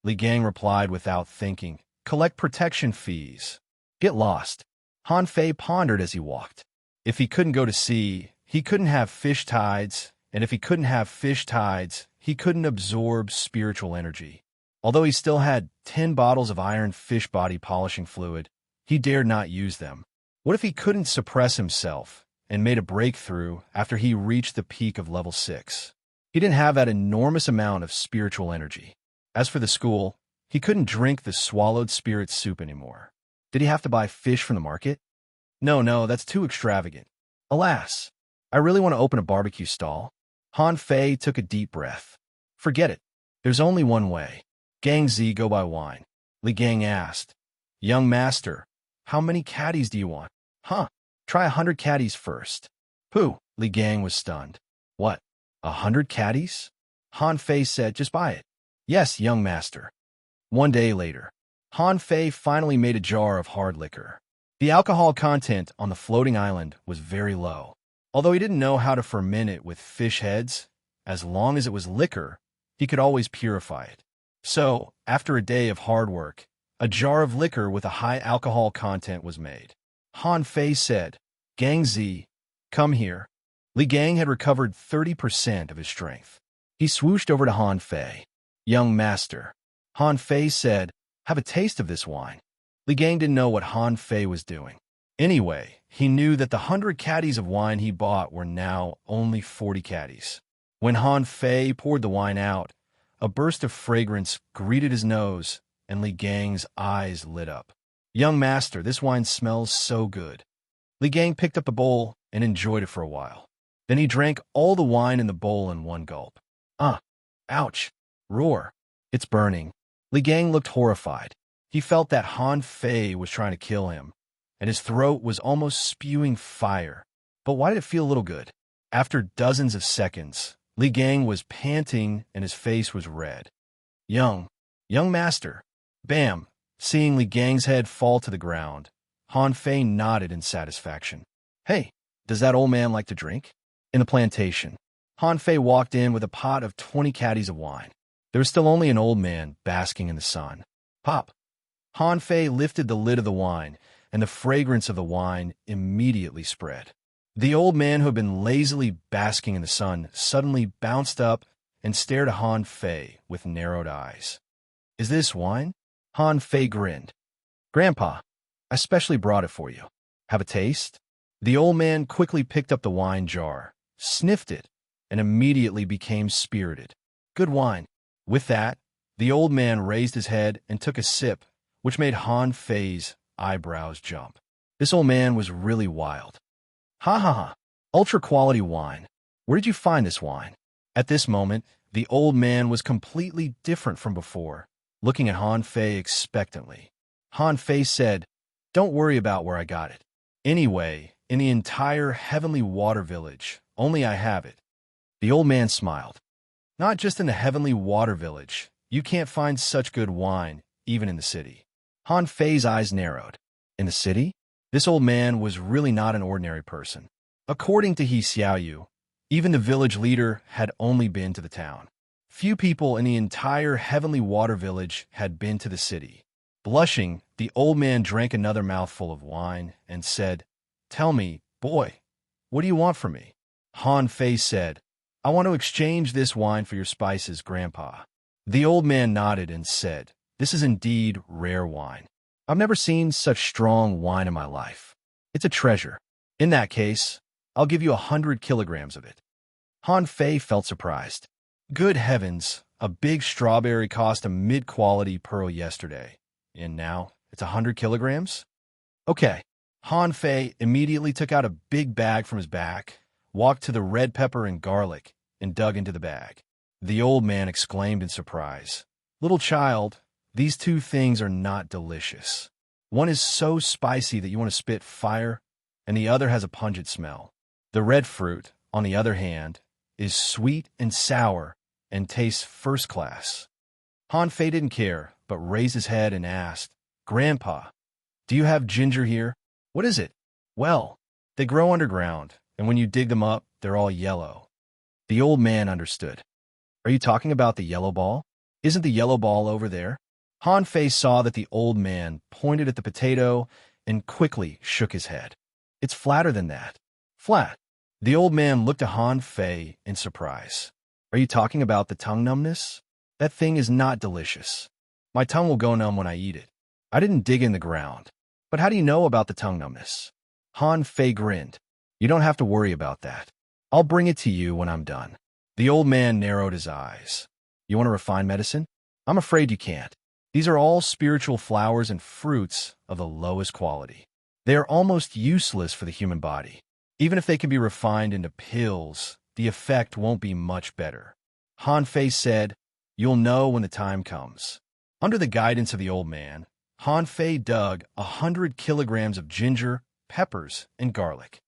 Li Gang replied without thinking, collect protection fees. Get lost. Han Fei pondered as he walked. If he couldn't go to sea, he couldn't have fish tides, and if he couldn't have fish tides, he couldn't absorb spiritual energy. Although he still had 10 bottles of iron fish body polishing fluid, he dared not use them. What if he couldn't suppress himself and made a breakthrough after he reached the peak of level 6? He didn't have that enormous amount of spiritual energy. As for the school, he couldn't drink the swallowed spirit soup anymore. Did he have to buy fish from the market? No, that's too extravagant. Alas, I really want to open a barbecue stall. Han Fei took a deep breath. Forget it. There's only one way. Gang Z, go buy wine. Li Gang asked. Young master, how many caddies do you want? Huh, try 100 caddies first. Pooh, Li Gang was stunned. What, 100 caddies? Han Fei said, just buy it. Yes, young master. One day later, Han Fei finally made a jar of hard liquor. The alcohol content on the floating island was very low. Although he didn't know how to ferment it with fish heads, as long as it was liquor, he could always purify it. So, after a day of hard work, a jar of liquor with a high alcohol content was made. Han Fei said, Gang Z, come here. Li Gang had recovered 30% of his strength. He swooshed over to Han Fei. Young master. Han Fei said, have a taste of this wine. Li Gang didn't know what Han Fei was doing. Anyway, he knew that the 100 caddies of wine he bought were now only 40 caddies. When Han Fei poured the wine out, a burst of fragrance greeted his nose, and Li Gang's eyes lit up. Young master, this wine smells so good. Li Gang picked up the bowl and enjoyed it for a while. Then he drank all the wine in the bowl in one gulp. Ouch, roar, it's burning. Li Gang looked horrified. He felt that Han Fei was trying to kill him, and his throat was almost spewing fire. But why did it feel a little good? After dozens of seconds, Li Gang was panting and his face was red. Young master. Bam! Seeing Li Gang's head fall to the ground, Han Fei nodded in satisfaction. Hey, does that old man like to drink? In the plantation, Han Fei walked in with a pot of 20 caddies of wine. There was still only an old man basking in the sun. Pop! Han Fei lifted the lid of the wine, and the fragrance of the wine immediately spread. The old man who had been lazily basking in the sun suddenly bounced up and stared at Han Fei with narrowed eyes. Is this wine? Han Fei grinned. Grandpa, I specially brought it for you. Have a taste? The old man quickly picked up the wine jar, sniffed it, and immediately became spirited. Good wine. With that, the old man raised his head and took a sip, which made Han Fei's eyebrows jump. This old man was really wild. Ha. Ultra-quality wine. Where did you find this wine? At this moment, the old man was completely different from before, looking at Han Fei expectantly. Han Fei said, Don't worry about where I got it. Anyway, in the entire Heavenly Water Village, only I have it. The old man smiled. Not just in the Heavenly Water Village. You can't find such good wine, even in the city. Han Fei's eyes narrowed. In the city? This old man was really not an ordinary person. According to He Xiaoyu, even the village leader had only been to the town. Few people in the entire Heavenly Water Village had been to the city. Blushing, the old man drank another mouthful of wine and said, "Tell me, boy, what do you want from me?" Han Fei said, "I want to exchange this wine for your spices, Grandpa." The old man nodded and said, "This is indeed rare wine. I've never seen such strong wine in my life. It's a treasure. In that case, I'll give you 100 kilograms of it." Han Fei felt surprised. Good heavens, a big strawberry cost a mid-quality pearl yesterday, and now it's 100 kilograms? Okay. Han Fei immediately took out a big bag from his back, walked to the red pepper and garlic, and dug into the bag. The old man exclaimed in surprise, "Little child, these two things are not delicious. One is so spicy that you want to spit fire, and the other has a pungent smell. The red fruit, on the other hand, is sweet and sour and tastes first class." Han Fei didn't care, but raised his head and asked, "Grandpa, do you have ginger here?" "What is it?" "Well, they grow underground, and when you dig them up, they're all yellow." The old man understood. "Are you talking about the yellow ball? Isn't the yellow ball over there?" Han Fei saw that the old man pointed at the potato and quickly shook his head. "It's flatter than that." "Flat?" The old man looked at Han Fei in surprise. "Are you talking about the tongue numbness? That thing is not delicious. My tongue will go numb when I eat it. I didn't dig in the ground. But how do you know about the tongue numbness?" Han Fei grinned. "You don't have to worry about that. I'll bring it to you when I'm done." The old man narrowed his eyes. "You want to refine medicine? I'm afraid you can't. These are all spiritual flowers and fruits of the lowest quality. They are almost useless for the human body. Even if they can be refined into pills, the effect won't be much better." Han Fei said, "You'll know when the time comes." Under the guidance of the old man, Han Fei dug 100 kilograms of ginger, peppers, and garlic.